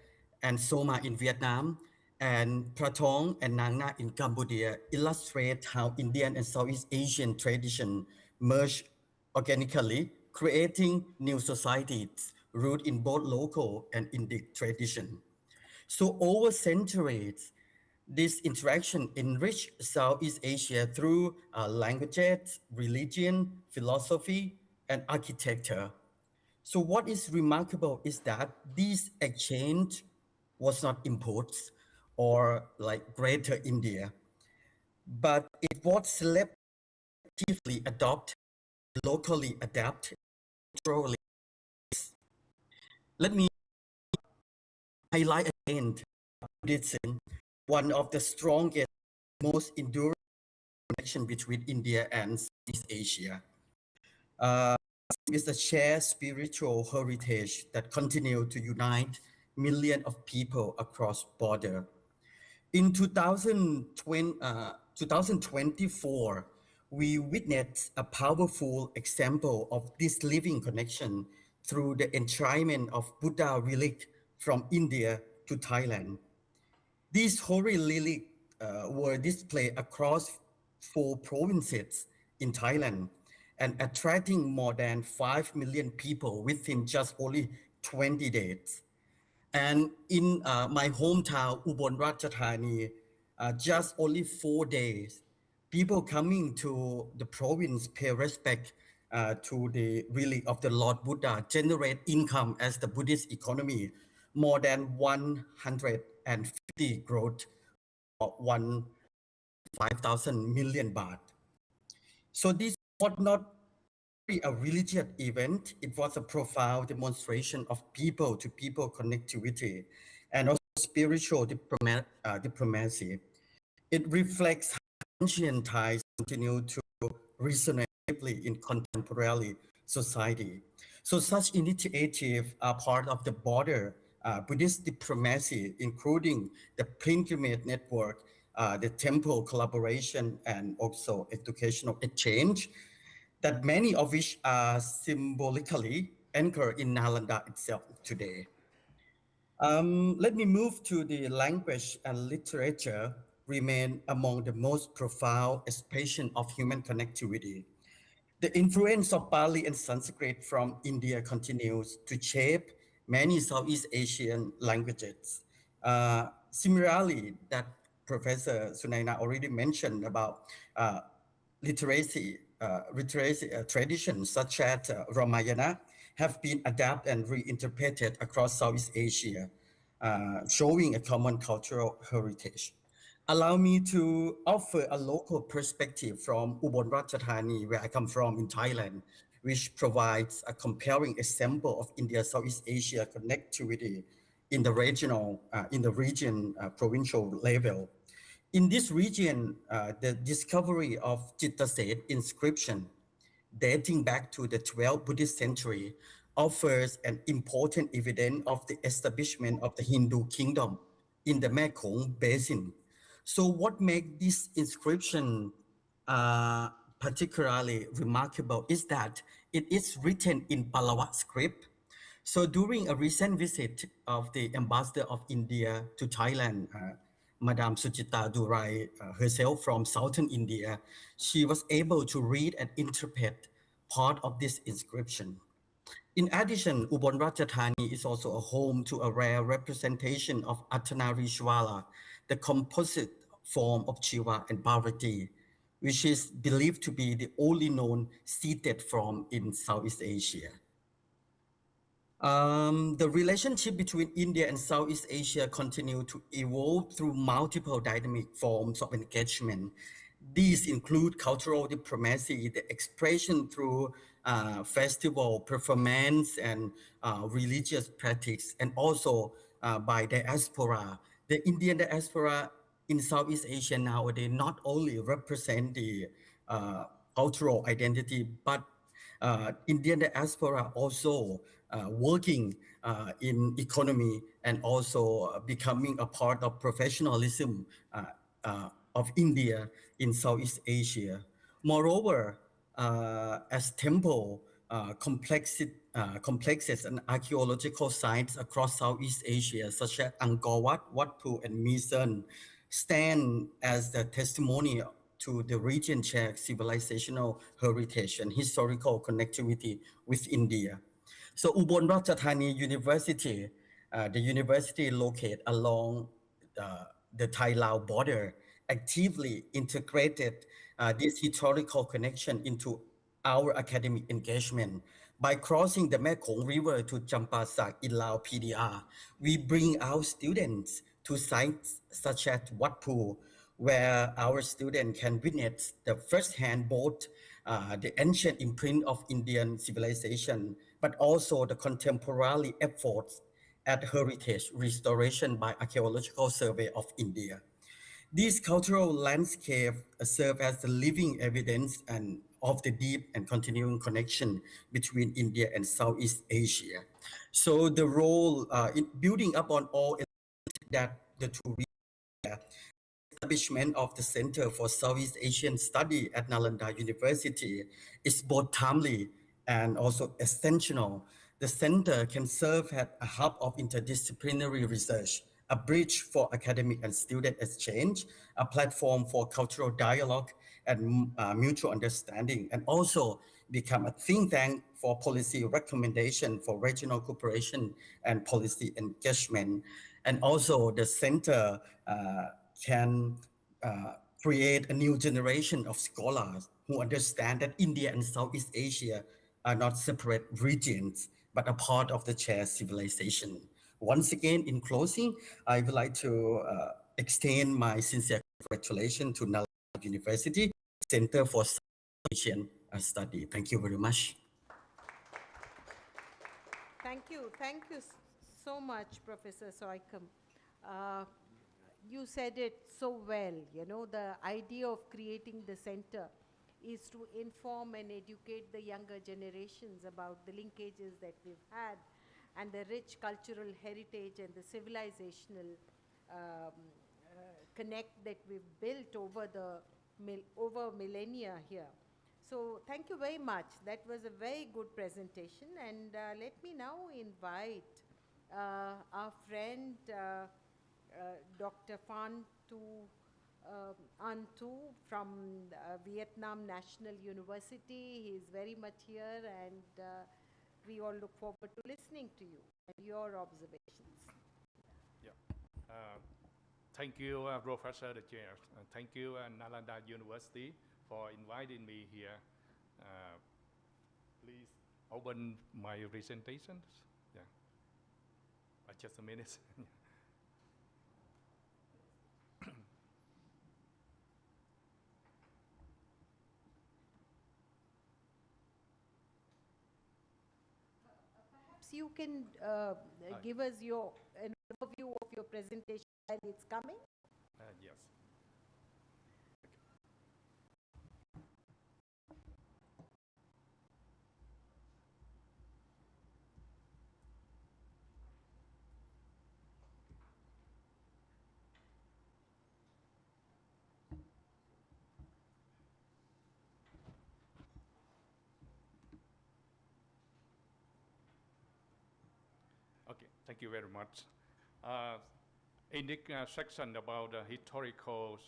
P: and Soma in Vietnam and Pratong and Nang Na in Cambodia illustrate how Indian and Southeast Asian tradition merge organically, creating new societies rooted in both local and Indic tradition. So over centuries, this interaction enriched Southeast Asia through languages, religion, philosophy, and architecture. So what is remarkable is that this exchange was not imports or like Greater India, but it was selectively adopted, locally adapted, culturally. Let me highlight again Buddhism, one of the strongest, most enduring connection between India and Southeast Asia. Is a shared spiritual heritage that continue to unite millions of people across border. In 2024, we witnessed a powerful example of this living connection through the enshrinement of Buddha relic from India to Thailand. These holy relics were displayed across 4 provinces in Thailand and attracting more than 5 million people within just only 20 days. And in my hometown, Ubon Ratchathani, just only 4 days, people coming to the province pay respect to the relic of the Lord Buddha, generate income as the Buddhist economy, more than 150 growth, or 5,000 million baht. So this was not a religious event, it was a profound demonstration of people-to-people connectivity and also spiritual diplomacy. It reflects how ancient ties continue to resonate deeply in contemporary society. So such initiatives are part of the broader Buddhist diplomacy, including the pilgrimage network, the temple collaboration, and also educational exchange, that many of which are symbolically anchored in Nalanda itself today. Let me move to the language and literature remain among the most profound expression of human connectivity. The influence of Pali and Sanskrit from India continues to shape many Southeast Asian languages. Similarly, that Professor Sunaina already mentioned about literacy traditions such as Ramayana have been adapted and reinterpreted across Southeast Asia, showing a common cultural heritage. Allow me to offer a local perspective from Ubon Ratchathani, where I come from in Thailand, which provides a comparing example of India-Southeast Asia connectivity in the region provincial level. In this region, the discovery of Chittaset inscription dating back to the 12th Buddhist century, offers an important evidence of the establishment of the Hindu kingdom in the Mekong Basin. So what makes this inscription particularly remarkable is that it is written in Pallava script. So during a recent visit of the ambassador of India to Thailand, Madame Suchita Durai herself from southern India, she was able to read and interpret part of this inscription. In addition, Ubon Ratchathani is also a home to a rare representation of Ardhanarishvara, the composite form of Shiva and Parvati, which is believed to be the only known seated form in Southeast Asia. The relationship between India and Southeast Asia continue to evolve through multiple dynamic forms of engagement. These include cultural diplomacy, the expression through festival, performance, and religious practice, and also by diaspora. The Indian diaspora in Southeast Asia nowadays not only represent the cultural identity, but Indian diaspora also working in economy and also becoming a part of professionalism of India in Southeast Asia. Moreover, as temple complexes and archaeological sites across Southeast Asia, such as Angkor Wat, Wat Phu, and Misan, stand as the testimony to the region shared civilizational heritage and historical connectivity with India. So Ubon Ratchathani University, the university located along the Thai-Lao border, actively integrated this historical connection into our academic engagement. By crossing the Mekong River to Champasak in Lao PDR, we bring our students to sites such as Wat Phu, where our students can witness the first-hand both the ancient imprint of Indian civilization, but also the contemporary efforts at heritage restoration by Archaeological Survey of India. These cultural landscapes serve as the living evidence and of the deep and continuing connection between India and Southeast Asia. So the role in building up on all that the two establishment of the Center for Southeast Asian Study at Nalanda University is both timely and also essential. The center can serve as a hub of interdisciplinary research, a bridge for academic and student exchange, a platform for cultural dialogue and mutual understanding, and also become a think tank for policy recommendation for regional cooperation and policy engagement. And also the center can create a new generation of scholars who understand that India and Southeast Asia are not separate regions, but a part of the shared civilization. Once again, in closing, I would like to extend my sincere congratulations to Nalanda University Center for Southeast Asian Study. Thank you very much.
F: Thank you. Thank you so much, Professor Soikam. You said it so well. You know, the idea of creating the center is to inform and educate the younger generations about the linkages that we've had and the rich cultural heritage and the civilizational connect that we've built over millennia here. So thank you very much. That was a very good presentation. And let me now invite our friend Dr. Phan An Tu from Vietnam National University. He is very much here, and we all look forward to listening to you and your observations.
Q: Yeah. Thank you, Professor the Chair. Thank you, Nalanda University, for inviting me here. Please open my presentations. Yeah. Just a minute.
F: Perhaps you can give us an overview of your presentation while it's coming.
Q: Yes. Okay, thank you very much. In this section about historical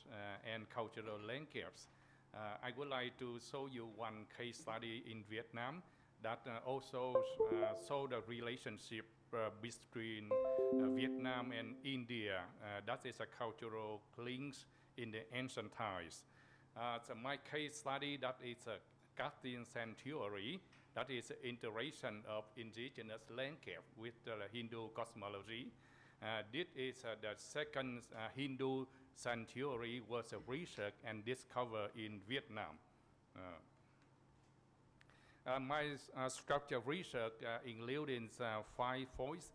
Q: and cultural landscapes, I would like to show you one case study in Vietnam that also show the relationship between Vietnam and India. That is a cultural links in the ancient times. So my case study that is a Castilian sanctuary, that is integration of indigenous landscape with the Hindu cosmology. This is the second Hindu sanctuary was researched and discovered in Vietnam. My structure research includes 5 points.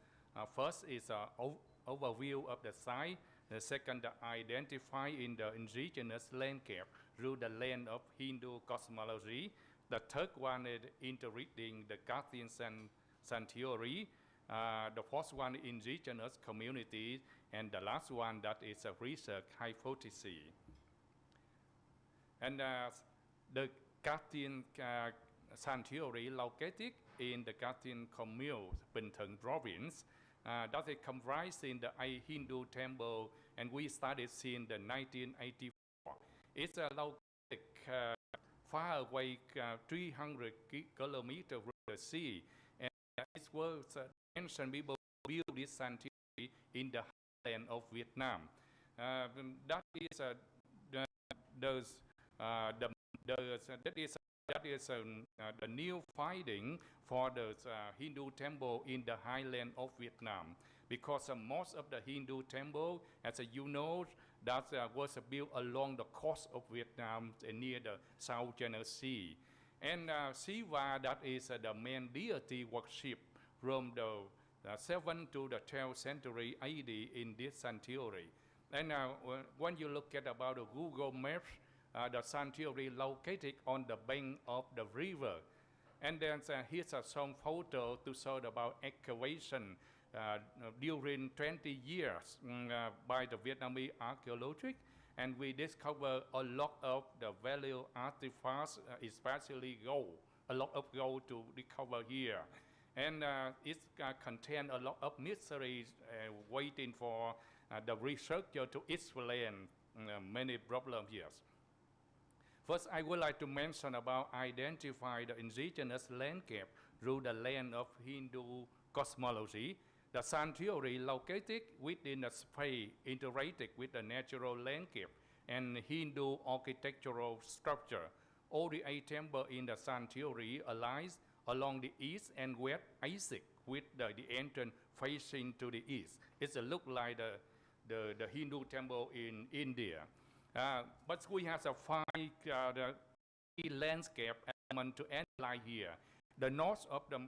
Q: First is an overview of the site. The second, identifying the indigenous landscape through the lens of Hindu cosmology. The third one is integrating the Castilian sanctuary. The fourth one, indigenous communities. And the last one, that is a research hypothesis. And the Castilian sanctuary located in the Castilian commune, Bình Thuận province, that is comprised in the Hindu temple, and we started since the 1984. It's located far away, 300 kilometers from the sea, and it was ancient people built this sanctuary in the highland of Vietnam. That is the new finding for the Hindu temple in the highland of Vietnam, because most of the Hindu temple, as you know, that was built along the coast of Vietnam near the South China Sea. And Shiva, that is the main deity worship from the 7th to the 12th century AD in this sanctuary. And when you look at about the Google Maps, the sanctuary located on the bank of the river. And then here's some photo to show about excavation during 20 years by the Vietnamese archaeologists. And we discover a lot of the value artifacts, especially gold, a lot of gold to recover here. And it contains a lot of mysteries waiting for the researcher to explain many problems here. First, I would like to mention about identify the indigenous landscape through the lens of Hindu cosmology. The sanctuary located within a space integrated with the natural landscape and Hindu architectural structure. All the 8 temples in the sanctuary lies along the east and west axis with the entrance facing to the east. It looks like the Hindu temple in India. But we have a 5 landscape element to analyze here. The north of the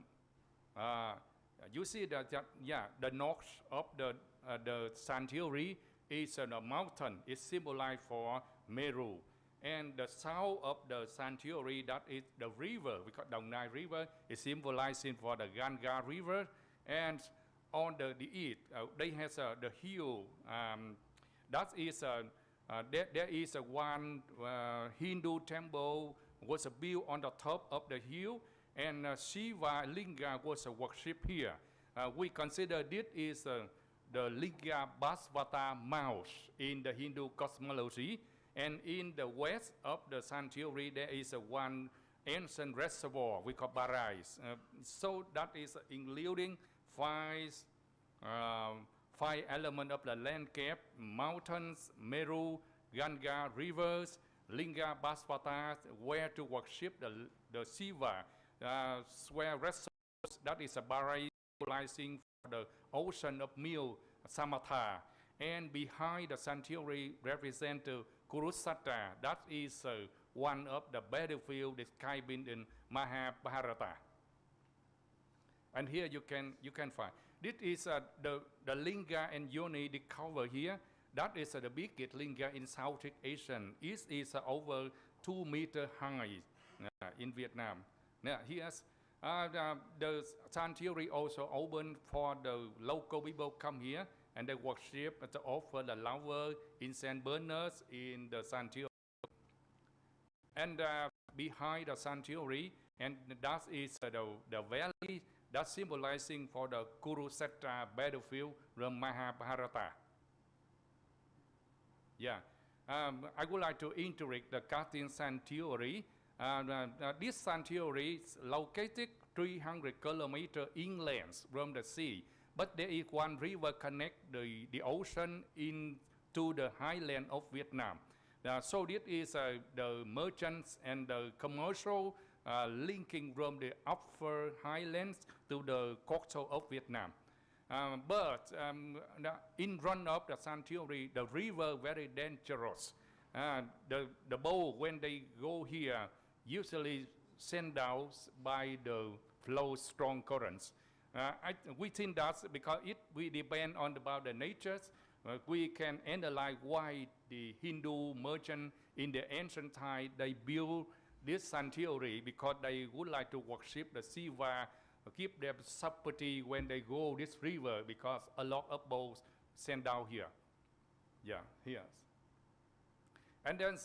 Q: you see that the north of the sanctuary is a mountain. It's symbolized for Meru. And the south of the sanctuary, that is the river, we call Dong Nai River, is symbolizing for the Ganga River. And on the east, they have the hill. That is there is one Hindu temple was built on the top of the hill, and Shiva Linga was worshipped here. We consider this is the Linga Basvata Mount in the Hindu cosmology. And in the west of the sanctuary, there is one ancient reservoir we call Barais. So that is including 5 elements of the landscape: mountains, Meru, Ganga rivers, Linga Basvata, where to worship the Shiva, where reservoirs, that is a Barai symbolizing for the ocean of milk, Samatha. And behind the sanctuary represents Kurukshetra. That is one of the battlefield described in Mahabharata. And here you can find. This is the Linga and Yoni discovered here. That is the biggest Linga in Southeast Asia. It is over 2 meters high in Vietnam. Now here's the sanctuary also open for the local people come here and they worship and to offer the flower, incense burners in the sanctuary. And behind the sanctuary, and that is the valley That's symbolizing for the Kurukshetra battlefield from Mahabharata. Yeah, I would like to integrate the Kartin sand theory. This sand theory is located 300 kilometers inland from the sea, but there is one river connect the ocean into the highland of Vietnam. So this is the merchants and the commercial linking from the upper highlands to the coastal of Vietnam. But in front of the sand theory, the river very dangerous. The boat, when they go here, usually sent out by the flow strong currents. We think that's because we depend on about the natures. We can analyze why the Hindu merchant in the ancient time, they built this sand theory because they would like to worship the Shiva, keep their property when they go this river, because a lot of boats sent down here. Yeah, here. And then,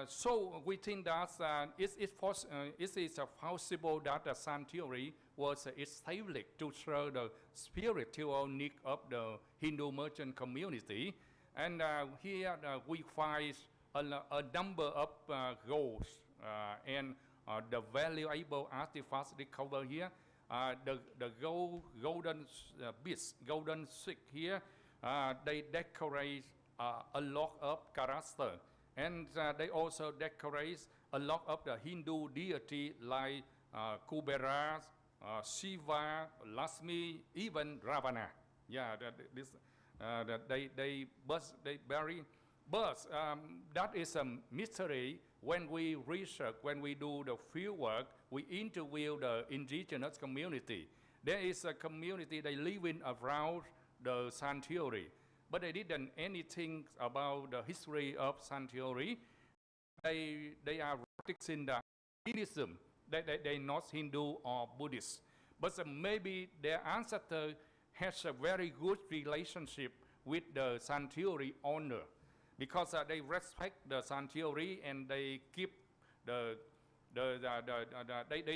Q: so we think that it is possible that the sand theory was established to serve the spiritual need of the Hindu merchant community. And here we find a number of gold and the valuable artifacts recovered here. The golden beads, golden stick here, they decorate a lot of character. And they also decorate a lot of the Hindu deity like Kubera, Shiva, Lakshmi, even Ravana. Yeah, they bury. But that is a mystery. When we research, when we do the field work, we interview the indigenous community. There is a community they live in around the sand theory, but they didn't anything about the history of sand theory. They are practicing the Buddhism. They're not Hindu or Buddhist. But maybe their ancestor has a very good relationship with the sand theory owner, because they respect the sand theory and they keep they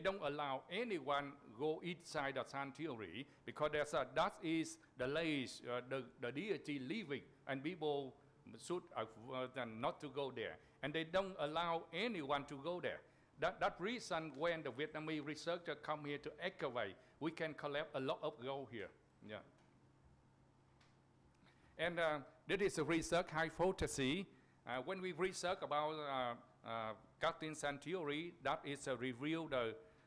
Q: don't allow anyone go inside the sand theory, because that is the place the deity living, and people should not to go there, and they don't allow anyone to go there. That reason when the Vietnamese researcher come here to excavate, we can collect a lot of gold here. Yeah. And that is a research hypothesis. When we research about Kartin sand theory, that is revealed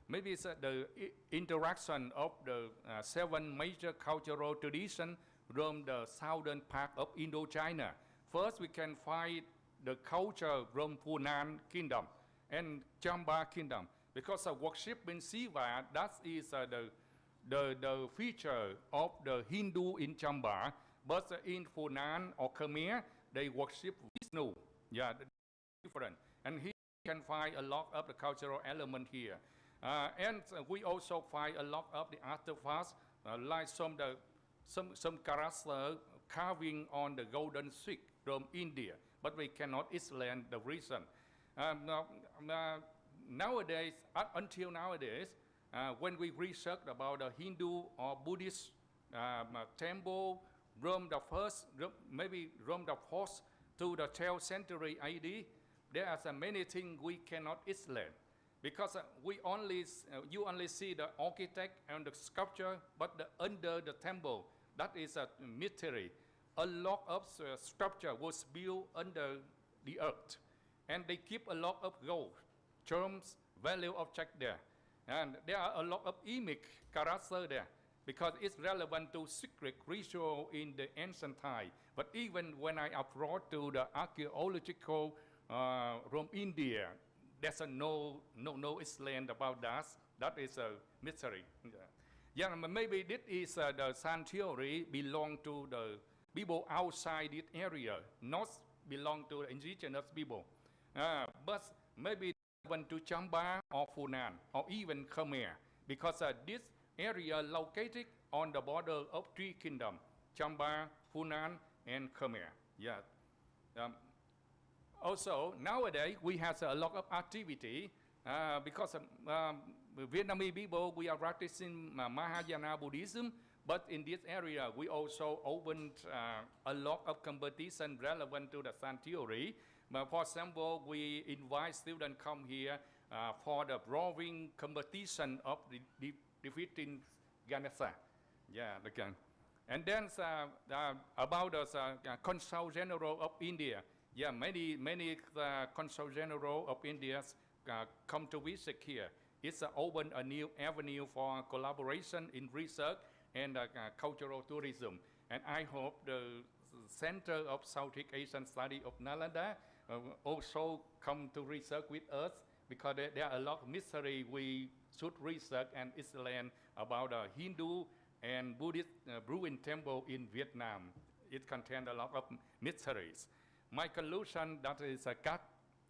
Q: maybe it's the interaction of the 7 major cultural traditions from the southern part of Indochina. First, we can find the culture from Funan Kingdom and Chamba Kingdom, because of worshiping Shiva, that is the feature of the Hindu in Chamba. But in Funan or Khmer, they worship Vishnu. Yeah, different. And here you can find a lot of the cultural element here. And we also find a lot of the artifacts, like some character carving on the golden stick from India. But we cannot explain the reason. Nowadays, until nowadays, when we research about the Hindu or Buddhist temple, Rome the first, maybe Rome the 4th to the 12th century AD, there are many things we cannot explain, because you only see the architect and the sculpture, but under the temple, that is a mystery. A lot of structure was built under the earth, and they keep a lot of gold, germs, value object there, and there are a lot of image character there, because it's relevant to secret ritual in the ancient time. But even when I approach to the archaeological from India, there's no explain about that. That is a mystery. Yeah, maybe this is the sand theory belong to the people outside this area, not belong to the indigenous people. But maybe went to Chamba or Funan or even Khmer, because this area located on the border of 3 kingdoms, Chamba, Funan, and Khmer. Yeah. Also, nowadays, we have a lot of activity because Vietnamese people, we are practicing Mahayana Buddhism, but in this area, we also opened a lot of competition relevant to the San theory. For example, we invite students come here for the drawing competition of defeating Ganesha. Yeah, okay. And then about the Consul General of India. Yeah, many Consul General of India come to visit here. It's opened a new avenue for collaboration in research and cultural tourism. And I hope the Center of Southeast Asian Study of Nalanda also come to research with us, because there are a lot of mystery we should research and explain about Hindu and Buddhist ruin temple in Vietnam. It contains a lot of mysteries. My conclusion that is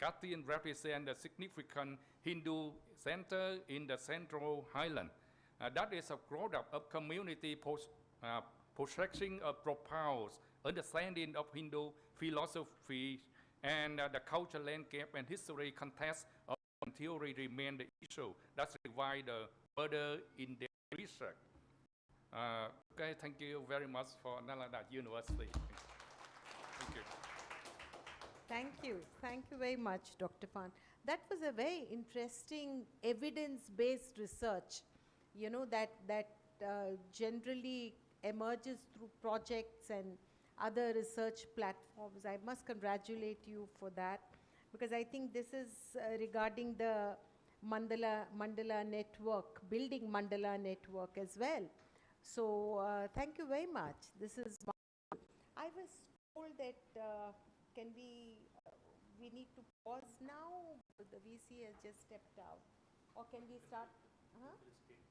Q: Katyn represents a significant Hindu center in the Central Highland. That is a product of community possessing a profound understanding of Hindu philosophy, and the cultural landscape and history context of theory remain the issue. That's why the further in their research. Okay, thank you very much for Nalanda University. Thank you.
F: Thank you. Thank you very much, Dr. Phan. That was a very interesting evidence-based research, you know, that generally emerges through projects and other research platforms. I must congratulate you for that, because I think this is regarding the Mandala network, building Mandala network as well. So thank you very much. This is, I was told that we need to pause now. The VC has just stepped out. Or can we start?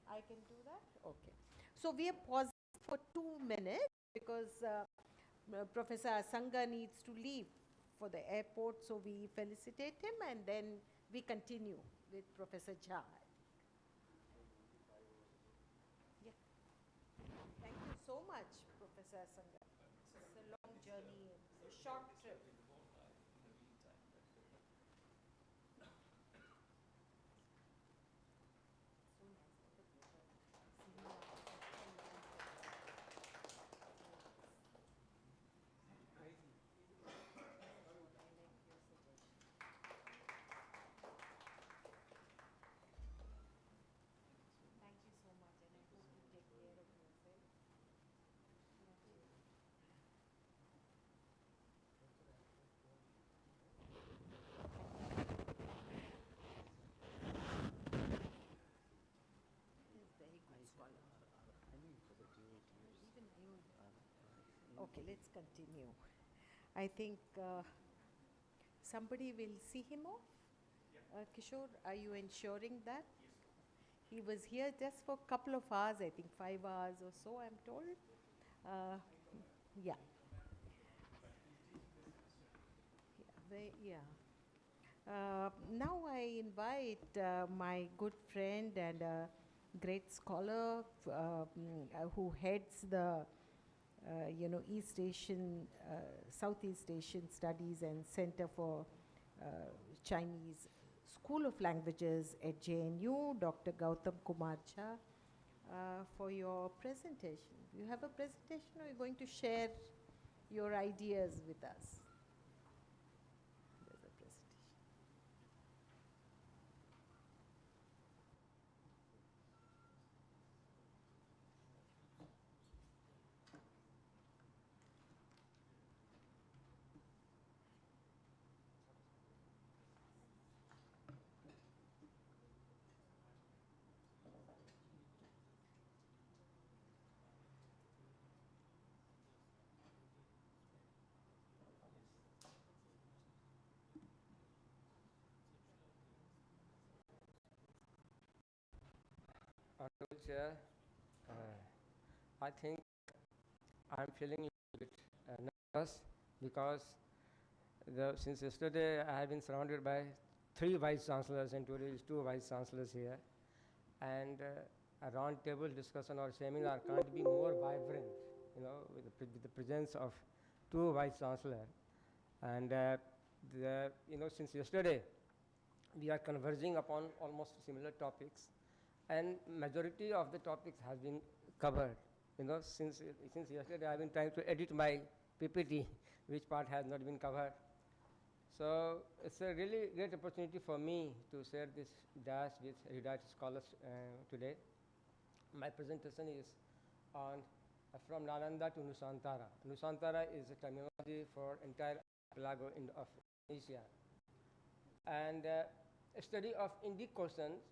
F: I can do that? Okay. So we are pausing for 2 minutes because Professor Asanga needs to leave for the airport. So we felicitate him and then we continue with Professor Jha. Yeah. Thank you so much, Professor Asanga. It's a long journey, a short trip. Okay, let's continue. I think somebody will see him off. Kishore, are you ensuring that? He was here just for a couple of hours, I think 5 hours or so, I'm told. Yeah. Now I invite my good friend and great scholar who heads the East Asian, Southeast Asian Studies and Center for Chinese School of Languages at JNU, Dr. Gautam Kumar Jha, for your presentation. You have a presentation, or are you going to share your ideas with us? There's a presentation.
E: Honorable Chair, I think I'm feeling a bit nervous because since yesterday I have been surrounded by 3 vice chancellors and today is 2 vice chancellors here, and a round table discussion or seminar can't be more vibrant, with the presence of 2 vice chancellors. And since yesterday we are converging upon almost similar topics. and majority of the topics has been covered. You know, since yesterday I've been trying to edit my PPT, which part has not been covered. So it's a really great opportunity for me to share this dash with erudite scholars today. My presentation is on from Nalanda to Nusantara. Nusantara is a terminology for entire archipelago of Indonesia. And a study of Indic questions,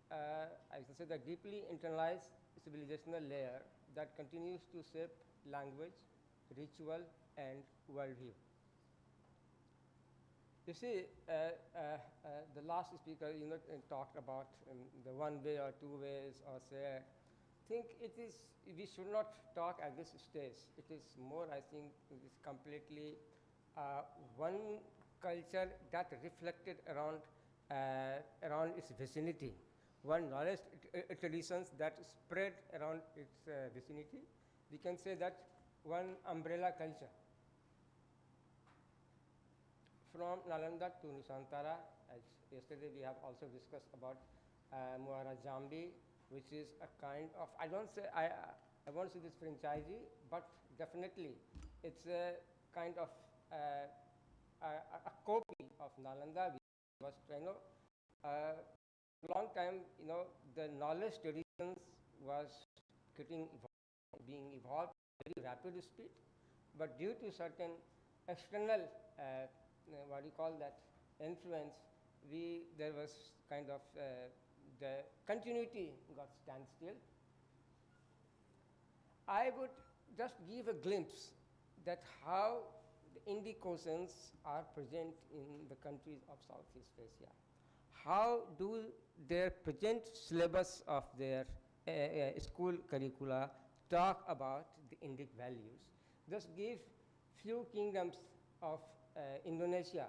E: I can say the deeply internalized civilizational layer that continues to shape language, ritual, and worldview. You see, the last speaker, talked about the one way or two ways or say, I think we should not talk at this stage. It is more, I think, it is completely one culture that reflected around its vicinity, one knowledge traditions that spread around its vicinity. We can say that one umbrella culture. From Nalanda to Nusantara, as yesterday we have also discussed about Muara Jambi, which is a kind of, I won't say this franchisee, but definitely it's a kind of a copy of Nalanda, which was, long time, the knowledge traditions was being evolved at very rapid speed, but due to certain external what do you call that, influence, there was kind of the continuity got standstill. I would just give a glimpse that how the Indic oceans are present in the countries of Southeast Asia. How do their present syllabus of their school curricula talk about the Indic values? Just give few kingdoms of Indonesia.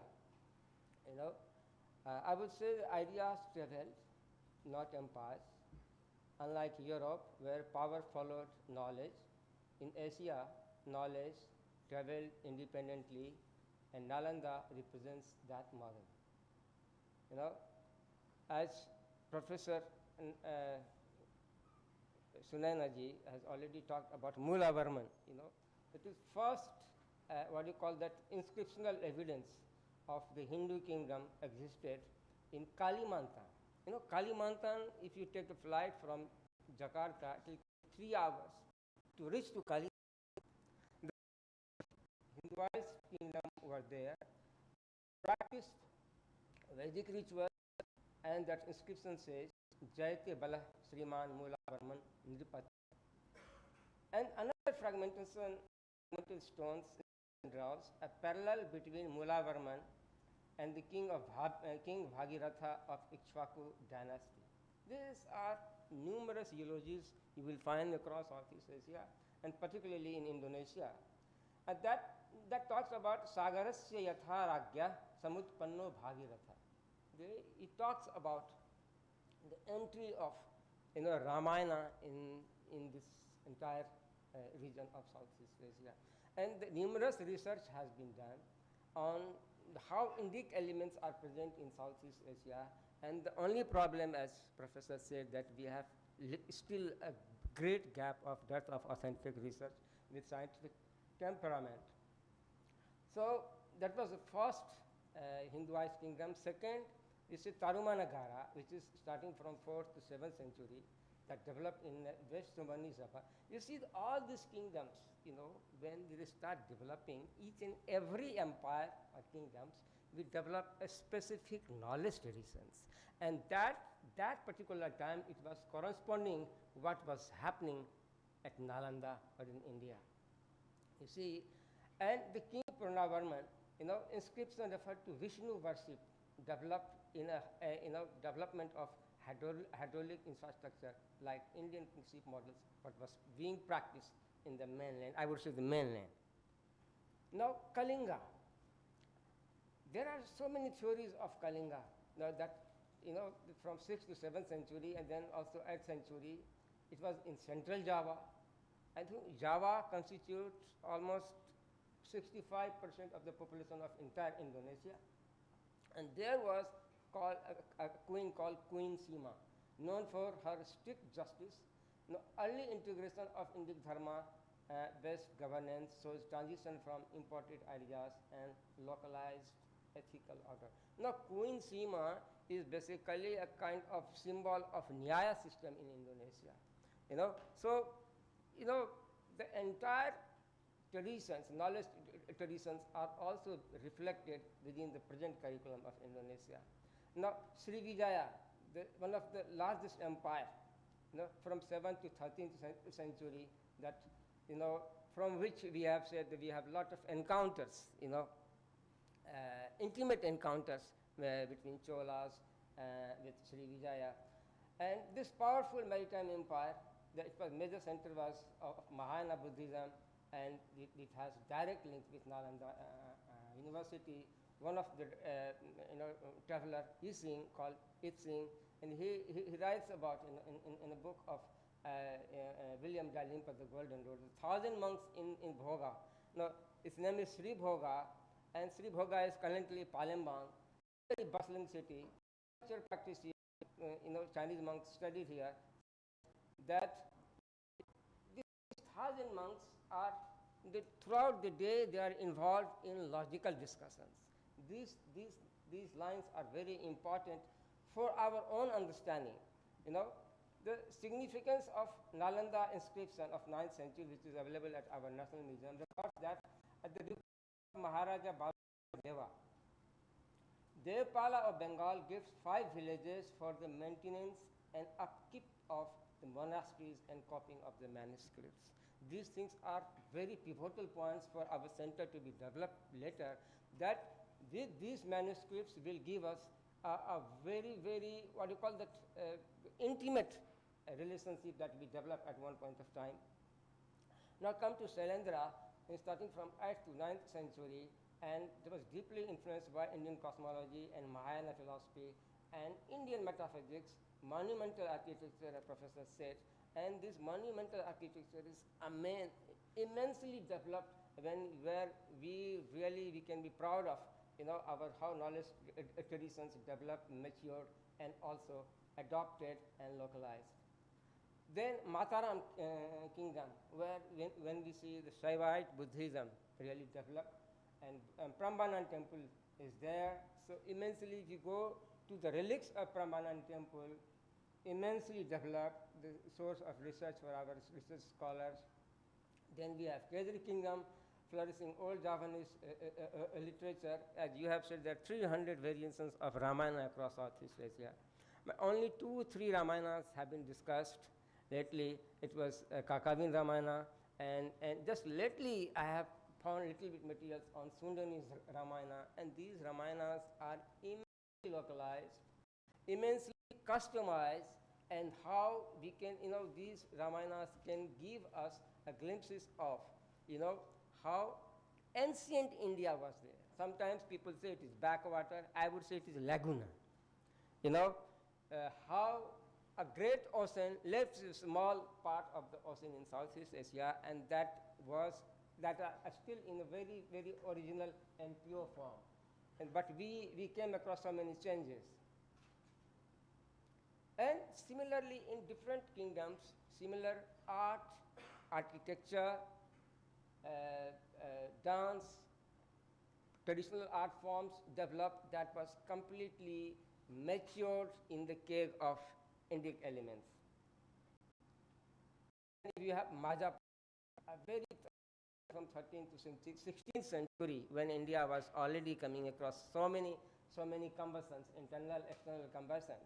E: I would say the ideas traveled, not empires. Unlike Europe, where power followed knowledge, in Asia, knowledge traveled independently, and Nalanda represents that model. As Professor Sunainaji has already talked about Mula Varman, it is first, what do you call that, inscriptional evidence of the Hindu kingdom existed in Kalimantan. Kalimantan, if you take a flight from Jakarta, it will take 3 hours to reach to Kalimantan. The Hinduized kingdom were there, practiced Vedic rituals, and that inscription says, Jayate Bala Sriman Mula Varman Nripati. And another fragmental stones draws a parallel between Mula Varman and the king Bhagiratha of Ikshvaku dynasty. These are numerous eulogies you will find across Southeast Asia and particularly in Indonesia. And that talks about Sagarasya Yatha Ragya Samutpanno Bhagiratha. It talks about the entry of Ramayana in this entire region of Southeast Asia. And numerous research has been done on how Indic elements are present in Southeast Asia. And the only problem, as Professor said, that we have still a great gap of depth of authentic research with scientific temperament. So that was the first Hinduized kingdom. Second is Tarumanagara, which is starting from 4th to 7th century, that developed in West Sumani Java. You see, all these kingdoms, when they start developing, each and every empire or kingdoms will develop a specific knowledge traditions. And that particular time, it was corresponding what was happening at Nalanda or in India. You see, and the king Purnavarman, inscription referred to Vishnu worship developed in a development of hydraulic infrastructure like Indian kingship models, what was being practiced in the mainland, I would say the mainland. Now, Kalinga. There are so many theories of Kalinga. Now that, from 6th to 7th century and then also 8th century, it was in central Java. I think Java constitutes almost 65% of the population of entire Indonesia. And there was a queen called Queen Sima. known for her strict justice. Early integration of Indic Dharma based governance shows transition from imported ideas and localized ethical order. Now, Queen Sima is basically a kind of symbol of Nyaya system in Indonesia. So, the entire traditions, knowledge traditions are also reflected within the present curriculum of Indonesia. Now, Sriwijaya, one of the largest empire, from 7th to 13th century, that, from which we have said that we have a lot of encounters, intimate encounters between Cholas with Sriwijaya. And this powerful maritime empire, its major center was of Mahayana Buddhism, and it has direct link with Nalanda University. One of the traveler, Yixing, called Yixing, and he writes about in a book of William Dalimpa, The Golden Road, 1,000 monks in Bhoga. Now, its name is Sri Bhoga, and Sri Bhoga is currently Palembang, very bustling city. Culture practice here, Chinese monks studied here. That these 1,000 monks are, throughout the day, they are involved in logical discussions. These lines are very important for our own understanding. The significance of Nalanda inscription of 9th century, which is available at our National Museum, records that at the request of Maharaja Deva, Devpala of Bengal gives 5 villages for the maintenance and upkeep of the monasteries and copying of the manuscripts. These things are very pivotal points for our center to be developed later, that these manuscripts will give us a very, very, intimate relationship that we developed at one point of time. Now come to Shailendra, starting from 8th to 9th century, and it was deeply influenced by Indian cosmology and Mahayana philosophy and Indian metaphysics, monumental architecture, a professor said, and this monumental architecture is immensely developed where we can be proud of, how knowledge traditions developed, matured, and also adopted and localized. Then Mataram kingdom, where when we see the Shaivite Buddhism really developed, and Prambanan temple is there. So immensely, if you go to the relics of Prambanan temple, immensely developed, the source of research for our research scholars. Then we have Kedri kingdom, flourishing old Javanese literature. As you have said, there are 300 variations of Ramayana across Southeast Asia. But only 2-3 Ramayanas have been discussed lately. It was Kakavin Ramayana, and just lately I have found little bit materials on Sundanese Ramayana, and these Ramayanas are immensely localized, immensely customized, and how we can, these Ramayanas can give us a glimpses of, how ancient India was there. Sometimes people say it is backwater. I would say it is laguna. How a great ocean left a small part of the ocean in Southeast Asia, and that are still in a very, very original and pure form. But we came across so many changes. And similarly, in different kingdoms, similar art, architecture, dance, traditional art forms developed that was completely matured in the cave of Indic elements. And you have Maja, a very from 13th to 16th century, when India was already coming across so many combustions, internal, external combustions.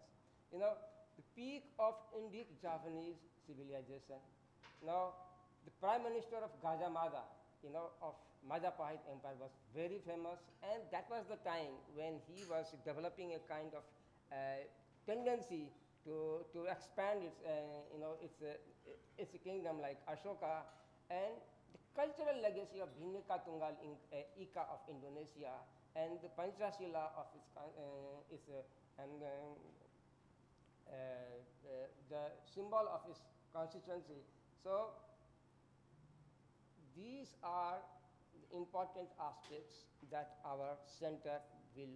E: The peak of Indic Javanese civilization. Now, the Prime Minister of Gajamada, of Majapahit Empire was very famous, and that was the time when he was developing a kind of tendency to expand its kingdom like Ashoka, and the cultural legacy of Bhinneka Tunggal Ika of Indonesia, and the Panchashila of the symbol of its constituency. So these are the important aspects that our center will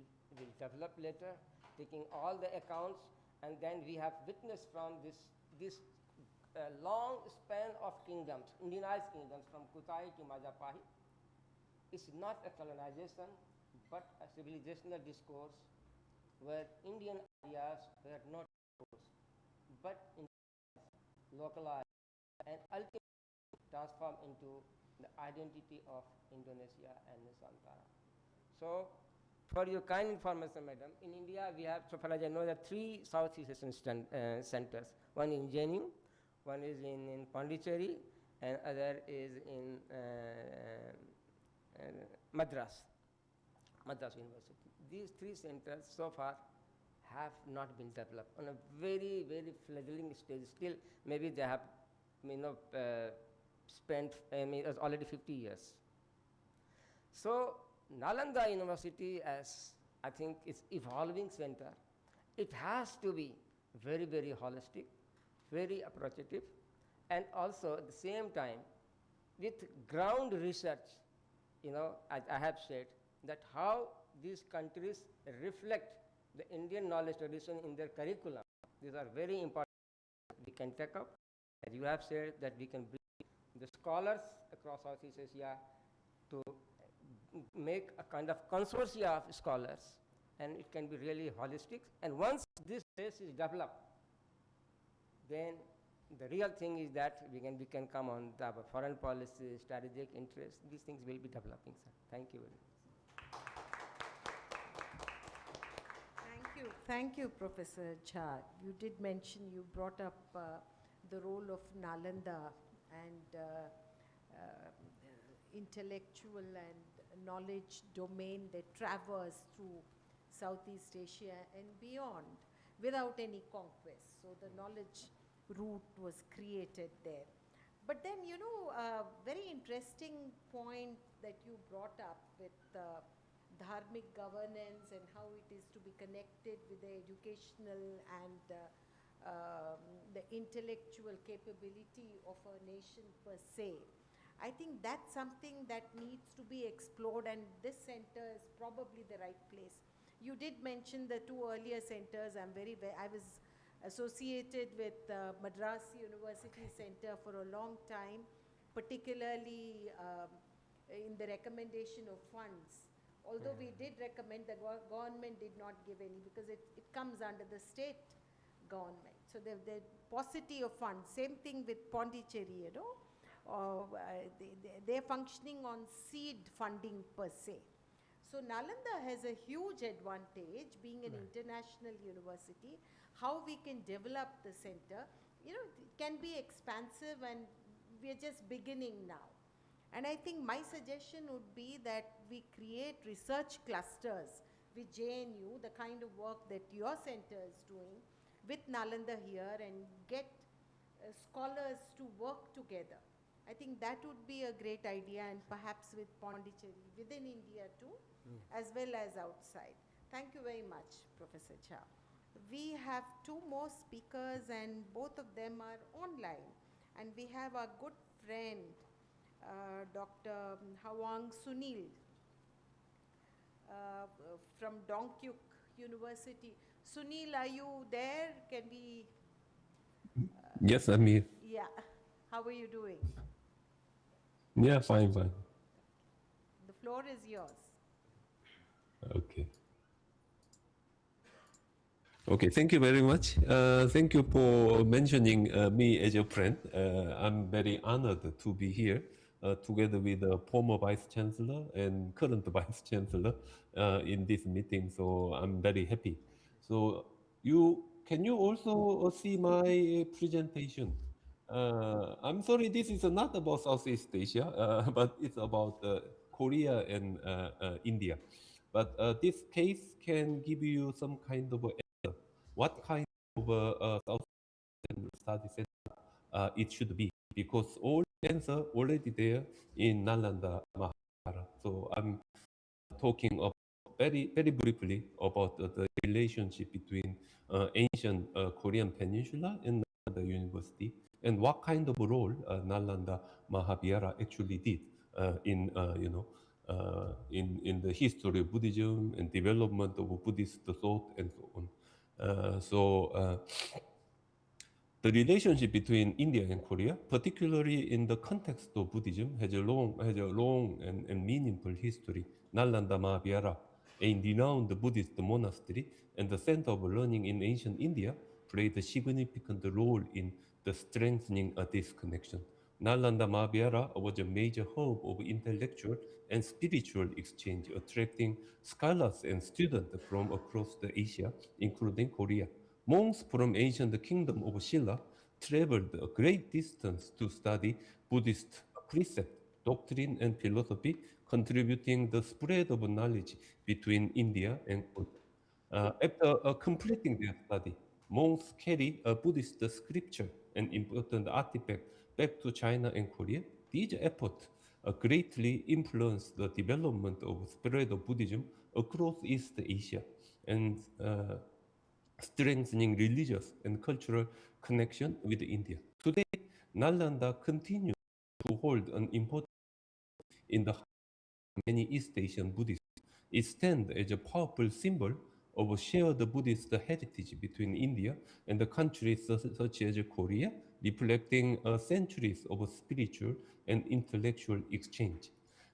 E: develop later, taking all the accounts And then we have witnessed from this long span of kingdoms, Indianized kingdoms from Kutai to Majapahi. It's not a colonization, but a civilizational discourse where Indian ideas were not exposed, but localized and ultimately transformed into the identity of Indonesia and Nusantara. So, for your kind information, madam, in India we have, so far as I know, there are three Southeast Asian centers. One in Jenin, one is in Pondicherry, and other is in Madras University. These three centers so far have not been developed on a very, very fledgling stage. Still, maybe they have, spent, it's already 50 years. So, Nalanda University, as I think it's evolving center, it has to be very, very holistic, very approachative, and also at the same time, with ground research, I have said that how these countries reflect the Indian knowledge tradition in their curriculum. These are very important. We can take up, as you have said, that we can bring the scholars across Southeast Asia to make a kind of consortia of scholars, and it can be really holistic. And once this base is developed, then the real thing is that we can come on the foreign policy, strategic interests. These things will be developing, sir. Thank you very much.
F: Thank you, Professor Jha. You did mention, you brought up the role of Nalanda and intellectual and knowledge domain that traverse through Southeast Asia and beyond without any conquest. So the knowledge route was created there. But then, a very interesting point that you brought up with dharmic governance and how it is to be connected with the educational and the intellectual capability of a nation per se. I think that's something that needs to be explored, and this center is probably the right place. You did mention the two earlier centers. I was associated with Madras University Center for a long time, particularly in the recommendation of funds. Although we did recommend, the government did not give any because it comes under the state government. So the paucity of funds, same thing with Pondicherry, they're functioning on seed funding per se. So Nalanda has a huge advantage being an international university. How we can develop the center, it can be expansive, and we're just beginning now. And I think my suggestion would be that we create research clusters with JNU, the kind of work that your center is doing, with Nalanda here, and get scholars to work together. I think that would be a great idea, and perhaps with Pondicherry, within India too, as well as outside. Thank you very much, Professor Jha. We have two more speakers, and both of them are online. And we have our good friend, Dr. Hwang Sunil from Dongkyuk University. Sunil, are you there? Can we?
R: Yes, I'm here.
F: Yeah. How are you doing?
R: Yeah, fine.
F: The floor is yours.
R: Okay. Okay, thank you very much. Thank you for mentioning me as your friend. I'm very honored to be here together with the former Vice Chancellor and current Vice Chancellor in this meeting. So I'm very happy. So can you also see my presentation? I'm sorry, this is not about Southeast Asia, but it's about Korea and India. But this case can give you some kind of what kind of South Asian study center it should be, because all the answer already there in Nalanda Mahara. So I'm talking of very, very briefly about the relationship between ancient Korean peninsula and Nalanda University, and what kind of role Nalanda Mahavihara actually did in in the history of Buddhism and development of Buddhist thought and so on. The relationship between India and Korea, particularly in the context of Buddhism, has a long and meaningful history. Nalanda Mahabhyara, a renowned Buddhist monastery and the center of learning in ancient India, played a significant role in the strengthening of this connection. Nalanda Mahabhyara was a major hub of intellectual and spiritual exchange, attracting scholars and students from across the Asia, including Korea. Monks from ancient kingdom of Silla traveled a great distance to study Buddhist precept, doctrine, and philosophy, contributing the spread of knowledge between India and Korea. After completing their study, monks carry a Buddhist scripture and important artifact back to China and Korea. These efforts greatly influenced the development of spread of Buddhism across East Asia and strengthening religious and cultural connection with India. Today, Nalanda continues to hold an important in the many East Asian Buddhists. It stands as a powerful symbol of a shared Buddhist heritage between India and the countries such as Korea, reflecting centuries of spiritual and intellectual exchange.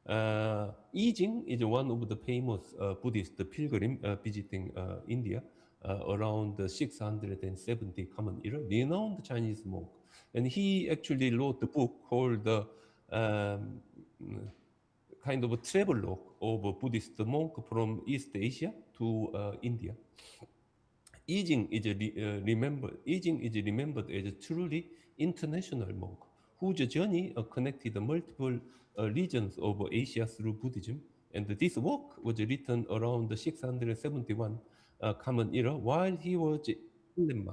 R: Yijing is one of the famous Buddhist pilgrim visiting India around 670 Common Era, renowned Chinese monk. And he actually wrote a book called kind of a travelogue of a Buddhist monk from East Asia to India. Yijing is remembered as a truly international monk whose journey connected multiple regions of Asia through Buddhism. And this work was written around 671 Common Era while he was in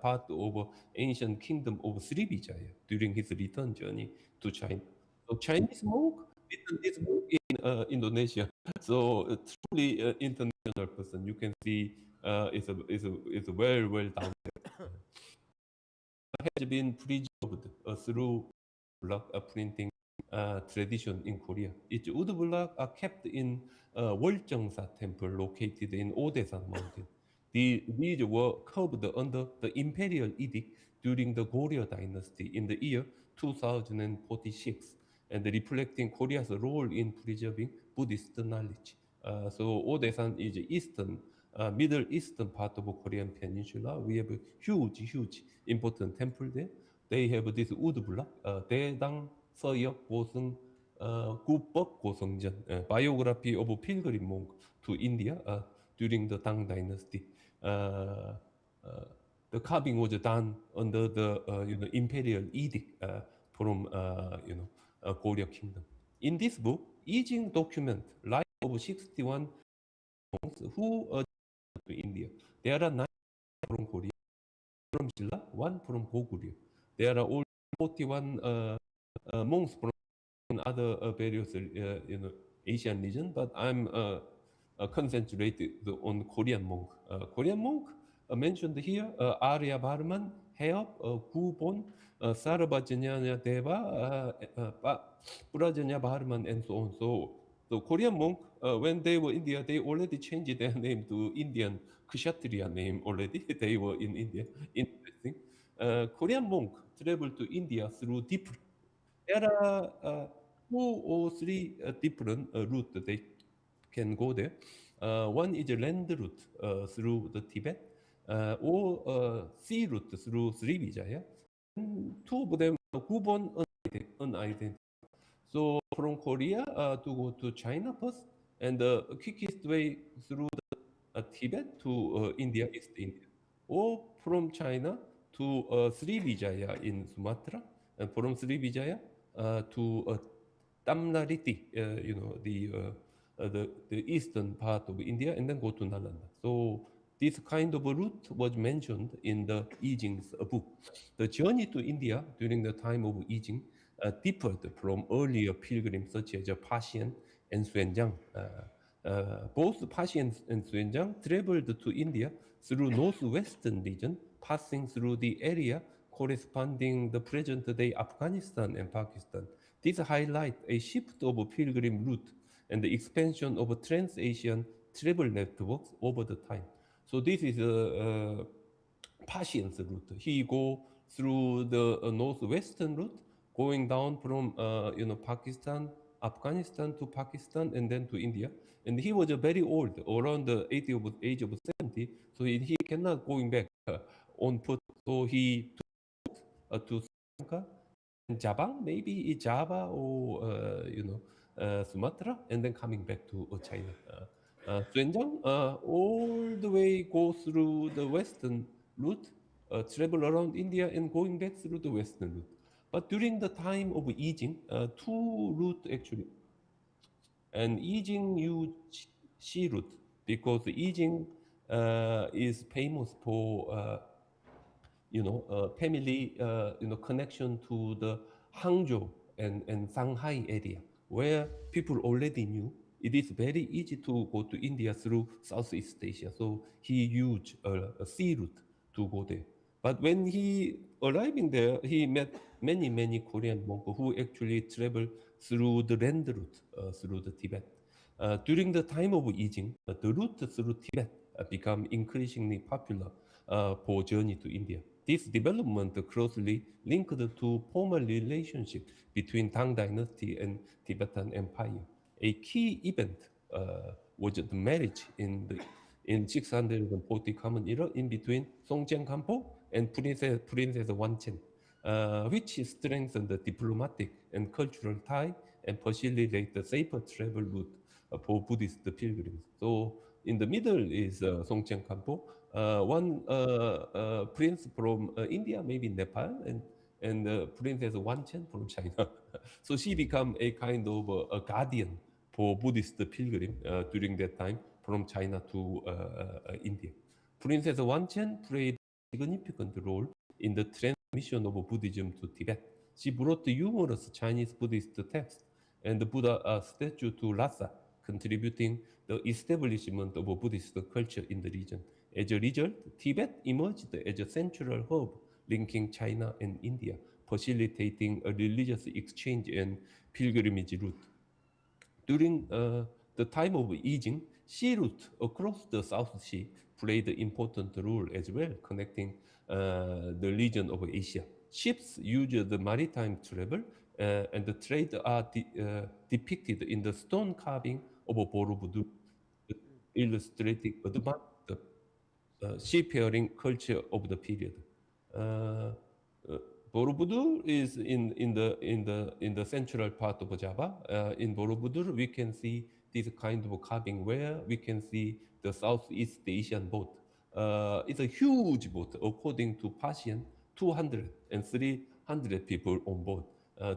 R: part of ancient kingdom of Srivijaya during his return journey to China. So Chinese monk written this book in Indonesia. So a truly international person. You can see it's well done. Has been preserved through block printing tradition in Korea. Its wood blocks are kept in Woljeongsa temple located in Odaesan mountain. These were carved under the imperial edict during the Goryeo dynasty in the year 2046 and reflecting Korea's role in preserving Buddhist knowledge. So Odaesan is eastern, Middle Eastern part of Korean peninsula. We have a huge important temple there. They have this wood block, 대당 서역 고승 구법 고성전, biography of a pilgrim monk to India during the Tang dynasty. The carving was done under the imperial edict from Goryeo kingdom. In this book, Yijing document life of 61 monks who to India. There are 9 from Korea, from Silla, 1 from Goguryeo. There are all 41 monks from other various Asian region, but I'm concentrated on Korean monk. Korean monk mentioned here, Arya Barman, Heop, Gubon, Sarabhajanya Deva, Purajanya Barman, and so on. So Korean monk, when they were in India, they already changed their name to Indian Kshatriya name already. They were in India. Interesting. Korean monk traveled to India through different. There are 2 or 3 different routes they can go there. One is a land route through the Tibet, or sea route through Srivijaya. And 2 of them, Gubon unidentified. So from Korea to go to China first, and the quickest way through the, Tibet to India, East India, or from China to Srivijaya in Sumatra, and from Srivijaya to Tamlariti, the eastern part of India, and then go to Nalanda. So this kind of a route was mentioned in the Yijing's book. The journey to India during the time of Yijing differed from earlier pilgrims such as Pasien and Xuanzang. Both Pasien and Xuanzang traveled to India through northwestern region, passing through the area corresponding the present-day Afghanistan and Pakistan. This highlights a shift of a pilgrim route and the expansion of trans-Asian travel networks over the time. So this is a Persian's route. He go through the northwestern route, going down from Pakistan, Afghanistan to Pakistan, and then to India. And he was very old, around the age of 70, so he cannot going back on foot. So he took to Sri Lanka, and Java, maybe Java or Sumatra, and then coming back to China. Zhejiang all the way go through the western route, travel around India and going back through the western route. But during the time of Yijing, two route actually, and Yijing used Xi route because Yijing is famous for family connection to the Hangzhou and Shanghai area, where people already knew it is very easy to go to India through Southeast Asia. So he used a sea route to go there. But when he arriving there, he met many Korean monks who actually travel through the land route through the Tibet. During the time of Yijing, the route through Tibet become increasingly popular for journey to India. This development closely linked to formal relationship between Tang Dynasty and Tibetan Empire. A key event was the marriage in 640 Common Era in between Songjiang Khampo and Princess Wanchen, which strengthened the diplomatic and cultural tie and facilitate the safer travel route for Buddhist pilgrims. So in the middle is Songjiang Khampo, one prince from India, maybe Nepal, and Princess Wanchen from China. So she became a kind of a guardian for Buddhist pilgrim during that time from China to India. Princess Wanchen played a significant role in the transmission of Buddhism to Tibet. She brought numerous Chinese Buddhist texts and the Buddha statue to Lhasa, contributing the establishment of a Buddhist culture in the region. As a result, Tibet emerged as a central hub linking China and India, facilitating a religious exchange and pilgrimage route. During the time of Yijing, sea route across the South Sea played an important role as well, connecting the region of Asia. Ships used the maritime travel and the trade are depicted in the stone carving of Borobudur, illustrating advanced seafaring culture of the period. Uh, Borobudur is in the central part of Java. In Borobudur, we can see this kind of carving where we can see the Southeast Asian boat. It's a huge boat, according to Persian, 200 and 300 people on board.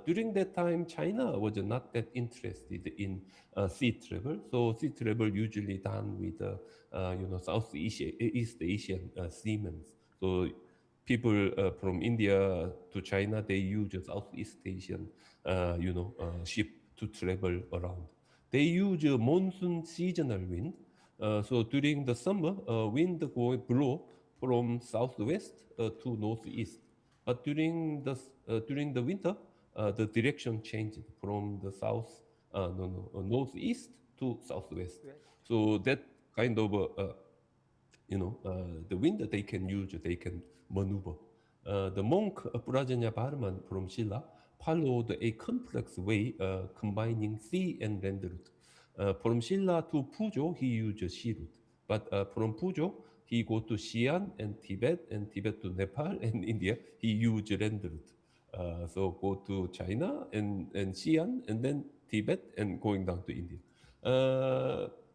R: During that time, China was not that interested in sea travel, so sea travel usually done with Southeast East Asian seamen. So people from India to China, they use Southeast Asian, ship to travel around. They use monsoon seasonal wind. So during the summer, wind blow from southwest to northeast. But during the winter, the direction changed from the northeast to southwest. So that kind of the wind that they can use, they can maneuver. The monk Prajanya Barman from Shilla followed a complex way combining sea and land route. From Shilla to Pujo, he used sea route. But from Pujo, he go to Xi'an and Tibet to Nepal and India, he used land route. So go to China and Xi'an and then Tibet and going down to India.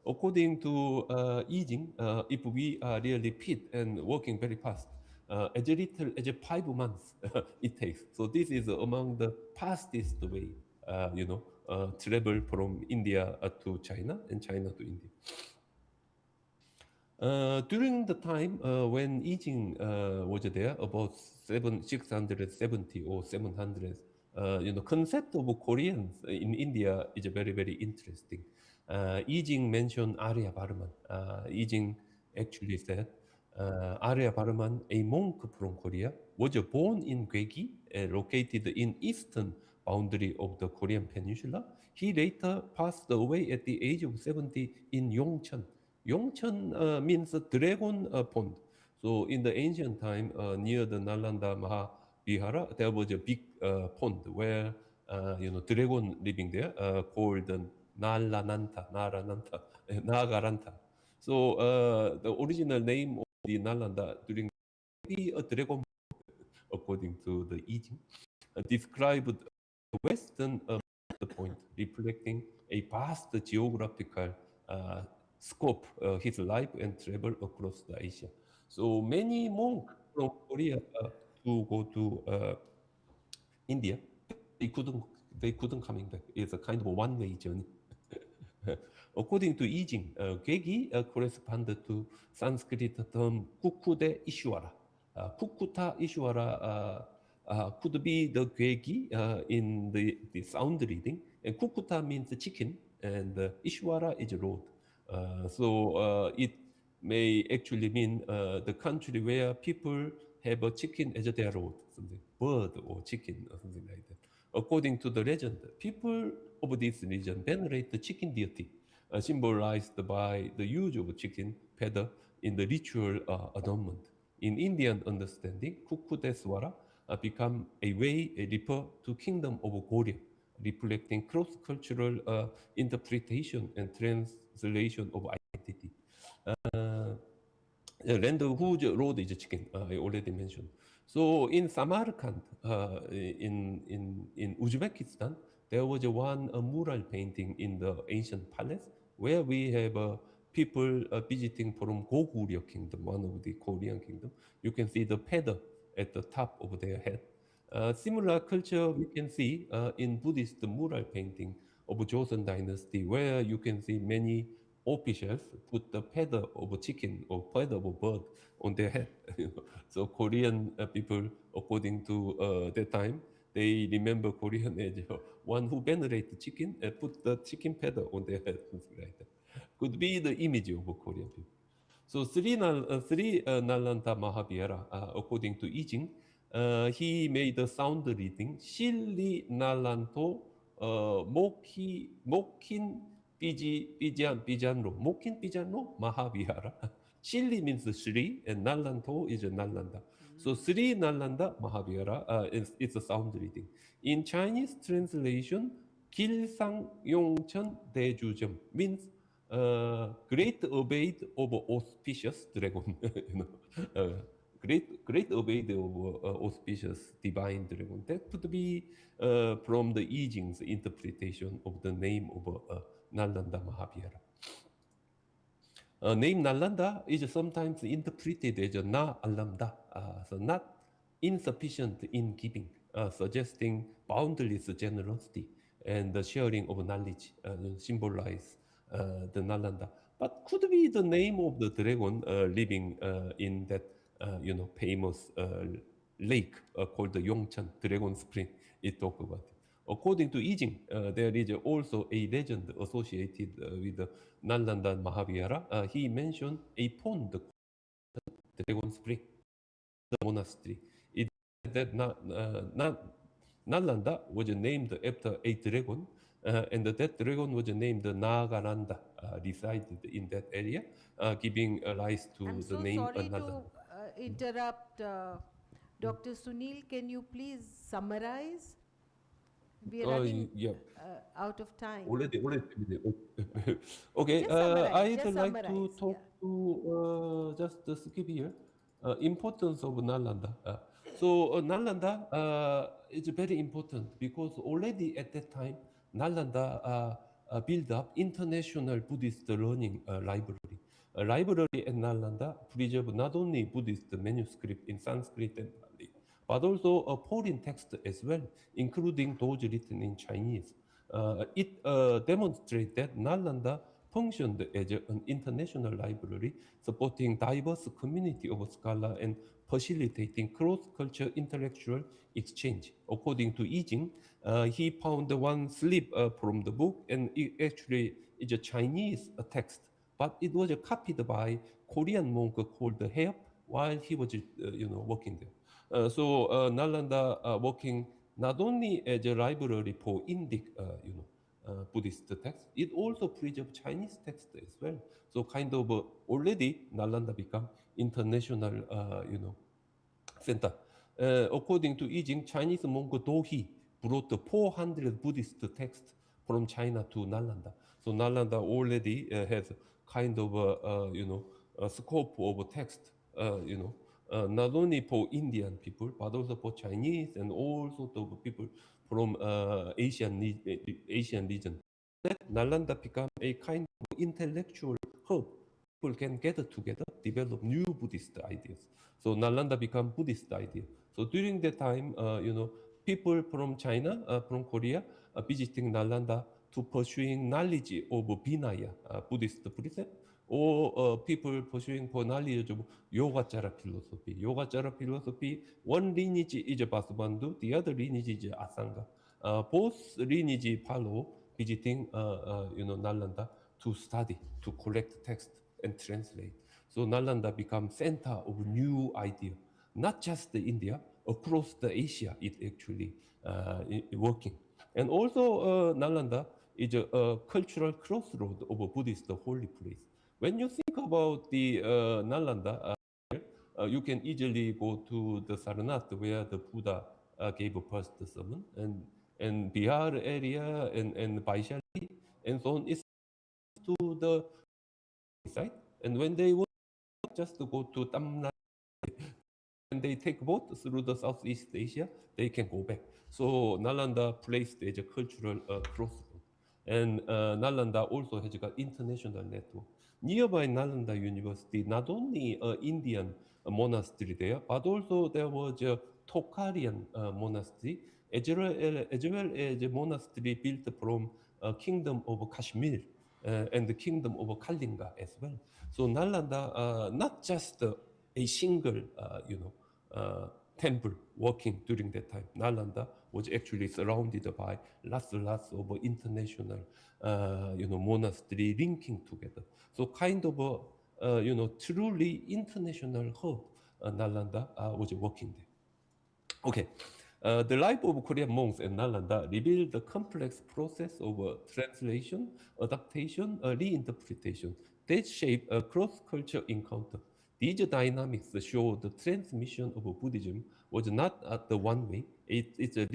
R: According to Yijing, if we are really fit and working very fast, as little as 5 months it takes. So this is among the fastest way, travel from India to China and China to India. During the time when Yijing was there, about 670 or 700, concept of Koreans in India is very interesting. Yijing mentioned Arya Barman. Yijing actually said, Arya Barman, a monk from Korea, was born in Gwegi, located in eastern boundary of the Korean peninsula. He later passed away at the age of 70 in Yongcheon, Yongcheon means dragon pond. So in the ancient time, near the Nalanda Mahavihara, there was a big pond where dragon living there called Narananta, Nagaranta. So the original name of the Nalanda during a dragon, according to the I Ching, described the western point, reflecting a vast geographical scope his life and travel across the Asia. So many monks from Korea to go to India, they couldn't they couldn't coming back. It's a kind of a one-way journey. According to I Ching, Gegi corresponded to Sanskrit term Kukude Ishwara. Kukuta Ishwara could be the Gegi in the sound reading, and Kukuta means chicken, and Ishwara is road. So it may actually mean the country where people have a chicken as their road, something bird or chicken or something like that. According to the legend, people of this region venerate the chicken deity, symbolized by the use of chicken feather in the ritual adornment. In Indian understanding, Kukudeswara become a way a refer to kingdom of Goryeo, reflecting cross-cultural interpretation and translation of identity. Land whose road is chicken, I already mentioned. So in Samarkand, in Uzbekistan, there was one mural painting in the ancient palace where we have people visiting from Goguryeo kingdom, one of the Korean kingdom. You can see the feather at the top of their head. Similar culture we can see in Buddhist mural painting of Joseon dynasty, where you can see many officials put the feather of a chicken or feather of a bird on their head. So Korean people, according to that time, they remember Korean as one who venerate chicken and put the chicken feather on their head, something like that. Could be the image of Korean people. So Sri Nalanta Mahavira, according to I Ching, he made a sound reading. Shilli Nalanto Mokin Pijanro. Mokin Pijanro Mahavihara. Shilli means Sri and Nalanto is Nalanda. So Sri Nalanda Mahavihara it's a sound reading. In Chinese translation, Gilsang Yongchen Dejujam means great obeyed of auspicious dragon. Great obeyed of auspicious divine dragon. That could be from the I Ching's interpretation of the name of Nalanda Mahavira. Name Nalanda is sometimes interpreted as a Na Alamda, so not insufficient in giving, suggesting boundless generosity and the sharing of knowledge symbolize the Nalanda. But could be the name of the dragon living in that famous lake called the Yongchan Dragon Spring. It talk about it. According to I Ching, there is also a legend associated with the Nalanda Mahavihara. He mentioned a pond called Dragon Spring, the monastery. It that Nalanda was named after a dragon, and that dragon was named Nagaranda, resided in that area, giving rise to
F: I'm
R: the
F: so
R: name
F: sorry to
R: Nalanda.
F: interrupt. Dr. Sunil, can you please summarize? We are running
R: Yeah.
F: out of time.
R: Already. Okay,
F: Just summarize,
R: I'd
F: just
R: like to
F: summarize,
R: talk to just skip here. Importance of Nalanda. So Nalanda is very important because already at that time, Nalanda built up international Buddhist learning library. A library at Nalanda preserve not only Buddhist manuscript in Sanskrit and Pali, but also a foreign text as well, including those written in Chinese. It demonstrates that Nalanda functioned as an international library, supporting diverse community of scholars and facilitating cross-cultural intellectual exchange. According to I Ching, he found one slip from the book, and it actually is a Chinese text, but it was copied by Korean monk called Heop while he was working there. So Nalanda working not only as a library for Indic Buddhist text. It also preserves Chinese text as well. So kind of already Nalanda become international, center. According to Yijing, Chinese monk Dohi brought 400 Buddhist texts from China to Nalanda. So Nalanda already has kind of a scope of text, not only for Indian people, but also for Chinese and also the people from Asian region. That Nalanda become a kind of intellectual hub. People can gather together, develop new Buddhist ideas. So Nalanda become Buddhist idea. So during that time, people from China, from Korea, visiting Nalanda to pursuing knowledge of Vinaya, Buddhist precept, or people pursuing for knowledge of Yogacara philosophy. Yogacara philosophy, one lineage is Vasubandhu, the other lineage is Asanga. Both lineage follow visiting, Nalanda to study, to collect text and translate. So Nalanda becomes center of new idea, not just the India, across the Asia it actually working. And also Nalanda is a cultural crossroad of a Buddhist holy place. When you think about the Nalanda, you can easily go to the Sarnath where the Buddha gave a first sermon, and Bihar area and Vaishali and so on is to the side. And when they want just to go to Tamil, when they take boat through the Southeast Asia, they can go back. So Nalanda placed as a cultural crossroad. And Nalanda also has got international network. Nearby Nalanda University, not only Indian monastery there, but also there was a Tokharian monastery, as well as a monastery built from Kingdom of Kashmir and the Kingdom of Kalinga as well. So Nalanda, not just a single, temple working during that time. Nalanda was actually surrounded by lots of international, monastery linking together. So kind of a, truly international hub, Nalanda was working there. Okay. The life of Korean monks in Nalanda revealed the complex process of translation, adaptation, reinterpretation that shape a cross-culture encounter. These dynamics show the transmission of Buddhism was not the one way, it's a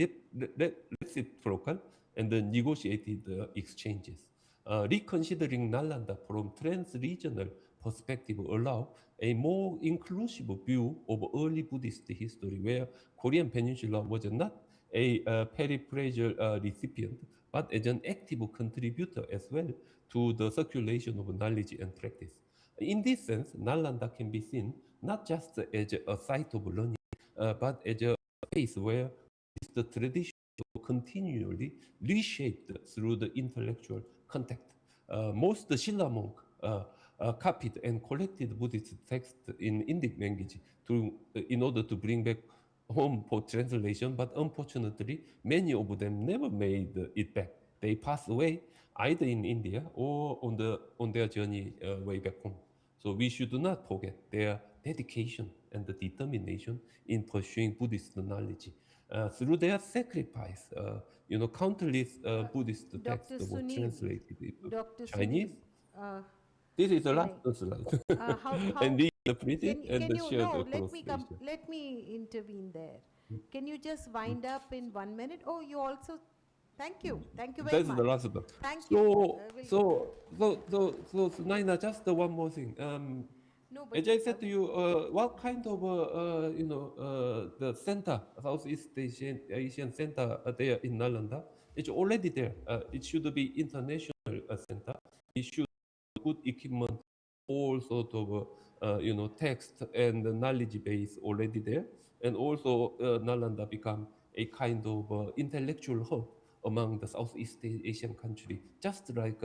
R: reciprocal and negotiated exchanges. Reconsidering Nalanda from trans-regional perspective allow a more inclusive view of early Buddhist history, where Korean Peninsula was not a peripheral recipient, but as an active contributor as well to the circulation of knowledge and practice. In this sense, Nalanda can be seen not just as a site of learning, but as a place where the tradition continually reshaped through the intellectual contact. Most Shilla monk copied and collected Buddhist texts in Indic language in order to bring back home for translation, but unfortunately, many of them never made it back. They passed away either in India or on their journey way back home. So we should not forget their dedication and the determination in pursuing Buddhist knowledge. Through their sacrifice, countless Buddhist texts
F: Dr.
R: were
F: Sunil,
R: translated into
F: Dr.
R: Chinese.
F: Sunil,
R: This is the
F: can
R: last
F: I-
R: slide.
F: how,
R: And reinterpreted
F: can
R: and
F: you,
R: shared
F: no,
R: across Asia.
F: let me intervene there. Can you just wind up in 1 minute? Oh, you also, thank you very
R: That's
F: much.
R: the last one.
F: Thank you.
R: So, Naina, just one more thing.
F: No, but
R: As I said to you, what kind of, the center, Southeast Asian center there in Nalanda, it's already there. It should be international center. It should have good equipment, all sort of, text and knowledge base already there. And also Nalanda become a kind of intellectual hub among the Southeast Asian country, just like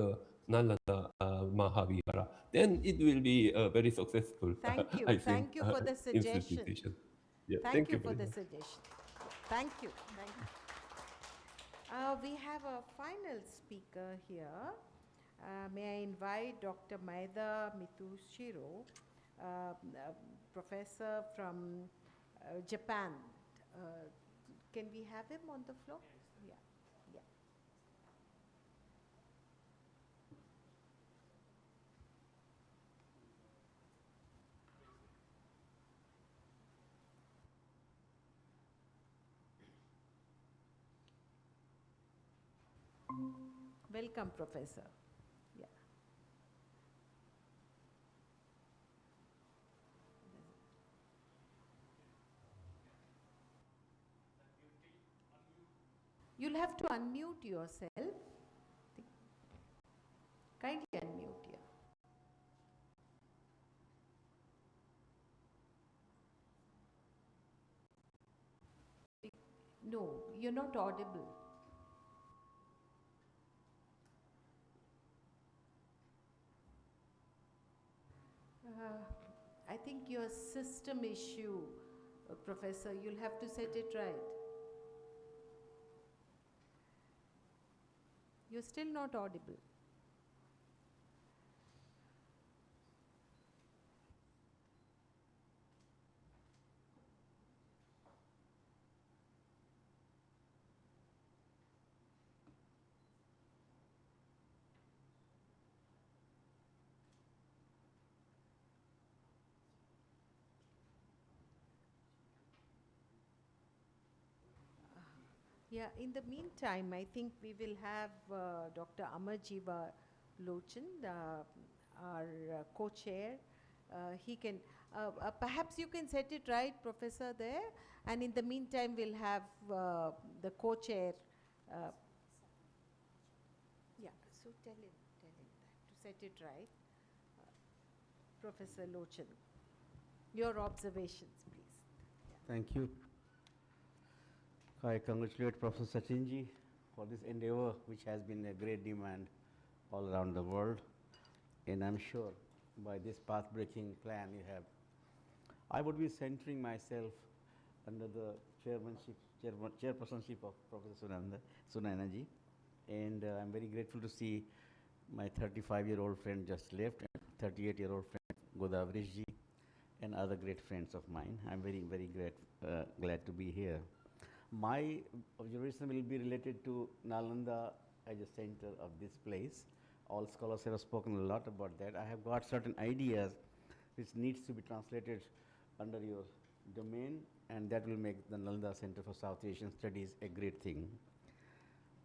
R: Nalanda Mahavihara. Then it will be very successful,
F: Thank you.
R: I think,
F: Thank you for the suggestion.
R: institution. Yeah,
F: Thank you
R: you
F: for
R: very
F: the
R: much.
F: suggestion. Thank you. Thank you. We have a final speaker here. May I invite Dr. Maeda Mitsushiro, professor from Japan. Can we have him on the floor? Yeah. Yeah. Welcome, Professor. Yeah. You'll have to unmute yourself. Kindly unmute, yeah. No, you're not audible. I think your system issue, Professor, you'll have to set it right. You're still not audible. Yeah, in the meantime, I think we will have Dr. Amarjiva Lochan, our co-chair. He can, perhaps you can set it right, Professor, there. And in the meantime, we'll have the co-chair. Yeah, so tell him that, to set it right. Professor Lochan, your observations, please.
N: Thank you. I congratulate Professor Sachinji for this endeavor, which has been a great demand all around the world. And I'm sure by this path-breaking plan you have, I would be centering myself under the chairpersonship of Professor Sunainaji. And I'm very grateful to see my 35-year-old friend just left, and 38-year-old friend Godavrishji, and other great friends of mine. I'm very, very glad to be here. My observation will be related to Nalanda as a center of this place. All scholars have spoken a lot about that. I have got certain ideas which needs to be translated under your domain, and that will make the Nalanda Center for South Asian Studies a great thing.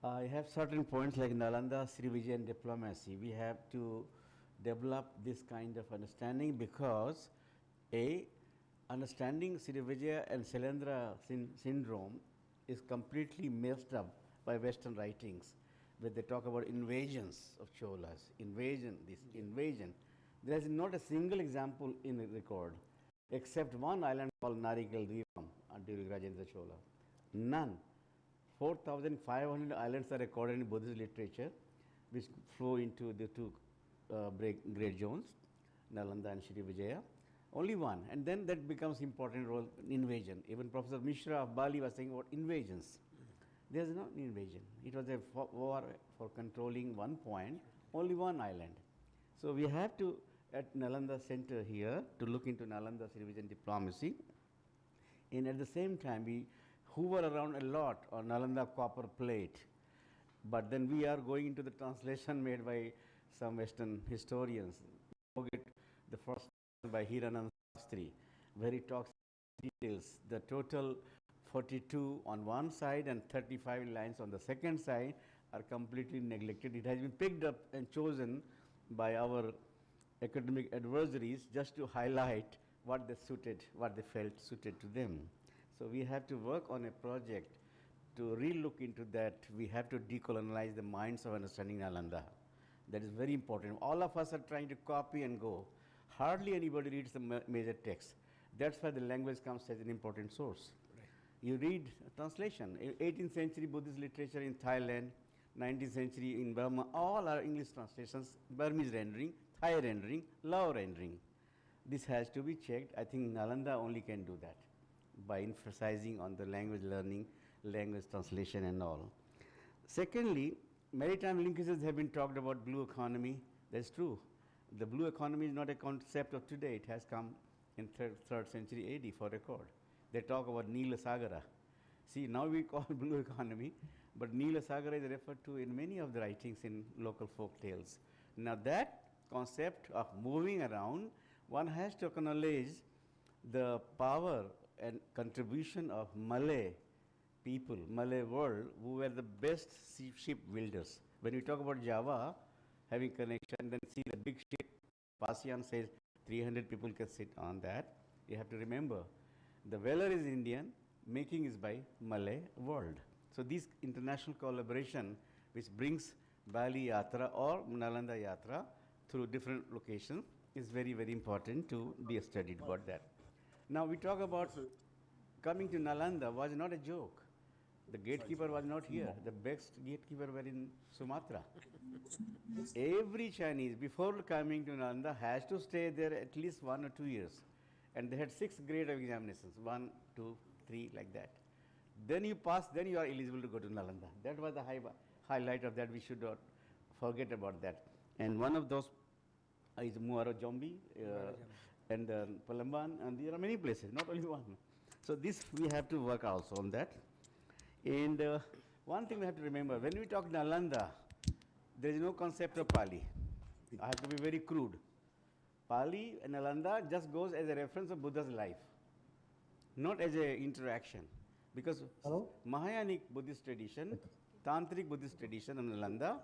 N: I have certain points like Nalanda, Srivijayan diplomacy. We have to develop this kind of understanding because understanding Srivijaya and Sailendra syndrome is completely messed up by Western writings, where they talk about invasions of Cholas, invasion. There is not a single example in the record, except one island called Narikal Dweepam during Rajendra Chola. None. 4,500 islands are recorded in Buddhist literature, which flow into the two great zones, Nalanda and Srivijaya. Only one, and then that becomes important role in invasion. Even Professor Mishra of Bali was saying about invasions. There is no invasion. It was a war for controlling one point, only one island. So we have to, at Nalanda Center here, to look into Nalanda Srivijayan diplomacy. And at the same time, we hover around a lot on Nalanda copper plate. But then we are going into the translation made by some Western historians. Forget the first by Hiranand Shastri, where he talks details. The total 42 on one side and 35 lines on the second side are completely neglected. It has been picked up and chosen by our academic adversaries just to highlight what they felt suited to them. So we have to work on a project to re-look into that. We have to decolonize the minds of understanding Nalanda. That is very important. All of us are trying to copy and go. Hardly anybody reads the major text. That's why the language comes as an important source. Right. You read translation. 18th century Buddhist literature in Thailand, 19th century in Burma, all are English translations, Burmese rendering, Thai rendering, Lao rendering. This has to be checked. I think Nalanda only can do that by emphasizing on the language learning, language translation and all. Secondly, maritime linkages have been talked about, blue economy. That's true. The blue economy is not a concept of today. It has come in 3rd century AD for record. They talk about Nila Sagara. See, now we call blue economy, but Nila Sagara is referred to in many of the writings in local folk tales. Now that concept of moving around, one has to acknowledge the power and contribution of Malay people, Malay world, who were the best ship builders. When we talk about Java having connection, then see the big ship, Pasian says 300 people can sit on that. You have to remember, the valor is Indian, making is by Malay world. So this international collaboration which brings Bali Yatra or Nalanda Yatra through different locations is very, very important to be studied about that. Now we talk about coming to Nalanda was not a joke. The gatekeeper was not here. The best gatekeeper were in Sumatra. Every Chinese before coming to Nalanda has to stay there at least 1 or 2 years. And they had 6 grade of examinations, 1, 2, 3, like that. Then you pass, then you are eligible to go to Nalanda. That was the highlight of that. We should not forget about that. And one of those is Muaro Jombi and Palamban, and there are many places, not only one. So this we have to work also on that. And one thing we have to remember, when we talk Nalanda, there is no concept of Pali. I have to be very crude. Pali and Nalanda just goes as a reference of Buddha's life, not as an interaction. Because Mahayanic Buddhist tradition, Tantric Buddhist tradition of Nalanda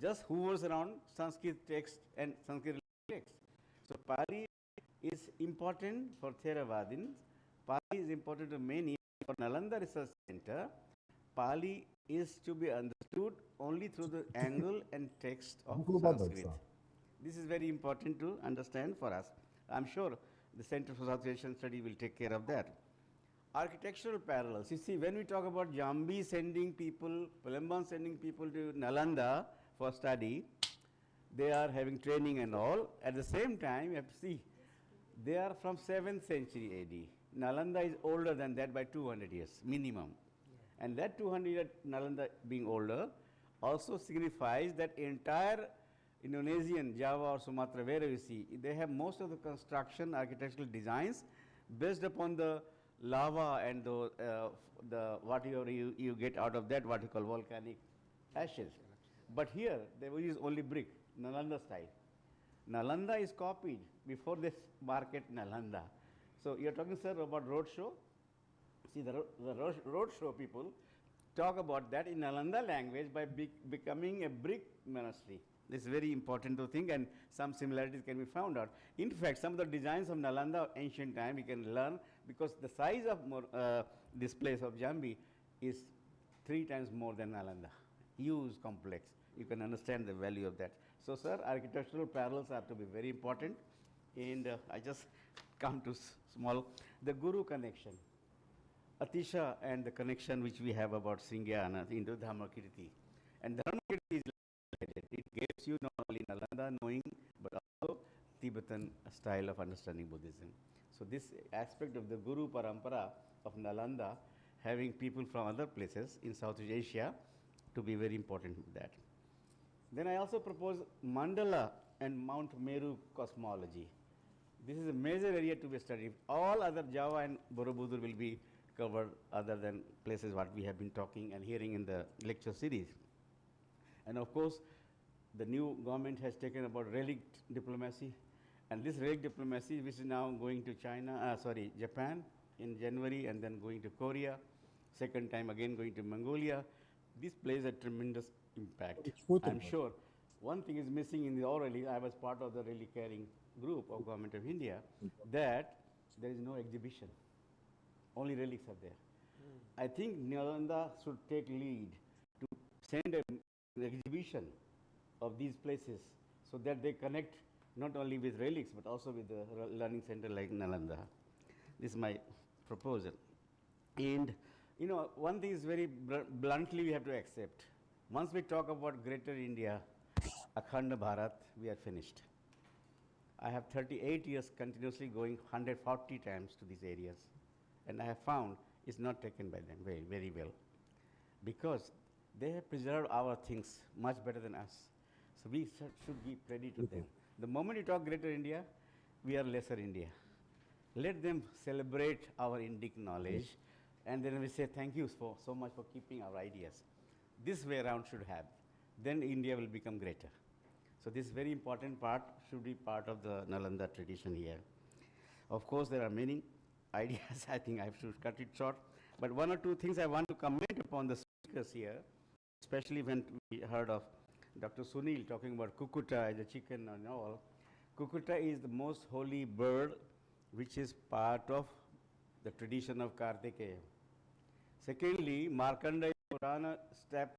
N: just hovers around Sanskrit text and Sanskrit text. So Pali is important for Theravadins. Pali is important to many. For Nalanda Research Center, Pali is to be understood only through the angle and text of Sanskrit. This is very important to understand for us. I'm sure the Center for South Asian Studies will take care of that. Architectural parallels. You see, when we talk about Jambi sending people, Palamban sending people to Nalanda for study, they are having training and all. At the same time, you have to see, they are from 7th century AD. Nalanda is older than that by 200 years, minimum. Yeah. And that 200 years Nalanda being older also signifies that entire Indonesian, Java or Sumatra, wherever you see, they have most of the construction architectural designs based upon the lava and the what you get out of that, what you call volcanic ashes. But here, they will use only brick, Nalanda style. Nalanda is copied before this market Nalanda. So you're talking, sir, about roadshow. See, the roadshow people talk about that in Nalanda language by becoming a brick monastery. This is very important to think, and some similarities can be found out. In fact, some of the designs of Nalanda ancient time we can learn, because the size of this place of Jambi is 3 times more than Nalanda. Huge complex. You can understand the value of that. So, sir, architectural parallels have to be very important. And I just come to small, the Guru connection. Atisha and the connection which we have about Sringyana into Dharmakirti. And Dharmakirti is it gives you not only Nalanda knowing, but also Tibetan style of understanding Buddhism. So this aspect of the Guru Parampara of Nalanda, having people from other places in Southeast Asia, to be very important with that. Then I also propose Mandala and Mount Meru cosmology. This is a major area to be studied. All other Java and Borobudur will be covered other than places what we have been talking and hearing in the lecture series. And of course, the new government has taken about relic diplomacy, and this relic diplomacy, which is now going to Japan in January, and then going to Korea, second time again going to Mongolia. This plays a tremendous impact. I'm sure one thing is missing in the orally. I was part of the relic carrying group of Government of India, that there is no exhibition. Only relics are there. I think Nalanda should take lead to send an exhibition of these places so that they connect not only with relics but also with the learning center like Nalanda. This is my proposal. And you know, one thing is very bluntly we have to accept. Once we talk about Greater India, Akhanda Bharat, we are finished. I have 38 years continuously going 140 times to these areas, and I have found it's not taken by them very, very well, because they have preserved our things much better than us. So we should give credit to them. The moment you talk Greater India, we are Lesser India. Let them celebrate our Indic knowledge, and then we say thank you so much for keeping our ideas. This way around should have. Then India will become greater. So this very important part should be part of the Nalanda tradition here. Of course, there are many ideas. I think I have to cut it short. But one or two things I want to comment upon the speakers here, especially when we heard of Dr. Sunil talking about kukuta as a chicken and all. Kukuta is the most holy bird which is part of the tradition of Kartikeya. Secondly, Markandeya Purana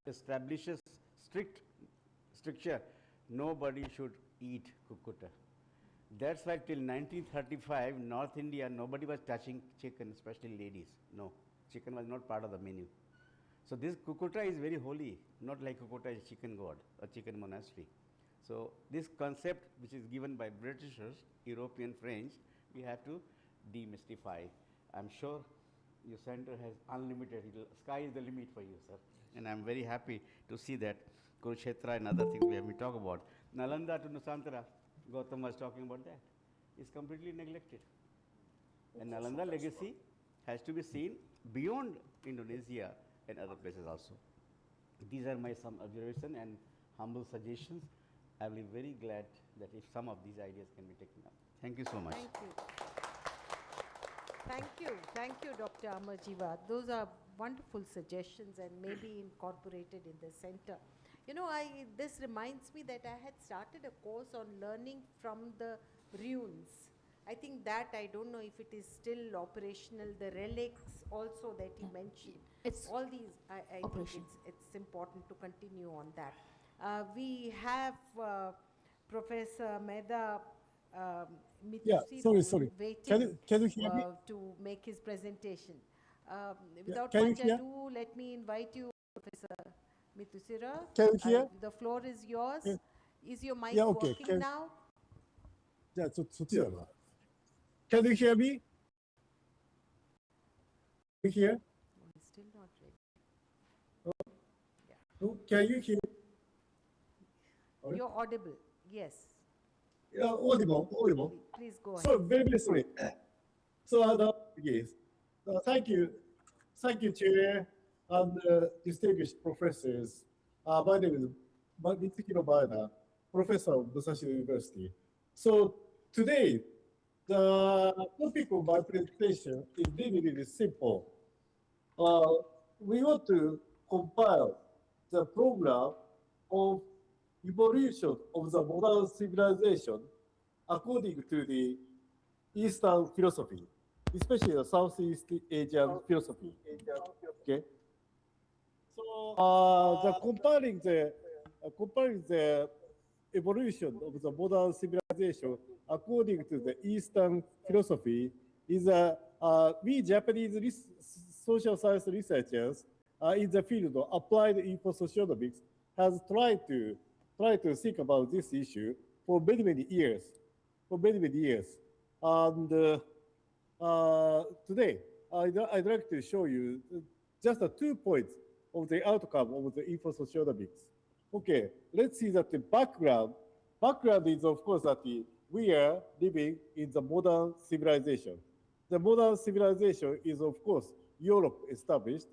N: establishes stricture. Nobody should eat kukuta. That's why till 1935, North India, nobody was touching chicken, especially ladies. No, chicken was not part of the menu. So this kukuta is very holy, not like kukuta is chicken god or chicken monastery. So this concept which is given by Britishers, European, French, we have to demystify. I'm sure your center has unlimited, sky is the limit for you, sir. And I'm very happy to see that Kurukshetra and other things we have been talking about. Nalanda to Nusantara, Gautam was talking about that, is completely neglected. And Nalanda legacy has to be seen beyond Indonesia and other places also. These are my some observations and humble suggestions. I will be very glad that if some of these ideas can be taken up. Thank you so much.
F: Thank you. Thank you. Thank you, Dr. Amarjiva. Those are wonderful suggestions and maybe incorporated in the center. You know, this reminds me that I had started a course on learning from the ruins. I think that, I don't know if it is still operational, the relics also that you mentioned.
S: It's
F: all these, I think it's important to continue on that. We have Professor Mehda Mithusiro waiting
T: Can you hear me?
F: to make his presentation. Without
T: can you
F: much
T: hear?
F: ado, let me invite you, Professor Mithusiro.
T: Can you hear?
F: The floor is yours.
T: Yeah.
F: Is your mic
T: Yeah, okay.
F: working now?
T: Can you hear me? You hear?
F: It's still not ready.
T: No, can you hear?
F: You're audible. Yes.
T: Yeah, audible.
F: Please go ahead.
T: So very sorry. So yes. Thank you, Chair and distinguished professors. My name is Mitsukino Maeda, professor of Musashi University. So today, the topic of my presentation is really simple. We want to compile the program of evolution of the modern civilization according to the Eastern philosophy, especially the Southeast Asian philosophy. Okay. So the comparing the evolution of the modern civilization according to the Eastern philosophy is we Japanese social science researchers in the field of applied infosocionomics has tried to think about this issue for many years. And today I'd like to show you just 2 points of the outcome of the infosocionomics. Okay, let's see that the background is of course that we are living in the modern civilization. The modern civilization is of course Europe established,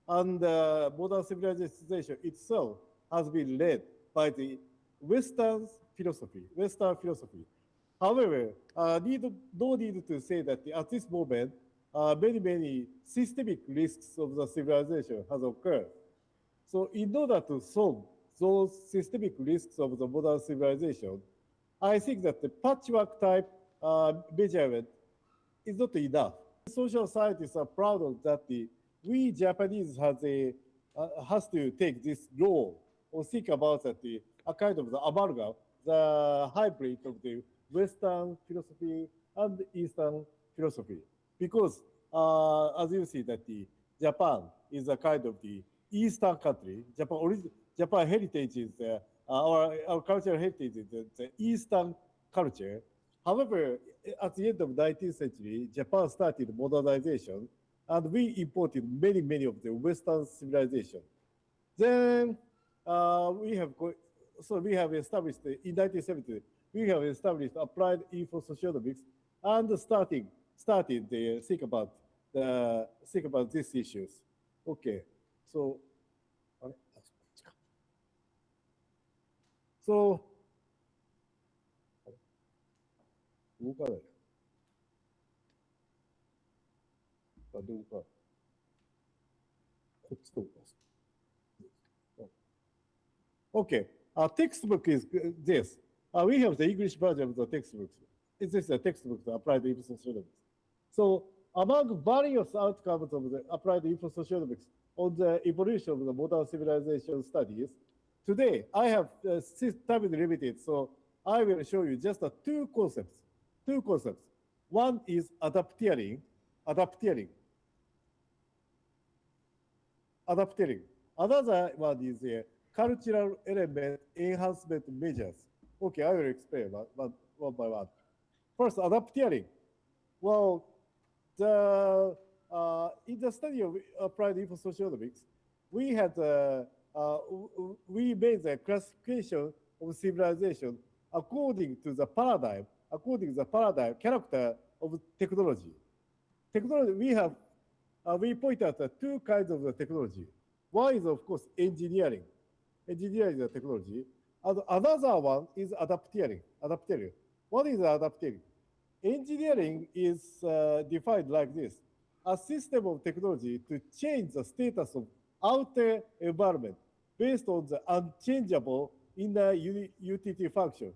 T: and modern civilization itself has been led by the Western philosophy. However, no need to say that at this moment, many systemic risks of the civilization has occurred. So in order to solve those systemic risks of the modern civilization, I think that the patchwork type measurement is not enough. Social scientists are proud of that we Japanese has to take this role or think about that a kind of the amalgam, the hybrid of the Western philosophy and Eastern philosophy. Because as you see that Japan is a kind of the Eastern country. Japan heritage is our cultural heritage is the Eastern culture. However, at the end of 19th century, Japan started modernization, and we imported many of the Western civilization. Then we have established in 1970, we have established applied infosocionomics and started to think about these issues. Okay, so okay, Textbook is this. We have the English version of the textbook. This is a textbook to applied infosociology. So among various outcomes of the applied infosociology on the evolution of the modern civilization studies, today I have time is limited, so I will show you just two concepts. Two concepts. One is adapteering. Another one is cultural element enhancement measures. Okay, I will explain one by one. First, adapteering. Well, in the study of applied infosocioeconomics, we made the classification of civilization according to the paradigm character of technology. We point out two kinds of the technology. One is, of course, engineering. Engineering is a technology. And another one is adapteering. What is adapteering? Engineering is defined like this: a system of technology to change the status of outer environment based on the unchangeable inner utility function.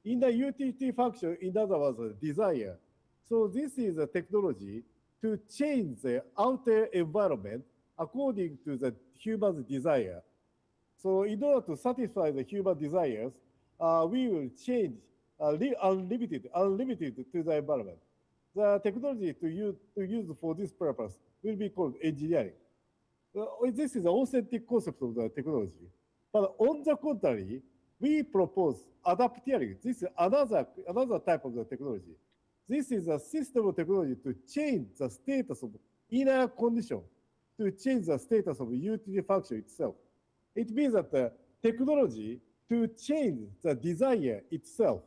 T: Inner utility function, in other words, desire. So this is a technology to change the outer environment according to the human's desire. So in order to satisfy the human desires, we will change unlimited to the environment. The technology to use for this purpose will be called engineering. This is an authentic concept of the technology. But on the contrary, we propose adapteering. This is another type of the technology. This is a system of technology to change the status of inner condition, to change the status of utility function itself. It means that the technology to change the desire itself.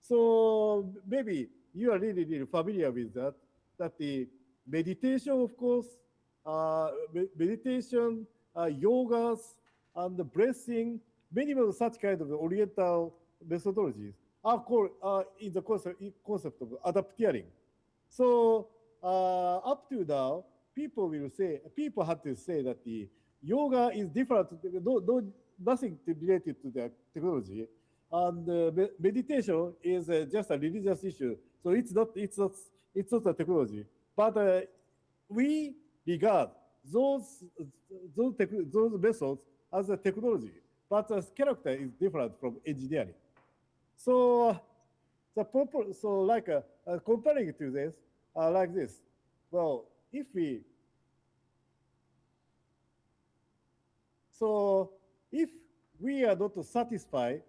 T: So maybe you are really familiar with that the meditation, of course, meditation, yogas, and the breathing, many of such kind of Oriental methodologies are called in the concept of adapteering. So up to now, people have to say that the yoga is different, nothing related to the technology, and meditation is just a religious issue. So it's not a technology. But we regard those methods as a technology, but the character is different from engineering. So comparing to this, like this. Well, if we are not satisfied,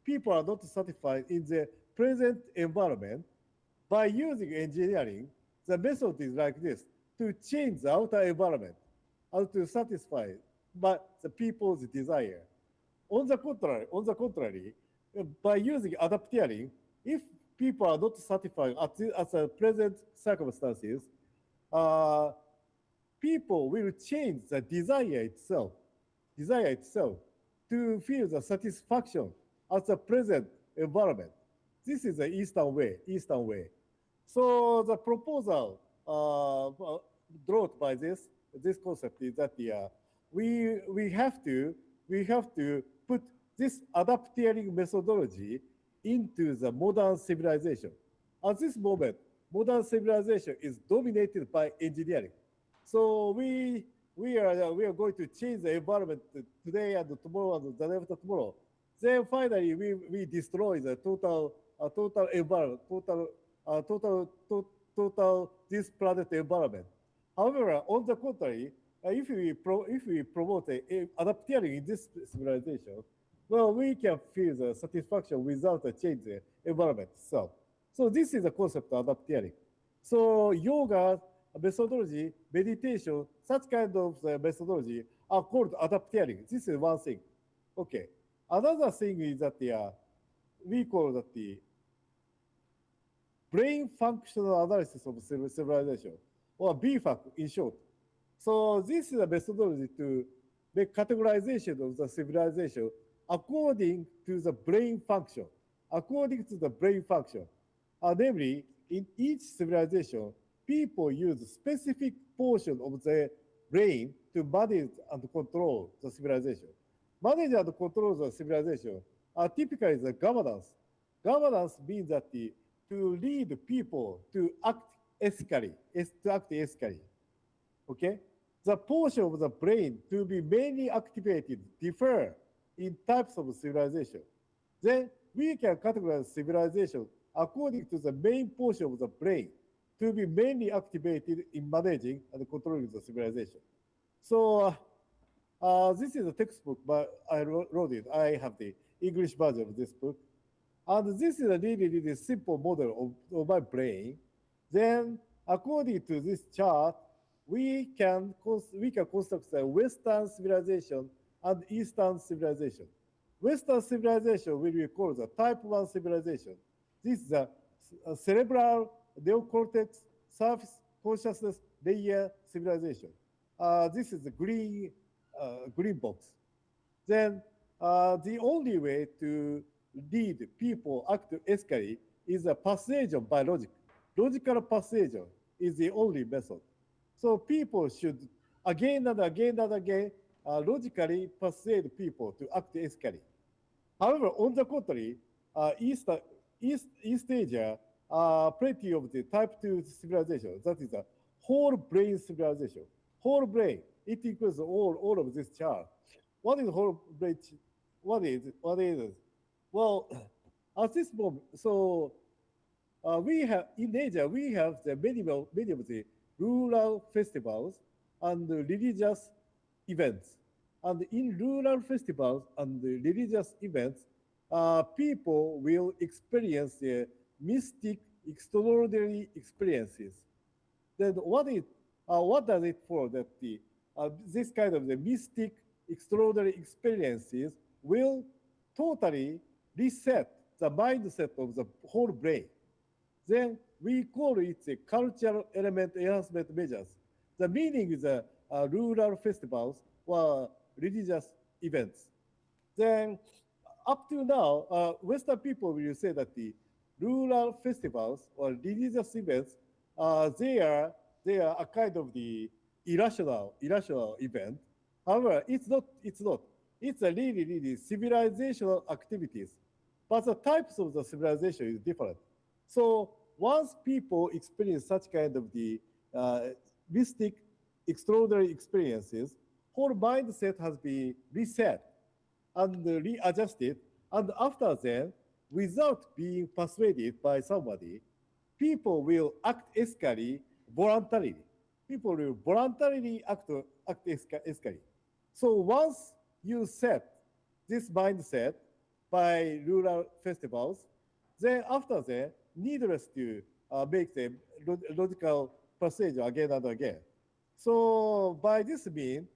T: people are not satisfied in the present environment, by using engineering, the method is like this: to change the outer environment and to satisfy the people's desire. On the contrary, by using adapteering, if people are not satisfied at the present circumstances, people will change the desire itself to feel the satisfaction at the present environment. This is the Eastern way. So the proposal drawn by this concept is that we have to put this adapteering methodology into the modern civilization. At this moment, modern civilization is dominated by engineering. So we are going to change the environment today and tomorrow and the day after tomorrow. Then finally we destroy the total environment, total this planet environment. However, on the contrary, if we promote adapteering in this civilization, well, we can feel the satisfaction without a change the environment itself. So this is the concept of adapteering. So yoga methodology, meditation, such kind of methodology are called adapteering. This is one thing. Okay. Another thing is that we call that the brain functional analysis of civilization, or BFAC in short. So this is a methodology to make categorization of the civilization according to the brain function. Namely, in each civilization, people use specific portion of their brain to manage and control the civilization. manage and control the civilization are typically the governance. Governance means that to lead people to act ethically, okay? The portion of the brain to be mainly activated differ in types of civilization. Then we can categorize civilization according to the main portion of the brain to be mainly activated in managing and controlling the civilization. So this is a textbook, but I wrote it. I have the English version of this book. And this is a really, really simple model of my brain. Then, according to this chart, we can construct a Western civilization and Eastern civilization. Western civilization will be called the type 1 civilization. This is a cerebral neocortex surface consciousness layer civilization. This is the green box. Then the only way to lead people act ethically is a persuasion by logic. Logical persuasion is the only method. So people should again and again and again logically persuade people to act ethically. However, on the contrary, East Asia, plenty of the type 2 civilization, that is a whole brain civilization. Whole brain, it includes all of this chart. What is whole brain? What is it? Well, at this moment, so we have in Asia, we have the many of the rural festivals and religious events. And in rural festivals and religious events, people will experience the mystic, extraordinary experiences. Then what does it for that this kind of the mystic, extraordinary experiences will totally reset the mindset of the whole brain. Then we call it the cultural element enhancement measures. The meaning is rural festivals or religious events. Then up to now, Western people will say that the rural festivals or religious events, they are a kind of the irrational event. However, it's not. It's a really civilizational activities. But the types of the civilization is different. So once people experience such kind of the mystic, extraordinary experiences, whole mindset has been reset and readjusted. And after then, without being persuaded by somebody, people will act ethically voluntarily. People will voluntarily act ethically. So once you set this mindset by rural festivals, then after that, needless to make them logical persuasion again and again. So by this mean,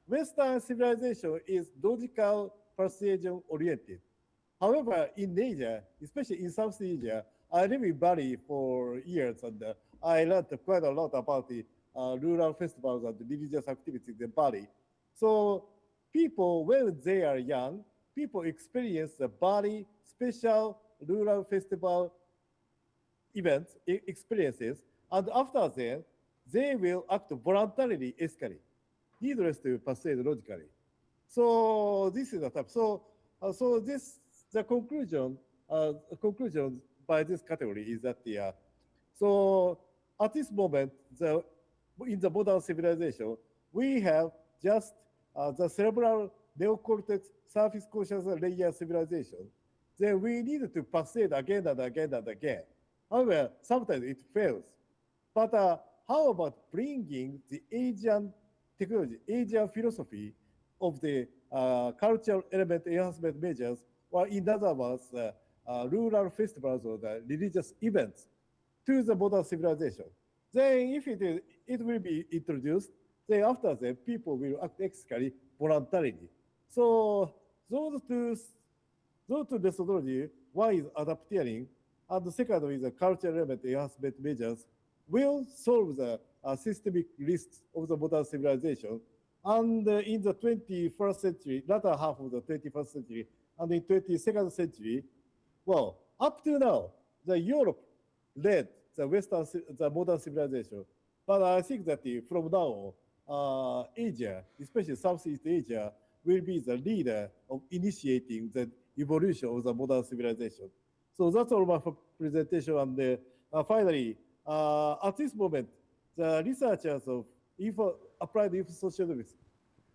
T: Western civilization is logical persuasion oriented. However, in Asia, especially in South Asia, I live in Bali for years, and I learned quite a lot about the rural festivals and religious activities in Bali. So people, when they are young, people experience the Bali special rural festival events, experiences, and after that, they will act voluntarily, ethically, needless to persuade logically. So this is the type. So the conclusion by this category is that so at this moment, in the modern civilization, we have just the cerebral neocortex surface consciousness layer civilization. Then we need to persuade again and again and again. However, sometimes it fails. But how about bringing the Asian technology, Asian philosophy of the cultural element enhancement measures, or in other words, rural festivals or the religious events to the modern civilization? Then if it will be introduced, then after that, people will act ethically, voluntarily. So those two methodology, one is adaptarian, and the second is the cultural element enhancement measures, will solve the systemic risks of the modern civilization. And in the 21st century, latter half of the 21st century, and in 22nd century, well, up to now, the Europe led the modern civilization. But I think that from now on, Asia, especially Southeast Asia, will be the leader of initiating the evolution of the modern civilization. So that's all my presentation. And finally, at this moment, the researchers of applied sociology,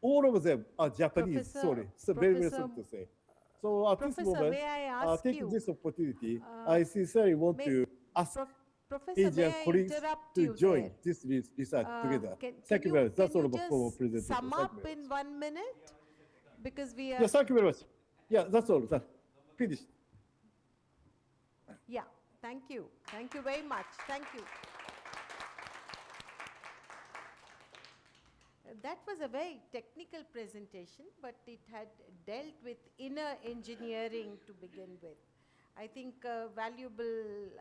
T: all of them are Japanese.
F: Professor,
T: Sorry, so very, very sorry to say. So at this
F: Professor,
T: moment,
F: may I ask
T: taking
F: you,
T: this opportunity, I sincerely want to ask
F: Professor,
T: Asian
F: may I
T: colleagues
F: interrupt
T: to
F: you
T: join
F: there?
T: this research together.
F: Can
T: Thank you very much. That's
F: can
T: all
F: you
T: about formal
F: just
T: presentation.
F: sum
T: Thank
F: up
T: you very
F: in 1 minute? Because we
T: much.
F: are...
T: Yes, thank you very much. Yeah, that's all. Finished.
F: Yeah, thank you. Thank you very much. Thank you. That was a very technical presentation, but it had dealt with inner engineering to begin with. I think a valuable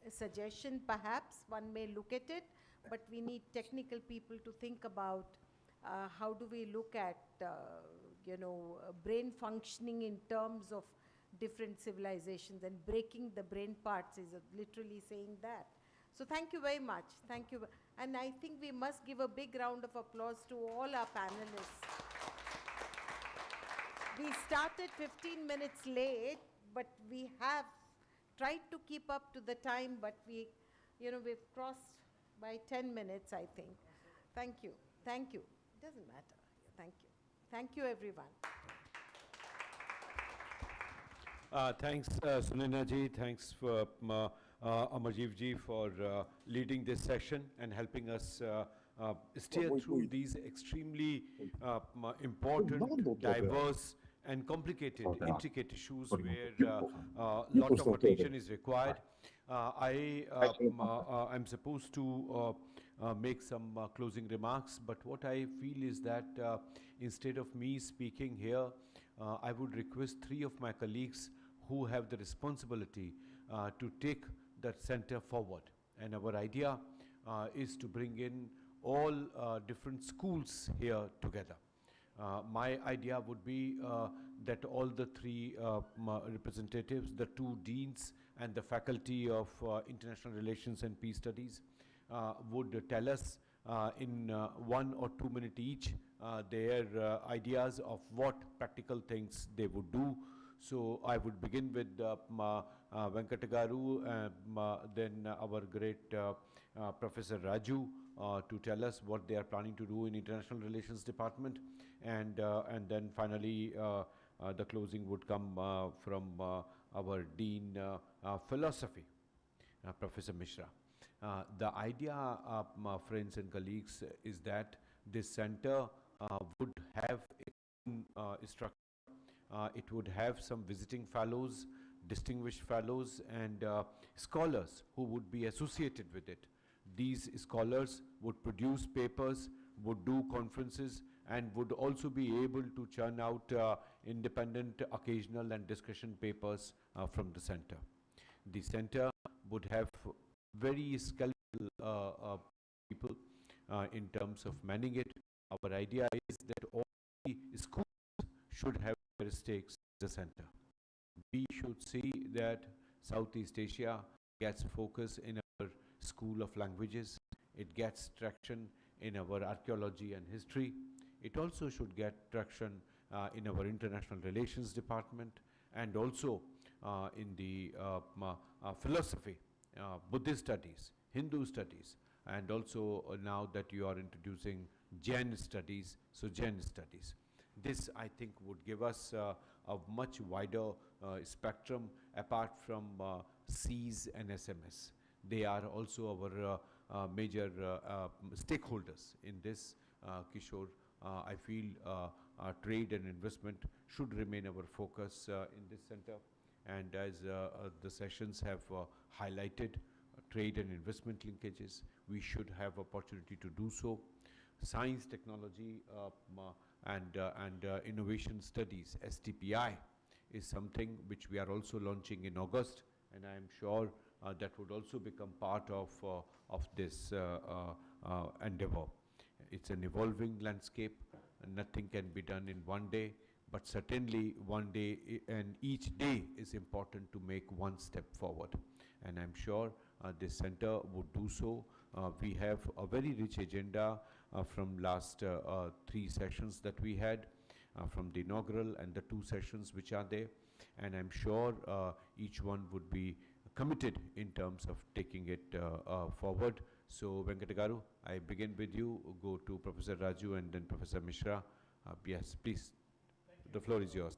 F: suggestion, perhaps one may look at it, but we need technical people to think about how do we look at brain functioning in terms of different civilizations, and breaking the brain parts is literally saying that. So thank you very much. Thank you. And I think we must give a big round of applause to all our panelists. We started 15 minutes late, but we have tried to keep up to the time, but we've crossed by 10 minutes, I think. Thank you. Thank you. It doesn't matter. Thank you. Thank you, everyone.
A: Thanks, Sunaina ji. Thanks for Amarjeev ji for leading this session and helping us steer through these extremely important, diverse, and complicated, intricate issues where a lot of attention is required. I'm supposed to make some closing remarks, but what I feel is that instead of me speaking here, I would request 3 of my colleagues who have the responsibility to take that center forward. And our idea is to bring in all different schools here together. My idea would be that all the 3 representatives, the 2 deans and the faculty of International Relations and Peace Studies would tell us in 1 or 2 minutes each their ideas of what practical things they would do. So I would begin with Venkatagaru, then our great Professor Raju to tell us what they are planning to do in International Relations Department, and then finally the closing would come from our Dean Philosophy, Professor Mishra. The idea, friends and colleagues, is that this center would have its own structure. It would have some visiting fellows, distinguished fellows, and scholars who would be associated with it. These scholars would produce papers, would do conferences, and would also be able to churn out independent, occasional, and discussion papers from the center. The center would have very skillful people in terms of manning it. Our idea is that all the schools should have stakes in the center. We should see that Southeast Asia gets focus in our School of Languages. It gets traction in our archaeology and history. It also should get traction in our International Relations Department, and also in the philosophy, Buddhist studies, Hindu studies, and also now that you are introducing Jain studies, so Jain studies. This, I think, would give us a much wider spectrum apart from Cs and SMS. They are also our major stakeholders in this, Kishore. I feel trade and investment should remain our focus in this center. And as the sessions have highlighted, trade and investment linkages, we should have opportunity to do so. Science, technology, and innovation studies, STPI, is something which we are also launching in August, and I am sure that would also become part of this endeavor. It's an evolving landscape, and nothing can be done in one day, but certainly one day and each day is important to make one step forward, and I'm sure this center would do so. We have a very rich agenda from last 3 sessions that we had. from the inaugural and the 2 sessions which are there. And I'm sure each one would be committed in terms of taking it forward. So, Venkatagaru, I begin with you, go to Professor Raju and then Professor Mishra. Yes, please, the floor is yours.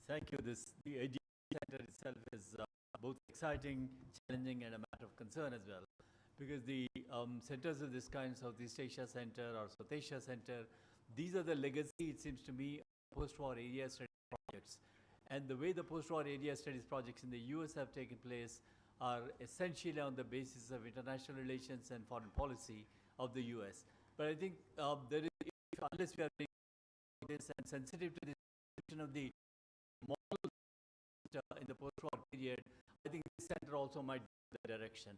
M: Thank you. The AG Center itself is both exciting, challenging, and a matter of concern as well. Because the centers of this kind, Southeast Asia Center or South Asia Center, these are the legacy, it seems to me, of post-war area studies projects. And the way the post-war area studies projects in the US have taken place are essentially on the basis of international relations and foreign policy of the US. But I think there is, unless we are being this and sensitive to this question of the model in the post-war period, I think this center also might go in that direction.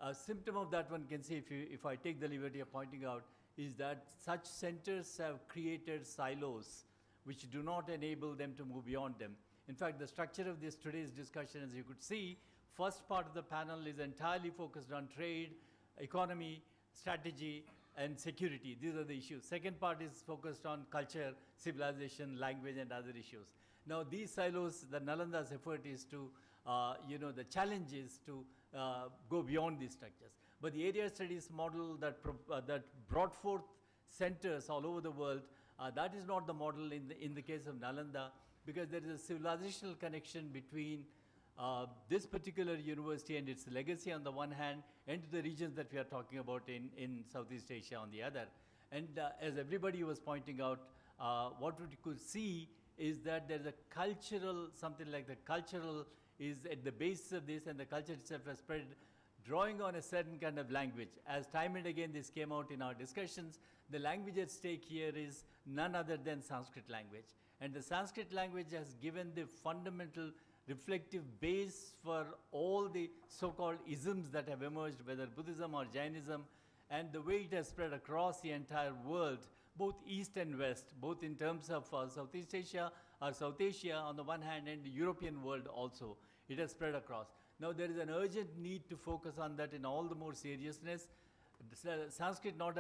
M: A symptom of that one can see, if I take the liberty of pointing out, is that such centers have created silos which do not enable them to move beyond them. In fact, the structure of today's discussion, as you could see, first part of the panel is entirely focused on trade, economy, strategy, and security. These are the issues. Second part is focused on culture, civilization, language, and other issues. Now, these silos, the Nalanda's effort is to, the challenge is to go beyond these structures. But the area studies model that brought forth centers all over the world, that is not the model in the case of Nalanda, because there is a civilizational connection between this particular university and its legacy on the one hand, and to the regions that we are talking about in Southeast Asia on the other. And as everybody was pointing out, what we could see is that there's a cultural, something like the cultural is at the base of this, and the culture itself has spread, drawing on a certain kind of language. As time and again this came out in our discussions, the language at stake here is none other than Sanskrit language. And the Sanskrit language has given the fundamental reflective base for all the so-called isms that have emerged, whether Buddhism or Jainism, and the way it has spread across the entire world, both East and West, both in terms of Southeast Asia or South Asia on the one hand, and the European world also. It has spread across. Now, there is an urgent need to focus on that in all the more seriousness. Sanskrit not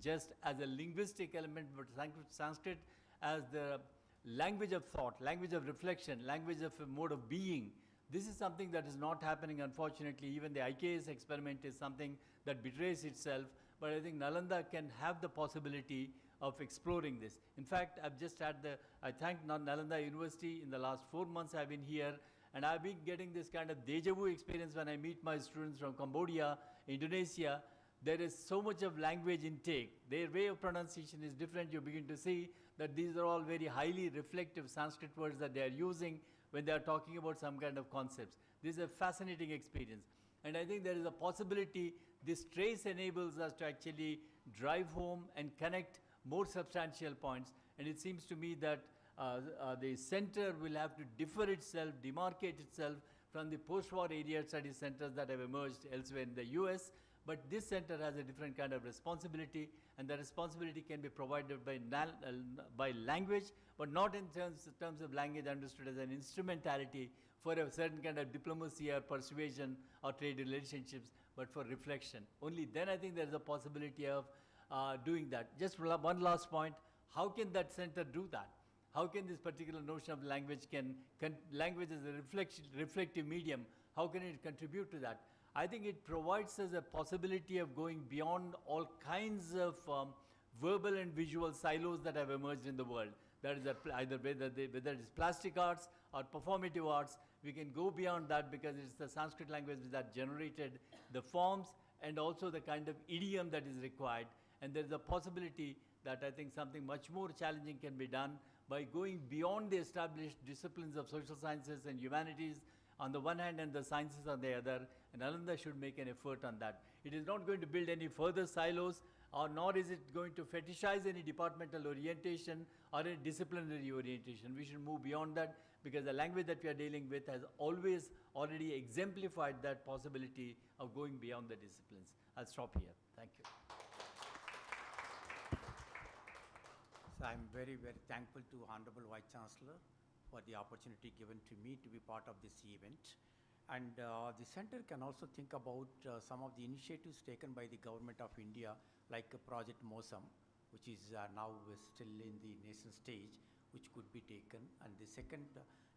M: just as a linguistic element, but Sanskrit as the language of thought, language of reflection, language of a mode of being. This is something that is not happening, unfortunately. Even the IKS experiment is something that betrays itself. But I think Nalanda can have the possibility of exploring this. In fact, I thank Nalanda University. In the last 4 months I've been here, and I've been getting this kind of deja vu experience when I meet my students from Cambodia, Indonesia. There is so much of language intake. Their way of pronunciation is different. You begin to see that these are all very highly reflective Sanskrit words that they are using when they are talking about some kind of concepts. This is a fascinating experience. And I think there is a possibility this trace enables us to actually drive home and connect more substantial points. And it seems to me that the center will have to differ itself, demarcate itself from the post-war area studies centers that have emerged elsewhere in the US. But this center has a different kind of responsibility, and the responsibility can be provided by language, but not in terms of language understood as an instrumentality for a certain kind of diplomacy or persuasion or trade relationships, but for reflection. Only then I think there is a possibility of doing that. Just one last point, how can that center do that? How can this particular notion of language language as a reflective medium, how can it contribute to that? I think it provides us a possibility of going beyond all kinds of verbal and visual silos that have emerged in the world. That is either whether it is plastic arts or performative arts, we can go beyond that because it's the Sanskrit language that generated the forms and also the kind of idiom that is required. And there is a possibility that I think something much more challenging can be done by going beyond the established disciplines of social sciences and humanities on the one hand and the sciences on the other, and Nalanda should make an effort on that. It is not going to build any further silos, or nor is it going to fetishize any departmental orientation or any disciplinary orientation. We should move beyond that because the language that we are dealing with has always already exemplified that possibility of going beyond the disciplines. I'll stop here. Thank you.
C: So I'm very, very thankful to Honorable Vice Chancellor for the opportunity given to me to be part of this event. And the center can also think about some of the initiatives taken by the Government of India, like Project MOSAM, which is now still in the nascent stage, which could be taken. And the second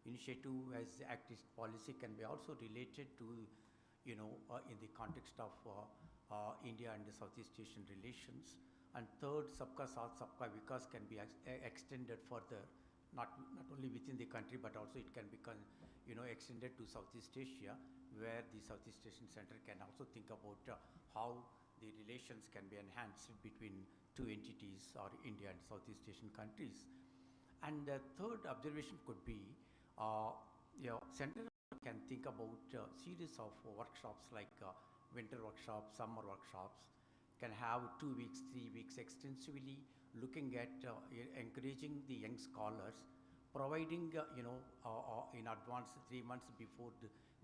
C: initiative as Act East policy can be also related to, in the context of India and the Southeast Asian relations. And third, Sabka Saath, Sabka Vikas can be extended further, not only within the country, but also it can be extended to Southeast Asia, where the Southeast Asian Center can also think about how the relations can be enhanced between two entities or India and Southeast Asian countries. And the third observation could be, Center can think about a series of workshops like winter workshops, summer workshops, can have 2 weeks, 3 weeks extensively looking at encouraging the young scholars, providing, in advance 3 months before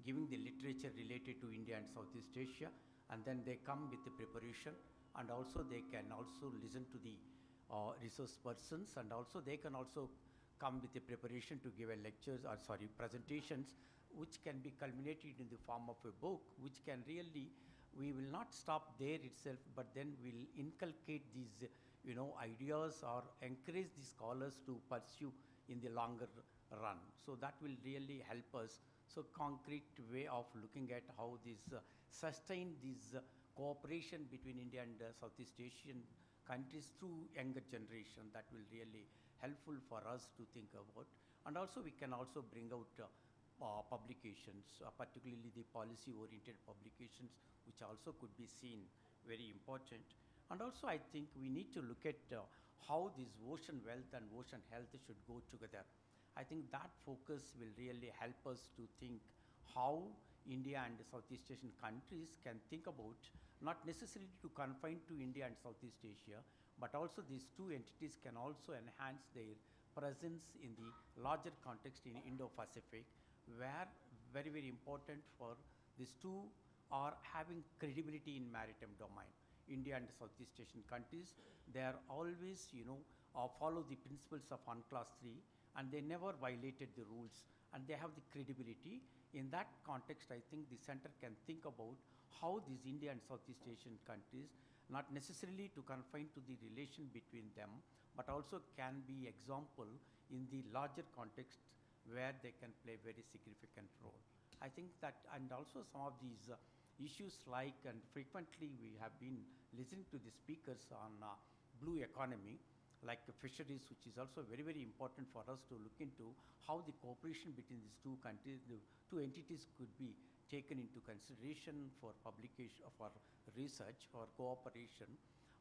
C: giving the literature related to India and Southeast Asia, and then they come with the preparation, and also they can also listen to the resource persons, and also they can also come with the preparation to give a lectures or presentations, which can be culminated in the form of a book, which can really, we will not stop there itself, but then we'll inculcate these ideas or encourage the scholars to pursue in the longer run. So that will really help us. So concrete way of looking at how this sustain this cooperation between India and Southeast Asian countries through younger generation, that will really helpful for us to think about. And also we can also bring out publications, particularly the policy-oriented publications, which also could be seen very important. And also I think we need to look at how this ocean wealth and ocean health should go together. I think that focus will really help us to think how India and Southeast Asian countries can think about, not necessarily to confine to India and Southeast Asia, but also these two entities can also enhance their presence in the larger context in Indo-Pacific, where very, very important for these two are having credibility in maritime domain. India and Southeast Asian countries, they are always, follow the principles of UNCLOS 3, and they never violated the rules, and they have the credibility. In that context, I think the center can think about how these India and Southeast Asian countries, not necessarily to confine to the relation between them, but also can be example in the larger context where they can play very significant role. I think that, and also some of these issues like, and frequently we have been listening to the speakers on blue economy, like fisheries, which is also very, very important for us to look into how the cooperation between these two countries, the two entities could be taken into consideration for publication, for research, for cooperation,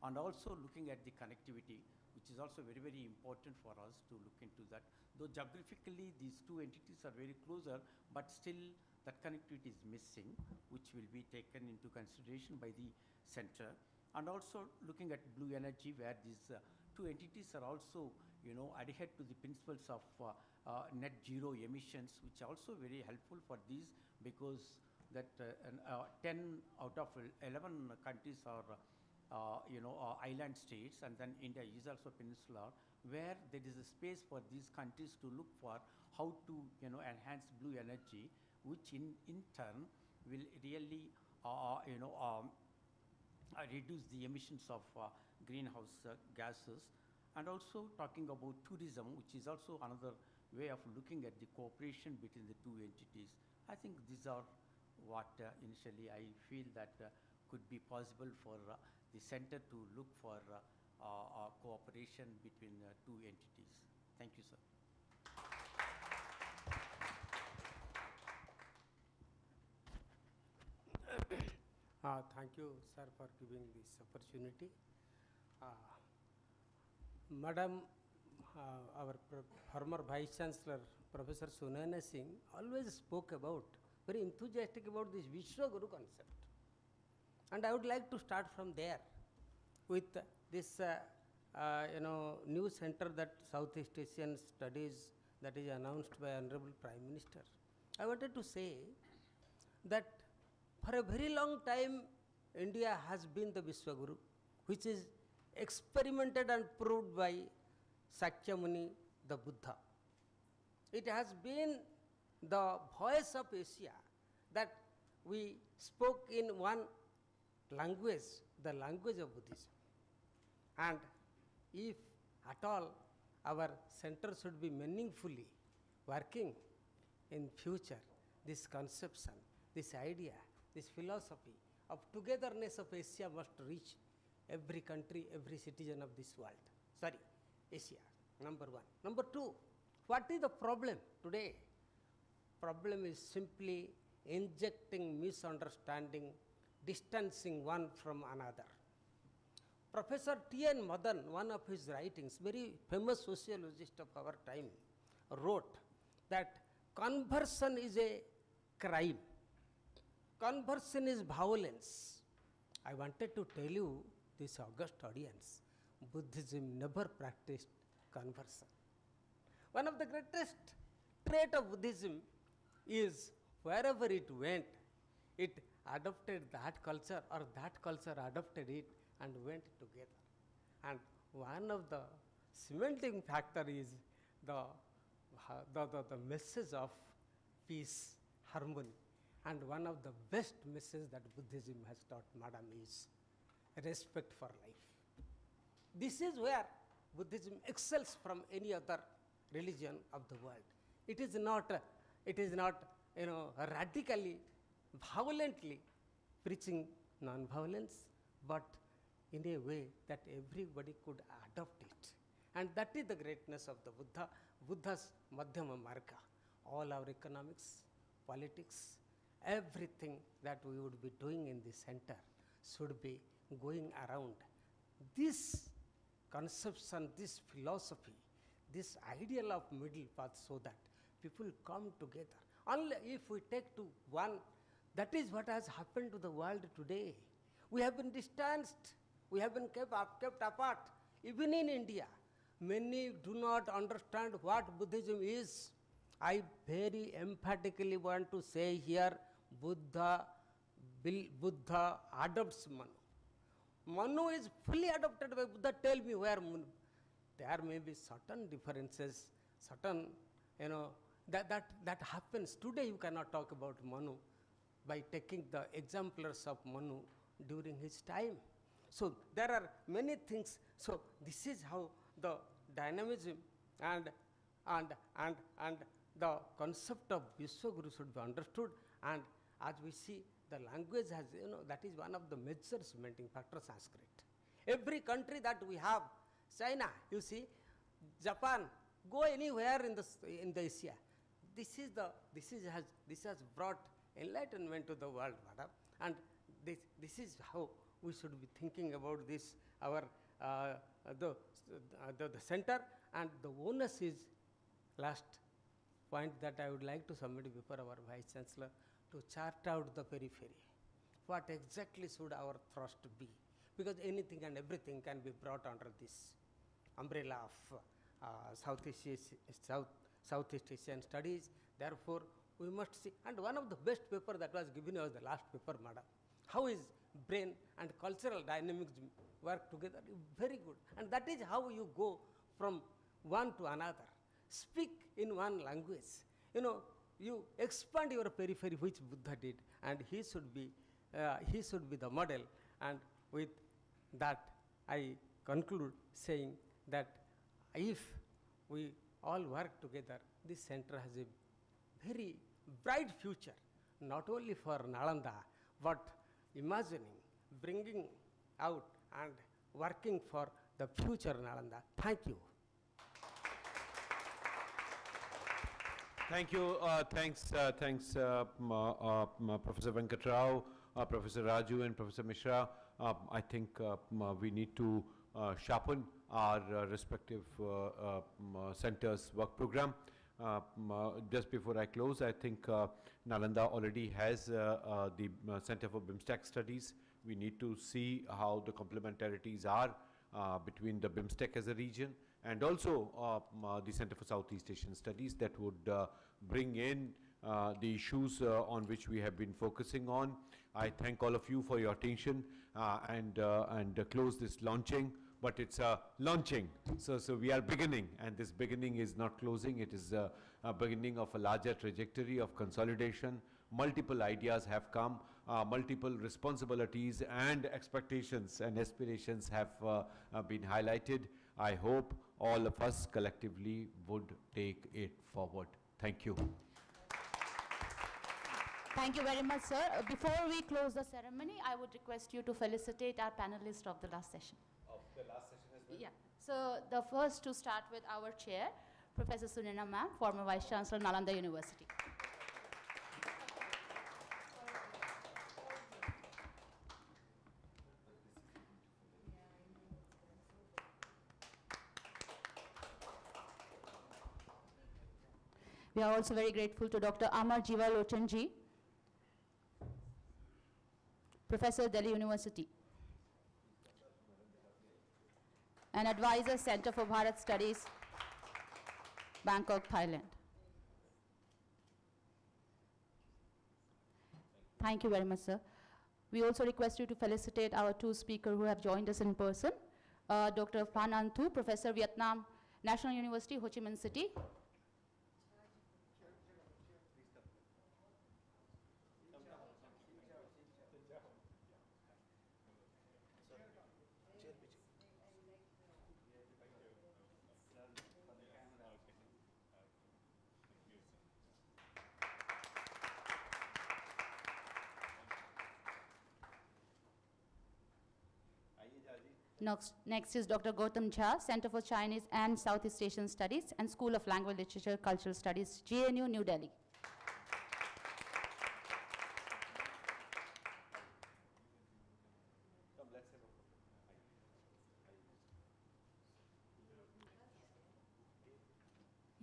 C: and also looking at the connectivity, which is also very, very important for us to look into that. Though geographically these two entities are very closer, but still that connectivity is missing, which will be taken into consideration by the center. And also looking at blue energy, where these two entities are also, adhere to the principles of net zero emissions, which are also very helpful for these, because that 10 out of 11 countries are, island states, and then India is also peninsular, where there is a space for these countries to look for how to, enhance blue energy, which in turn will really, reduce the emissions of greenhouse gases. And also talking about tourism, which is also another way of looking at the cooperation between the two entities. I think these are what initially I feel that could be possible for the center to look for cooperation between two entities. Thank you, sir.
S: Thank you, sir, for giving this opportunity. Madam, our former Vice Chancellor, Professor Sunaina Singh, always spoke about, very enthusiastic about this Vishwaguru concept. And I would like to start from there with this, new center that Southeast Asian Studies that is announced by Honorable Prime Minister. I wanted to say that for a very long time, India has been the Vishwaguru, which is experimented and proved by Sakyamuni, the Buddha. It has been the voice of Asia that we spoke in one language, the language of Buddhism. And if at all our center should be meaningfully working in future, this conception, this idea, this philosophy of togetherness of Asia must reach every country, every citizen of this world. Sorry, Asia, number one. Number two, what is the problem today? Problem is simply injecting misunderstanding, distancing one from another. Professor T.N. Madan, one of his writings, very famous sociologist of our time, wrote that conversion is a crime. Conversion is violence. I wanted to tell you, this august audience, Buddhism never practiced conversion. One of the greatest trait of Buddhism is wherever it went, it adopted that culture or that culture adopted it and went together. And one of the cementing factor is the message of peace, harmony. And one of the best messages that Buddhism has taught, madam, is respect for life. This is where Buddhism excels from any other religion of the world. It is not radically, violently preaching non-violence, but in a way that everybody could adopt it. And that is the greatness of the Buddha, Buddha's Madhyama Marga. All our economics, politics, everything that we would be doing in the center should be going around this conception, this philosophy, this ideal of middle path, so that people come together. Only if we take to one, that is what has happened to the world today. We have been distanced, we have been kept apart. Even in India, many do not understand what Buddhism is. I very emphatically want to say here, Buddha adopts Manu. Manu is fully adopted by Buddha. Tell me where Manu. There may be certain differences, certain, that happens. Today you cannot talk about Manu by taking the exemplars of Manu during his time. So there are many things. So this is how the dynamism and the concept of Vishwaguru should be understood. And as we see, the language has, that is one of the major cementing factors, Sanskrit. Every country that we have, China, you see, Japan, go anywhere in the Asia. This has brought enlightenment to the world, madam. And this is how we should be thinking about this, our the center. And the onus is, last point that I would like to submit before our Vice Chancellor, to chart out the periphery. What exactly should our thrust be? Because anything and everything can be brought under this umbrella of Southeast Asian studies. Therefore, we must see. And one of the best paper that was given was the last paper, madam. How is brain and cultural dynamics work together? Very good. And that is how you go from one to another. Speak in one language. You expand your periphery, which Buddha did, and he should be the model. And with that, I conclude saying that if we all work together, this center has a very bright future, not only for Nalanda, but imagining, bringing out and working for the future Nalanda. Thank you.
A: Thank you. Thanks, Professor Venkatrao, Professor Raju, and Professor Mishra. I think we need to sharpen our respective centers' work program. Just before I close, I think Nalanda already has the Center for BIMSTEC Studies. We need to see how the complementarities are between the BIMSTEC as a region, and also the Center for Southeast Asian Studies that would bring in the issues on which we have been focusing on. I thank all of you for your attention and close this launching. But it's a launching, so we are beginning, and this beginning is not closing. It is a beginning of a larger trajectory of consolidation. Multiple ideas have come, multiple responsibilities and expectations and aspirations have been highlighted. I hope all of us collectively would take it forward. Thank you.
U: Thank you very much, sir. Before we close the ceremony, I would request you to felicitate our panelists of the last session.
A: Of the last session as well?
U: Yeah. So the first to start with our chair, Professor Sunena ma'am, former Vice Chancellor, Nalanda University. We are also very grateful to Dr. Amar Jiva Lochanji, Professor, Delhi University, and Advisor, Center for Bharat Studies, Bangkok, Thailand. Thank you very much, sir. We also request you to felicitate our two speakers who have joined us in person. Dr. Phan Anh Thu, Professor, Vietnam National University, Ho Chi Minh City. Next is Dr. Gautam Jha, Center for Chinese and Southeast Asian Studies and School of Language, Literature, Cultural Studies, GNU, New Delhi.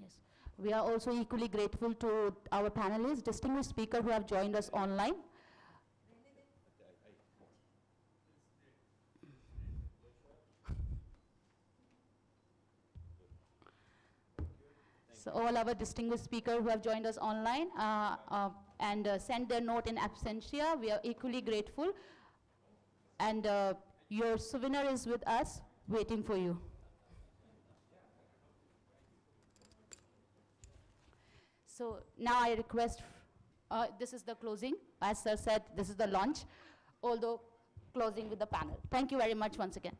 U: Yes. We are also equally grateful to our panelists, distinguished speakers who have joined us online. So all our distinguished speakers who have joined us online and sent their note in absentia, we are equally grateful. And your souvenir is with us, waiting for you. So now I request, this is the closing. As sir said, this is the launch, although closing with the panel. Thank you very much once again.